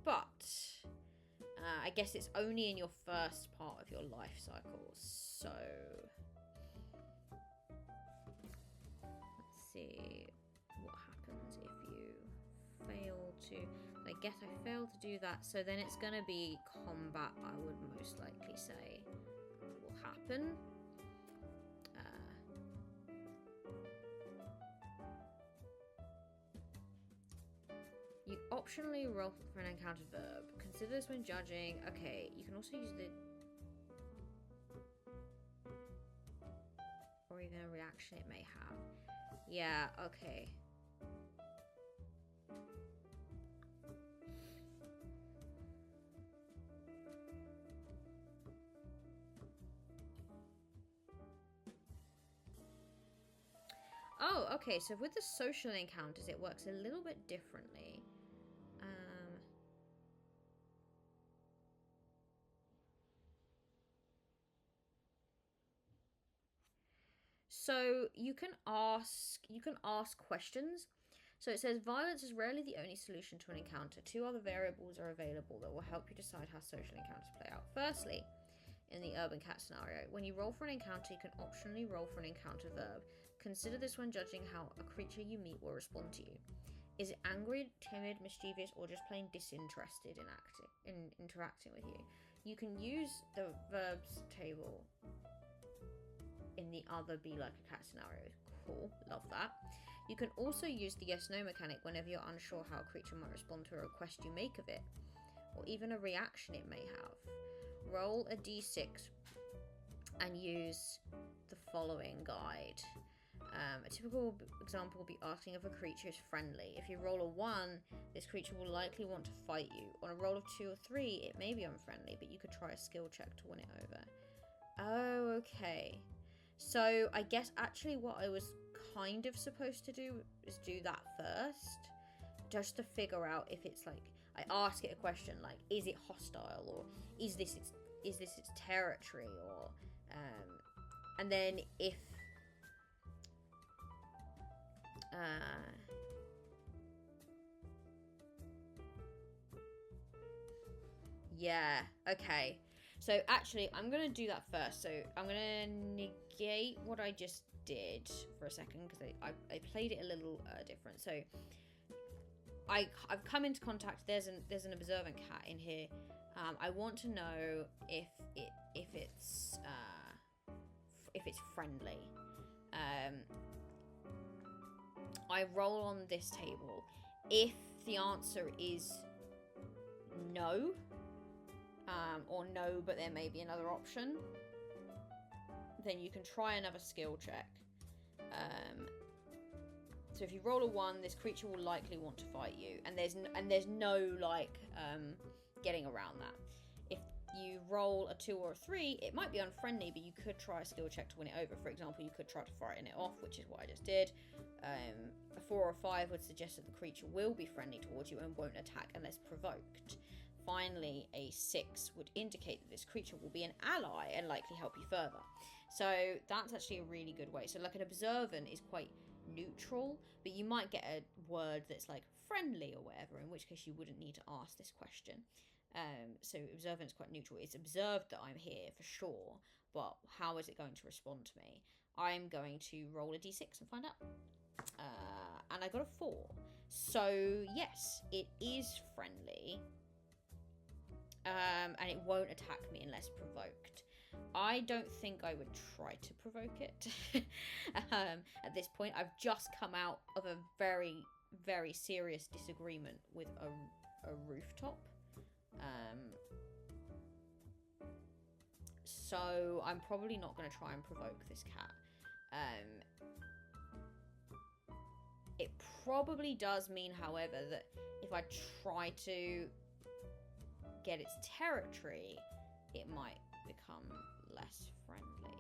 But I guess it's only in your first part of your life cycle, so let's see what happens if you fail to. I guess I failed to do that, so then it's gonna be combat, I would most likely say will happen. You optionally roll for an encountered verb. Consider this when judging. Okay, you can also use the... or even a reaction it may have. Yeah, okay. Oh, okay, so with the social encounters, it works a little bit differently. So you can ask questions. So it says violence is rarely the only solution to an encounter. 2 other variables are available that will help you decide how social encounters play out. Firstly, in the urban cat scenario, when you roll for an encounter, you can optionally roll for an encounter verb. Consider this when judging how a creature you meet will respond to you. Is it angry, timid, mischievous, or just plain disinterested in interacting with you? You can use the verbs table in the other be like a cat scenario. Cool, love that. You can also use the yes/no mechanic whenever you're unsure how a creature might respond to a request you make of it, or even a reaction it may have. Roll a d6 and use the following guide. A typical example will be asking if a creature is friendly. If you roll a 1, this creature will likely want to fight you. On a roll of 2 or 3, it may be unfriendly, but you could try a skill check to win it over. Oh, okay. So I guess actually what I was kind of supposed to do is do that first, just to figure out if it's like, I ask it a question like, is it hostile, or is this its territory, or and then if yeah, okay. So actually, I'm going to do that first. So I'm going to negate what I just did for a second, because I played it a little different. So I've come into contact. There's an observant cat in here. I want to know if it's friendly. I roll on this table. If the answer is no, or no, but there may be another option, then you can try another skill check. So if you roll a 1, this creature will likely want to fight you, and there's no like getting around that. If you roll a 2 or a 3, it might be unfriendly, but you could try a skill check to win it over. For example, you could try to frighten it off, which is what I just did. A 4 or 5 would suggest that the creature will be friendly towards you and won't attack unless provoked. Finally, a 6 would indicate that this creature will be an ally and likely help you further. So that's actually a really good way. So like an observant is quite neutral, but you might get a word that's like friendly or whatever, in which case you wouldn't need to ask this question. So observant is quite neutral. It's observed that I'm here for sure, but how is it going to respond to me? I'm going to roll a d6 and find out. And I got a 4. So yes, it is friendly. And it won't attack me unless provoked. I don't think I would try to provoke it. At this point, I've just come out of a very, very serious disagreement with a rooftop. So I'm probably not going to try and provoke this cat. It probably does mean, however, that if I try to get its territory, it might become less friendly.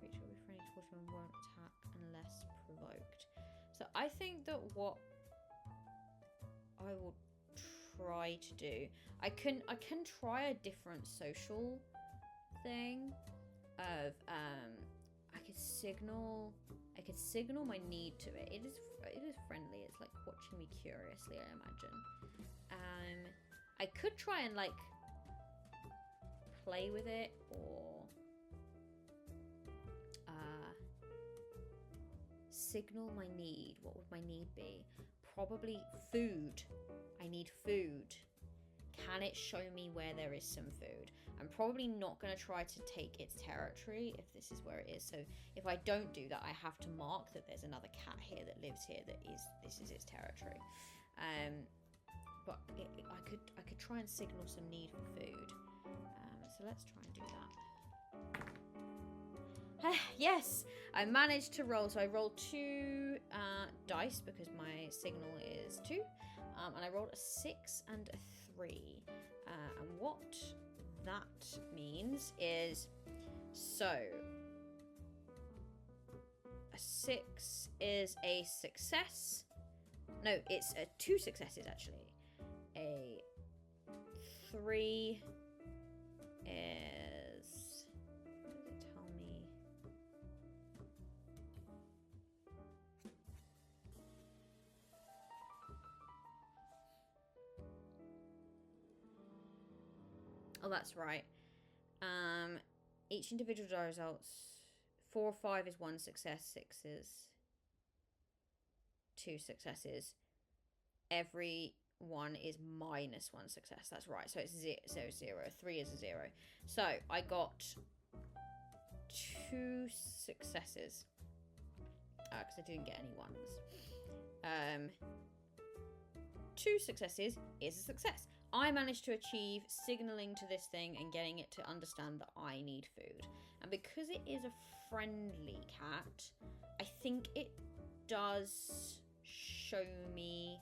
Creature will be friendly towards you and won't attack unless provoked. So I think that what I will try to do, I can try a different social thing of I could signal my need to it. It is friendly. It's like watching me curiously, I imagine. I could try and like play with it, or signal my need. What would my need be? Probably food. I need food. Can it show me where there is some food? I'm probably not going to try to take its territory if this is where it is. So if I don't do that, I have to mark that there's another cat here that lives here this is its territory. But I could try and signal some need for food. So let's try and do that. Yes, I managed to roll. So I rolled 2 dice because my signal is 2. And I rolled a 6 and a 3. And what that means is, so a 6 is a success. No, it's 2 successes actually. A 3 is, what does it tell me? Oh, that's right. Each individual die results. 4 or 5 is 1 success. 6 is 2 successes. Every one is minus 1 success. That's right. So it's 0. 3 is a 0. So I got 2 successes. Because I didn't get any ones. 2 successes is a success. I managed to achieve signaling to this thing and getting it to understand that I need food. And because it is a friendly cat, I think it does show me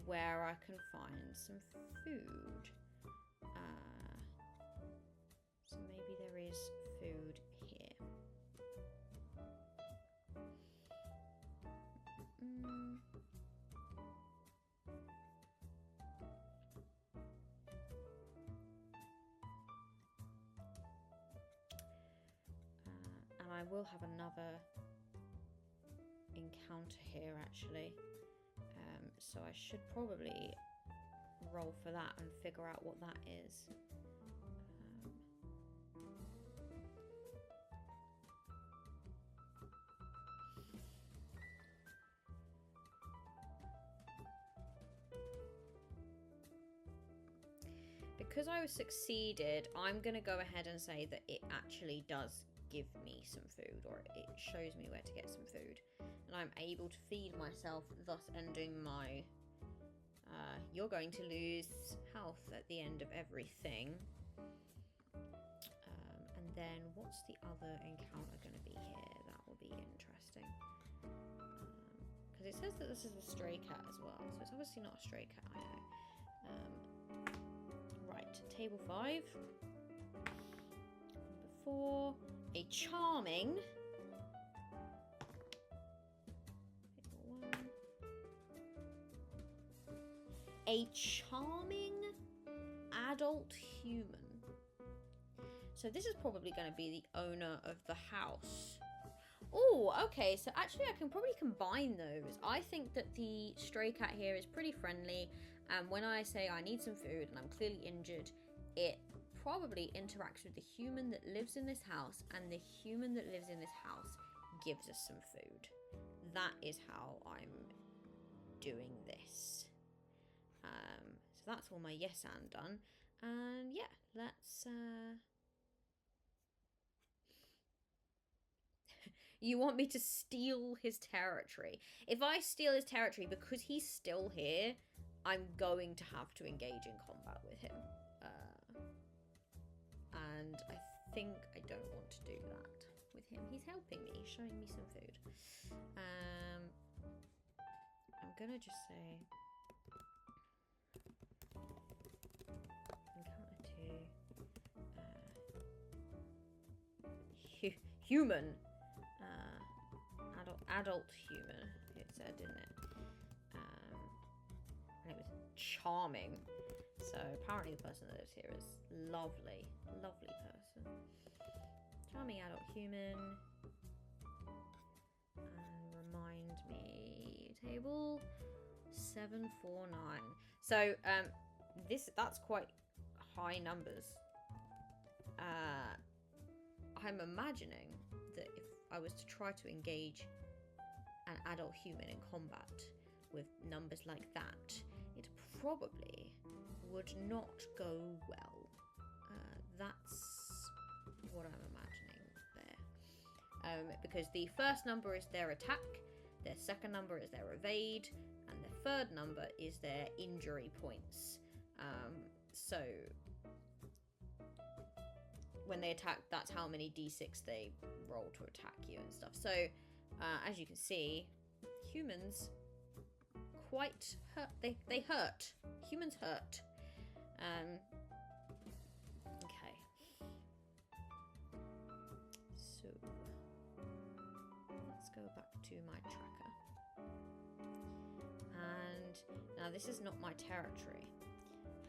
where I can find some food. So maybe there is food here. I will have another encounter here actually, so I should probably roll for that and figure out what that is. Because I was succeeded, I'm going to go ahead and say that it actually does give me some food, or it shows me where to get some food, and I'm able to feed myself, thus ending my you're going to lose health at the end of everything. And then what's the other encounter going to be here? That will be interesting, because it says that this is a stray cat as well, so it's obviously not a stray cat. I know. Right, table 5. Number 4. A charming adult human. So this is probably going to be the owner of the house. Oh, okay, so actually I can probably combine those. I think that the stray cat here is pretty friendly, and when I say I need some food and I'm clearly injured, it probably interacts with the human that lives in this house, and the human that lives in this house gives us some food. That is how I'm doing this. So that's all my yes and done. And yeah, let's... You want me to steal his territory. If I steal his territory because he's still here, I'm going to have to engage in combat with him. And I think I don't want to do that with him. He's helping me, showing me some food. I'm gonna just say encounter two human adult human, it said, didn't it? And it was charming. So apparently the person that lives here is lovely person. Charming adult human. And remind me, table 749. So that's quite high numbers. I'm imagining that if I was to try to engage an adult human in combat with numbers like that, it probably would not go well. That's what I'm imagining there. Because the first number is their attack, their second number is their evade, and the third number is their injury points. So when they attack, that's how many d6 they roll to attack you and stuff. So as you can see, humans quite hurt. They hurt. Humans hurt. Okay. So let's go back to my tracker. And now this is not my territory.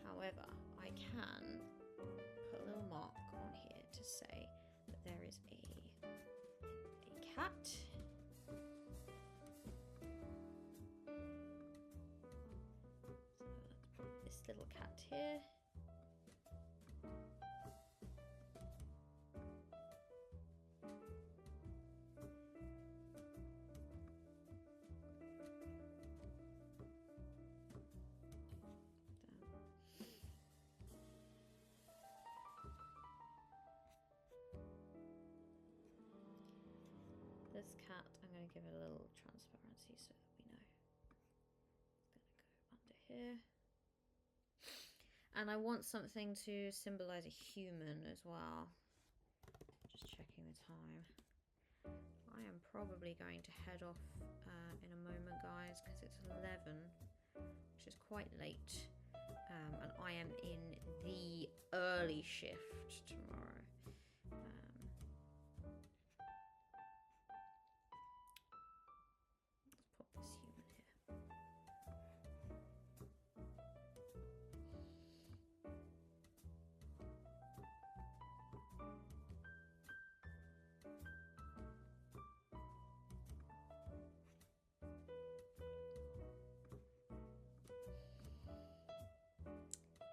However, I can put a little mark on here to say that there is a cat. So let's put this little cat here. This cat, I'm going to give it a little transparency so that we know. It's going to go under here. And I want something to symbolize a human as well. Just checking the time. I am probably going to head off in a moment, guys, because it's 11, which is quite late. And I am in the early shift tomorrow.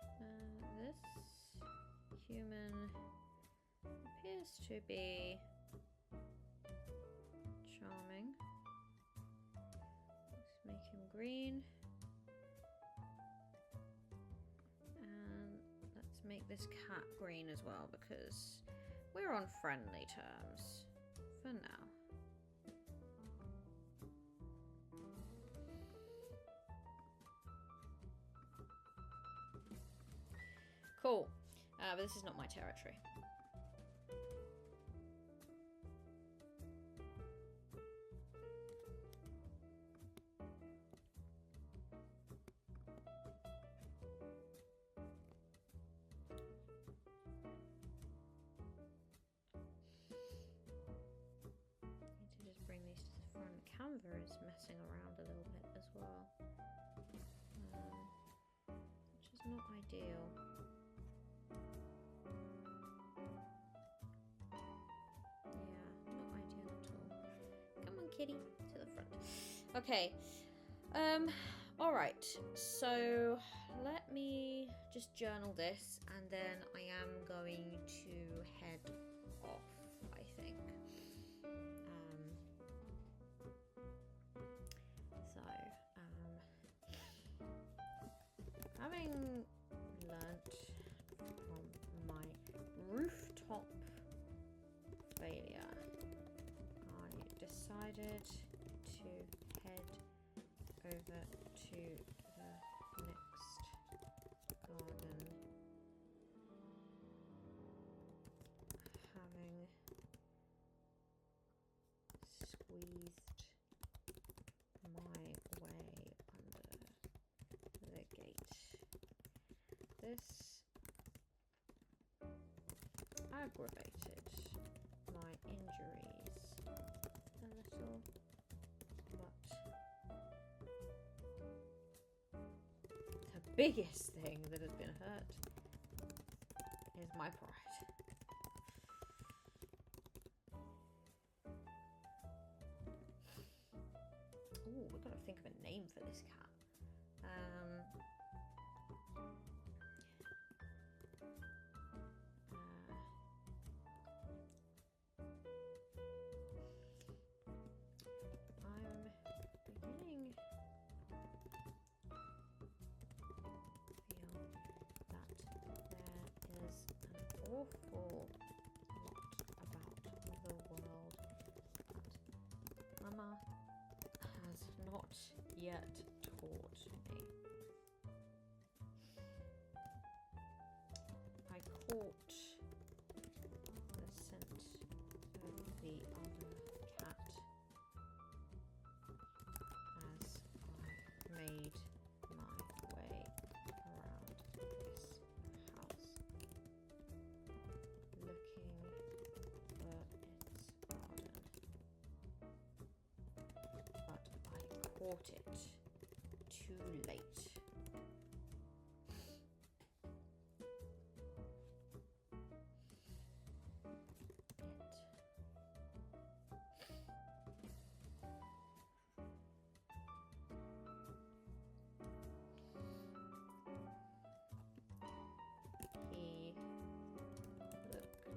This human here. This human appears to be charming. Make him green, and let's make this cat green as well because we're on friendly terms for now. Cool, but this is not my territory. Bring these to the front. Canva is messing around a little bit as well, which is not ideal. Yeah, not ideal at all. Come on, kitty, to the front. Okay. All right. So let me just journal this, and then I am going to head off, I think. decided to head over to the next garden, having squeezed my way under the gate. This aggravated my injuries a little, but the biggest thing that has been hurt is my pride. Ooh, we've got to think of a name for this cat. I'm beginning to feel that there is an awful lot about the world that Mama has not yet taught me. I caught the scent of the other cat as I made my way around this house, looking for its garden. But I caught it too late. He looked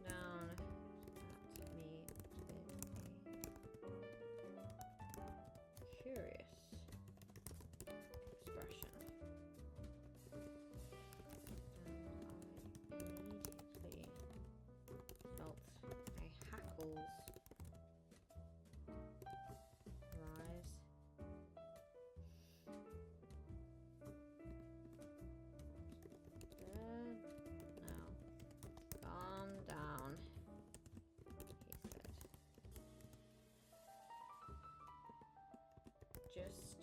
down at me with a curious expression, and I immediately felt a hackles rise. Now, calm down, he said. Just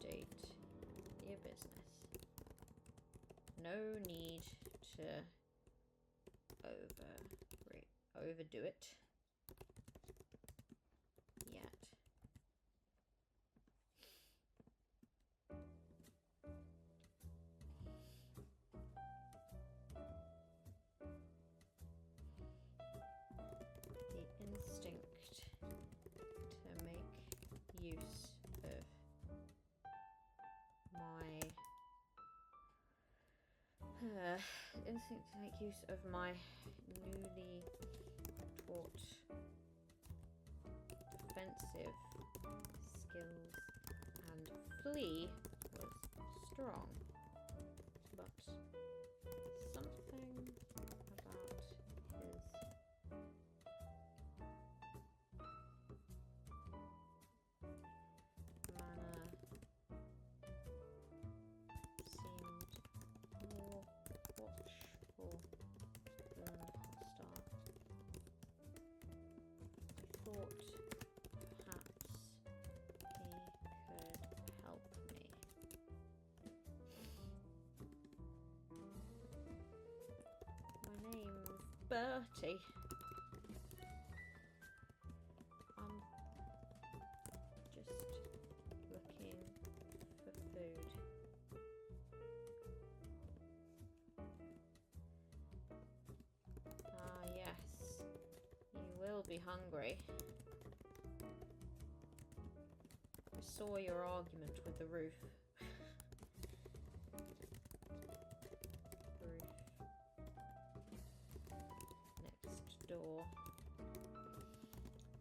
state your business. No need to overdo it yet. The instinct to make use of my newly taught defensive skills and flee was strong, but something about his manner seemed more watchful than hostile. I thought perhaps he could help me. My name's Bertie. I'm just looking for food. Ah, yes. You will be hungry. I saw your argument with the roof. Roof. Next door.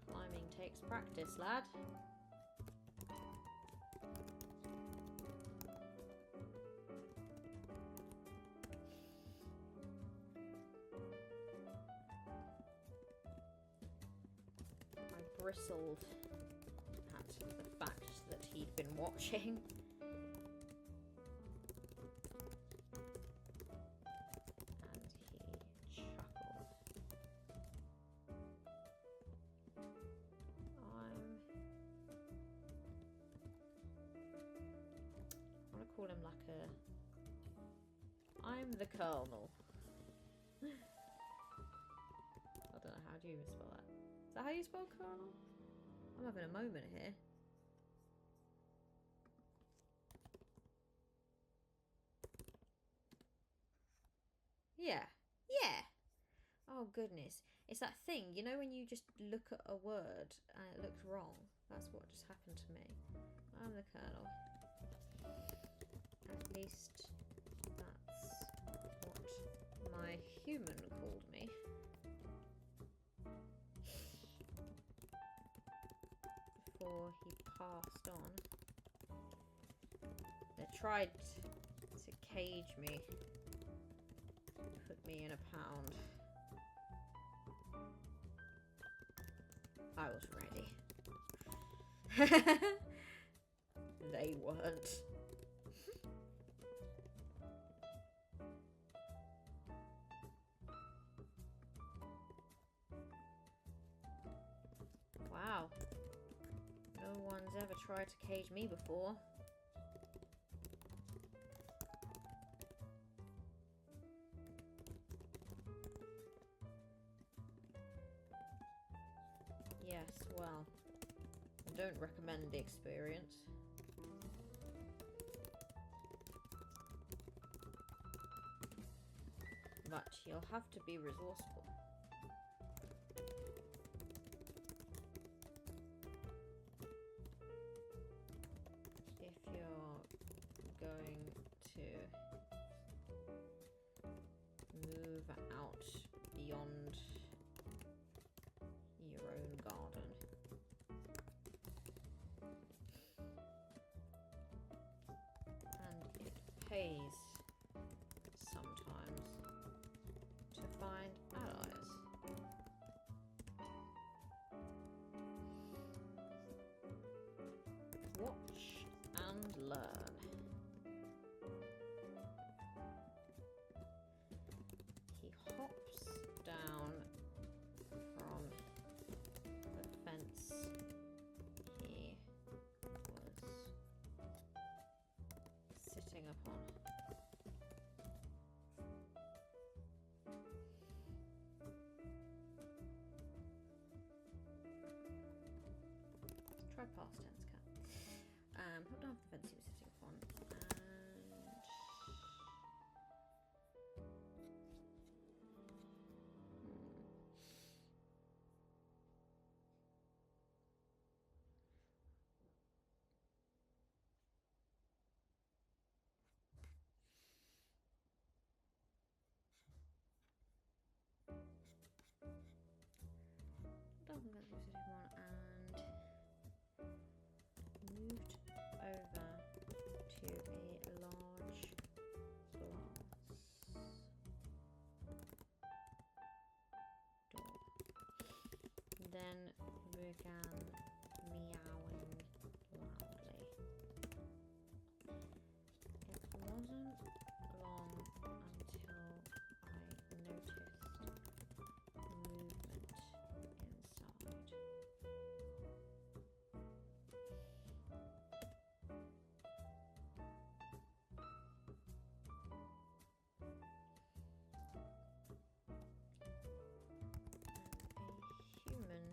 Climbing takes practice, lad. I bristled at the fact that he'd been watching. And he chuckled. I want to call him like a... I'm the Colonel. I don't know, how do you spell that? Is that how you spell Colonel? I'm having a moment here. Yeah. Yeah. Oh goodness. It's that thing, you know when you just look at a word and it looks wrong? That's what just happened to me. I'm the Colonel. At least that's what my human called me. Before he passed on. They tried to cage me. Put me in a pound. I was ready. They weren't. Wow. No one's ever tried to cage me before. Yes, well, I don't recommend the experience. But you'll have to be resourceful. If you're going to move out beyond your own garden. And it pays sometimes to find allies. Watch and learn. He hops down from the fence he was sitting upon. Try past tense, cat. Hop down from the fence he was sitting upon, and moved over to a large glass door. Then began meowing loudly. It wasn't long until I noticed movement inside. A human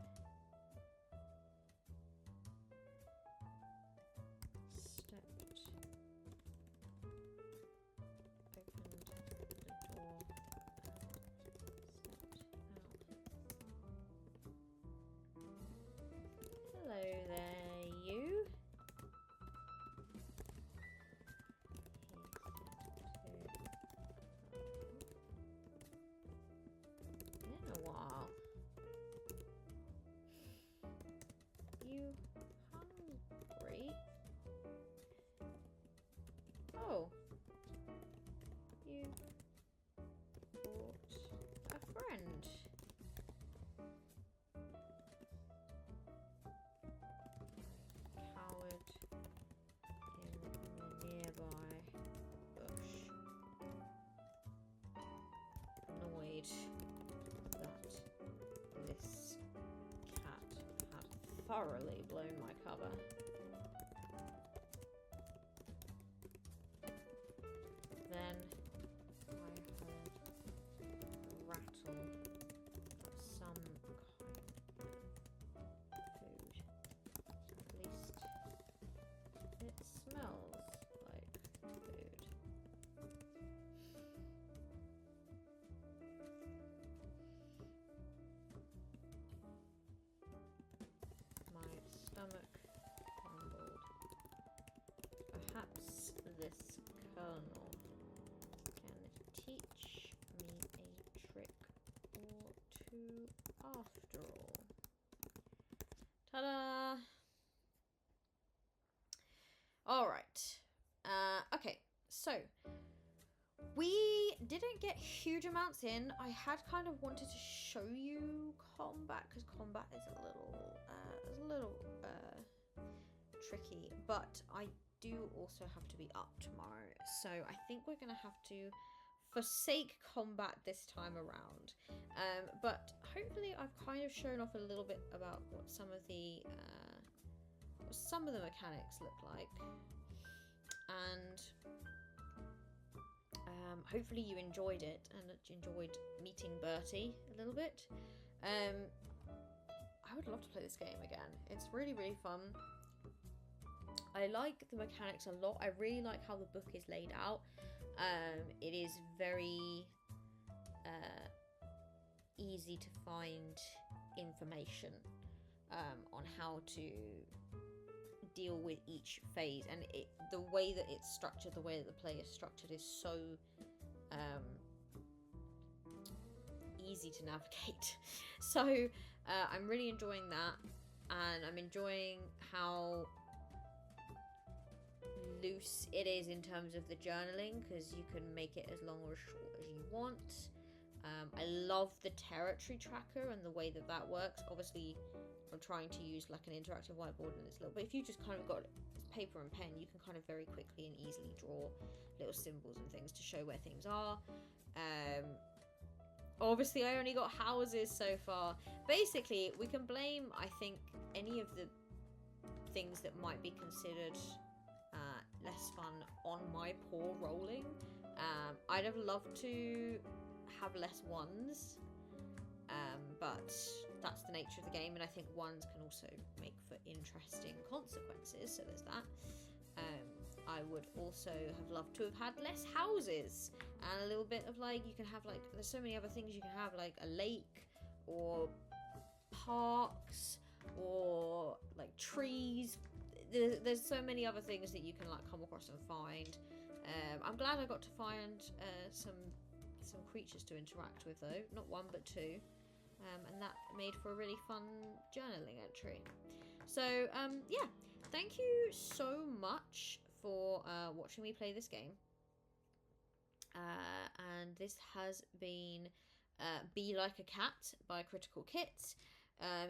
worried that this cat had thoroughly blown my cover. Then I heard a rattle of some kind of food. At least it smells like food. My stomach rumbled. Perhaps this kernel can teach me a trick or two after all. Ta-da! Alright. Okay, so we didn't get huge amounts in. I had kind of wanted to show you combat, because combat is a little tricky, but I do also have to be up tomorrow, so I think we're gonna have to forsake combat this time around. But hopefully I've kind of shown off a little bit about what some of the mechanics look like, and hopefully you enjoyed it and that you enjoyed meeting Bertie a little bit. I would love to play this game again. It's really, really fun. I like the mechanics a lot. I really like how the book is laid out. It is very easy to find information on how to deal with each phase, and the way that it's structured, the way that the play is structured is so easy to navigate. So I'm really enjoying that, and I'm enjoying how loose it is in terms of the journaling, because you can make it as long or as short as you want. I love the territory tracker and the way that that works. Obviously I'm trying to use like an interactive whiteboard and it's little, but if you just kind of got paper and pen, you can kind of very quickly and easily draw little symbols and things to show where things are. Obviously I only got houses so far. Basically we can blame, I think, any of the things that might be considered less fun on my poor rolling. I'd have loved to have less ones, but that's the nature of the game, and I think ones can also make for interesting consequences, so there's that. I would also have loved to have had less houses and a little bit of like, you can have like, there's so many other things you can have, like a lake or parks or like trees. There's so many other things that you can like come across and find. I'm glad I got to find some creatures to interact with though, not one but two, and that made for a really fun journaling entry. So yeah, thank you so much for watching me play this game, and this has been Be Like a Cat by Critical Kit.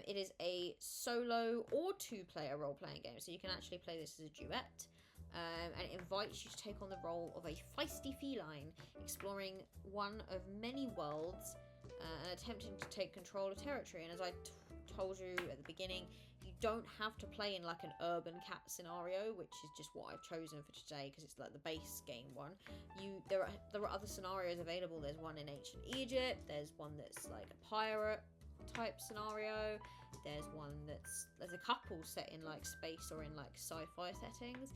It is a solo or two-player role-playing game, so you can actually play this as a duet. And it invites you to take on the role of a feisty feline, exploring one of many worlds and attempting to take control of territory. And as I told you at the beginning, you don't have to play in like an urban cat scenario, which is just what I've chosen for today because it's like the base game one. There are other scenarios available. There's one in ancient Egypt. There's one that's like a pirate type scenario. There's a couple set in like space or in like sci-fi settings.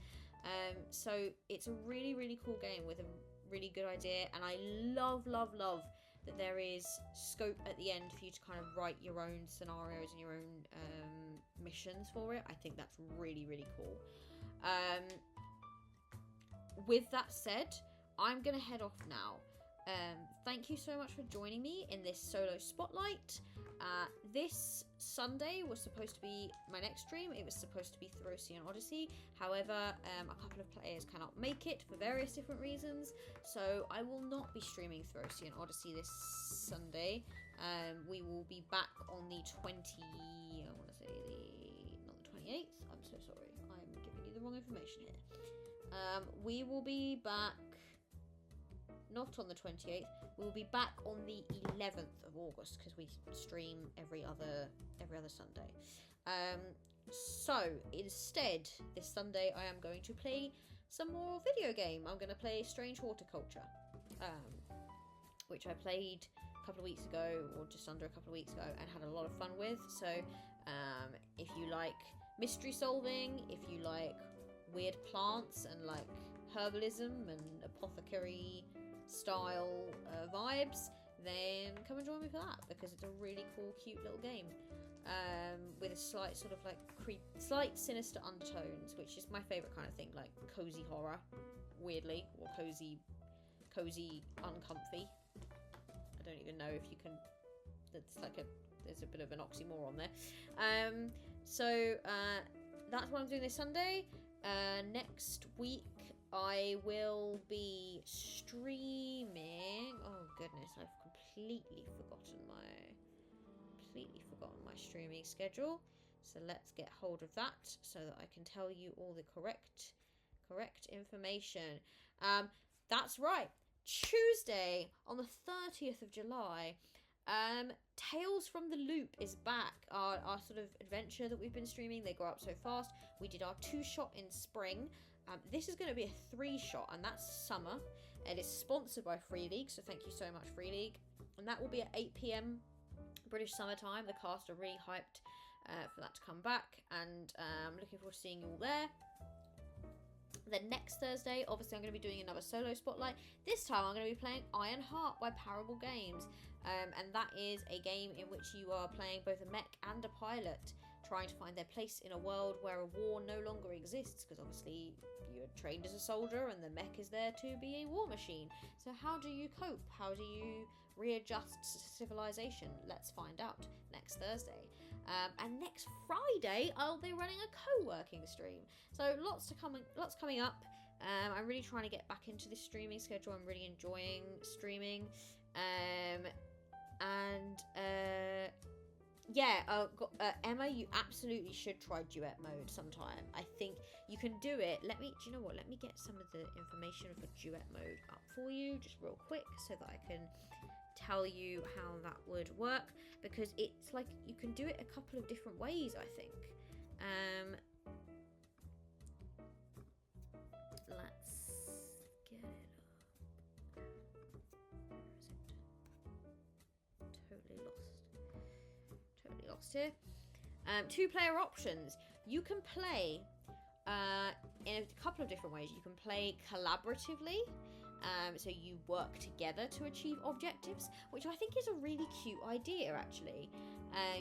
So it's a really, really cool game with a really good idea, and I love that there is scope at the end for you to kind of write your own scenarios and your own missions for it. I think that's really, really cool. With that said, I'm gonna head off now. Thank you so much for joining me in this solo spotlight. This Sunday was supposed to be my next stream. It was supposed to be Throsian Odyssey. However, a couple of players cannot make it for various different reasons, so I will not be streaming Throsian Odyssey this Sunday. We will be back on the not the 28th. I'm so sorry. I'm giving you the wrong information here. We will be back not on the 28th. We'll be back on the 11th of August because we stream every other Sunday. So instead, this Sunday I am going to play some more video game. I'm going to play Strange Horticulture, which I played a couple of weeks ago, or just under a couple of weeks ago, and had a lot of fun with. So if you like mystery solving, if you like weird plants and like herbalism and apothecary style vibes, then come and join me for that, because it's a really cool, cute little game with a slight sort of like slight sinister undertones, which is my favourite kind of thing, like cozy horror, weirdly, or cozy uncomfy. I don't even know if you can. There's a bit of an oxymoron there. So that's what I'm doing this Sunday. Next week I will be streaming. Oh goodness, I've completely forgotten my streaming schedule. So let's get hold of that so that I can tell you all the correct information. That's right. Tuesday on the 30th of July, Tales from the Loop is back. Our sort of adventure that we've been streaming. They grow up so fast. We did our 2-shot in spring. This is going to be a 3-shot, and that's summer. It is sponsored by Free League, so thank you so much, Free League. And that will be at 8 p.m. British summertime. The cast are really hyped for that to come back, and I'm looking forward to seeing you all there. Then next Thursday, obviously, I'm going to be doing another solo spotlight. This time, I'm going to be playing Iron Heart by Parable Games. And that is a game in which you are playing both a mech and a pilot, trying to find their place in a world where a war no longer exists, because obviously you're trained as a soldier and the mech is there to be a war machine. So how do you cope? How do you readjust to civilization? Let's find out next Thursday. And next Friday, I'll be running a co-working stream. So lots coming up. I'm really trying to get back into this streaming schedule. I'm really enjoying streaming. Emma, you absolutely should try duet mode sometime. I think you can do it. Do you know what? Let me get some of the information for duet mode up for you, just real quick, so that I can tell you how that would work, because it's like you can do it a couple of different ways, I think. Let's get it up. Where is it? Totally lost here. 2-player options. You can play in a couple of different ways. You can play collaboratively, so you work together to achieve objectives, which I think is a really cute idea, actually.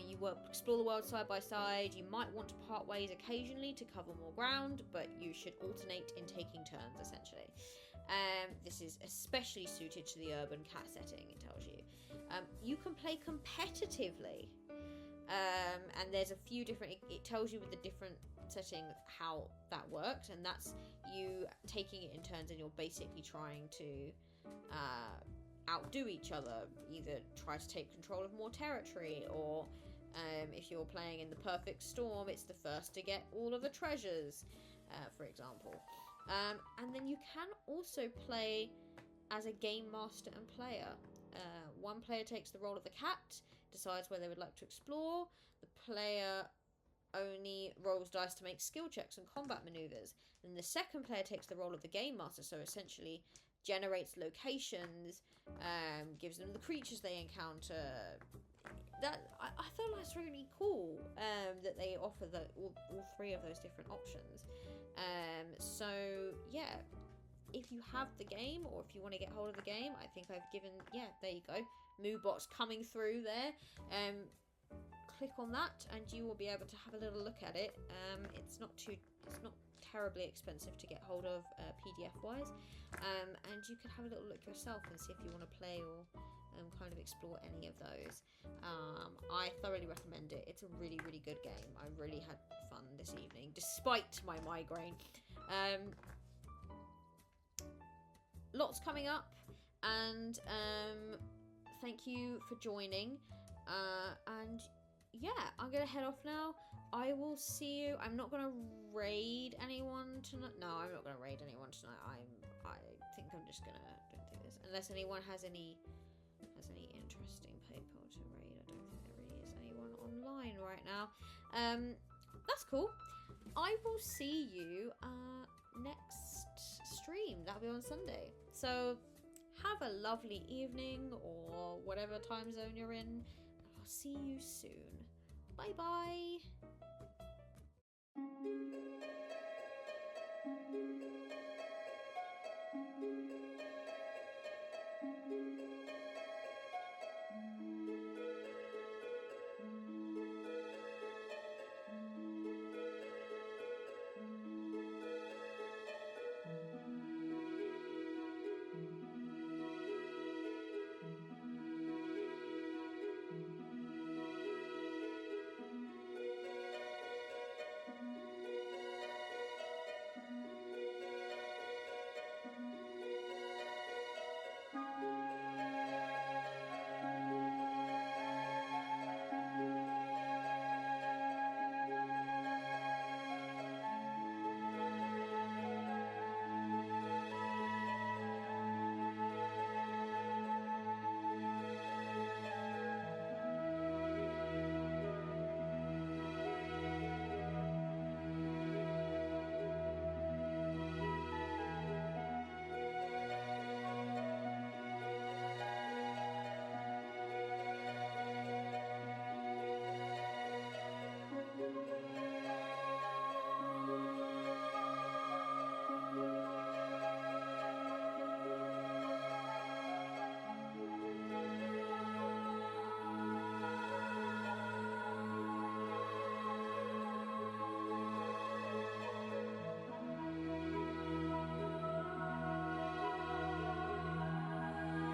You explore the world side by side. You might want to part ways occasionally to cover more ground, but you should alternate in taking turns, essentially. This is especially suited to the urban cat setting, it tells you. You can play competitively, and there's a few different, it tells you with the different settings how that works, and that's you taking it in turns, and you're basically trying to outdo each other, either try to take control of more territory, or if you're playing in the perfect storm, it's the first to get all of the treasures, for example. And then you can also play as a game master and player. One player takes the role of the cat, decides where they would like to explore. The player only rolls dice to make skill checks and combat maneuvers. And the second player takes the role of the game master, so essentially generates locations, gives them the creatures they encounter. I thought that's really cool, that they offer all 3 of those different options. So yeah, if you have the game, or if you want to get hold of the game, I think I've given, there you go, Moobot's coming through there. Click on that and you will be able to have a little look at it. It's not terribly expensive to get hold of PDF wise, and you can have a little look yourself and see if you want to play or kind of explore any of those. I thoroughly recommend it. It's a really, really good game. I really had fun this evening despite my migraine. Lots coming up, and thank you for joining, and yeah, I'm gonna head off now. I will see you. I'm not gonna raid anyone tonight. No, I'm not gonna raid anyone tonight. I think I'm just gonna don't do this unless anyone has any interesting people to raid. I don't think there really is anyone online right now. That's cool. I will see you next stream. That'll be on Sunday. So have a lovely evening or whatever time zone you're in. I'll see you soon. Bye bye.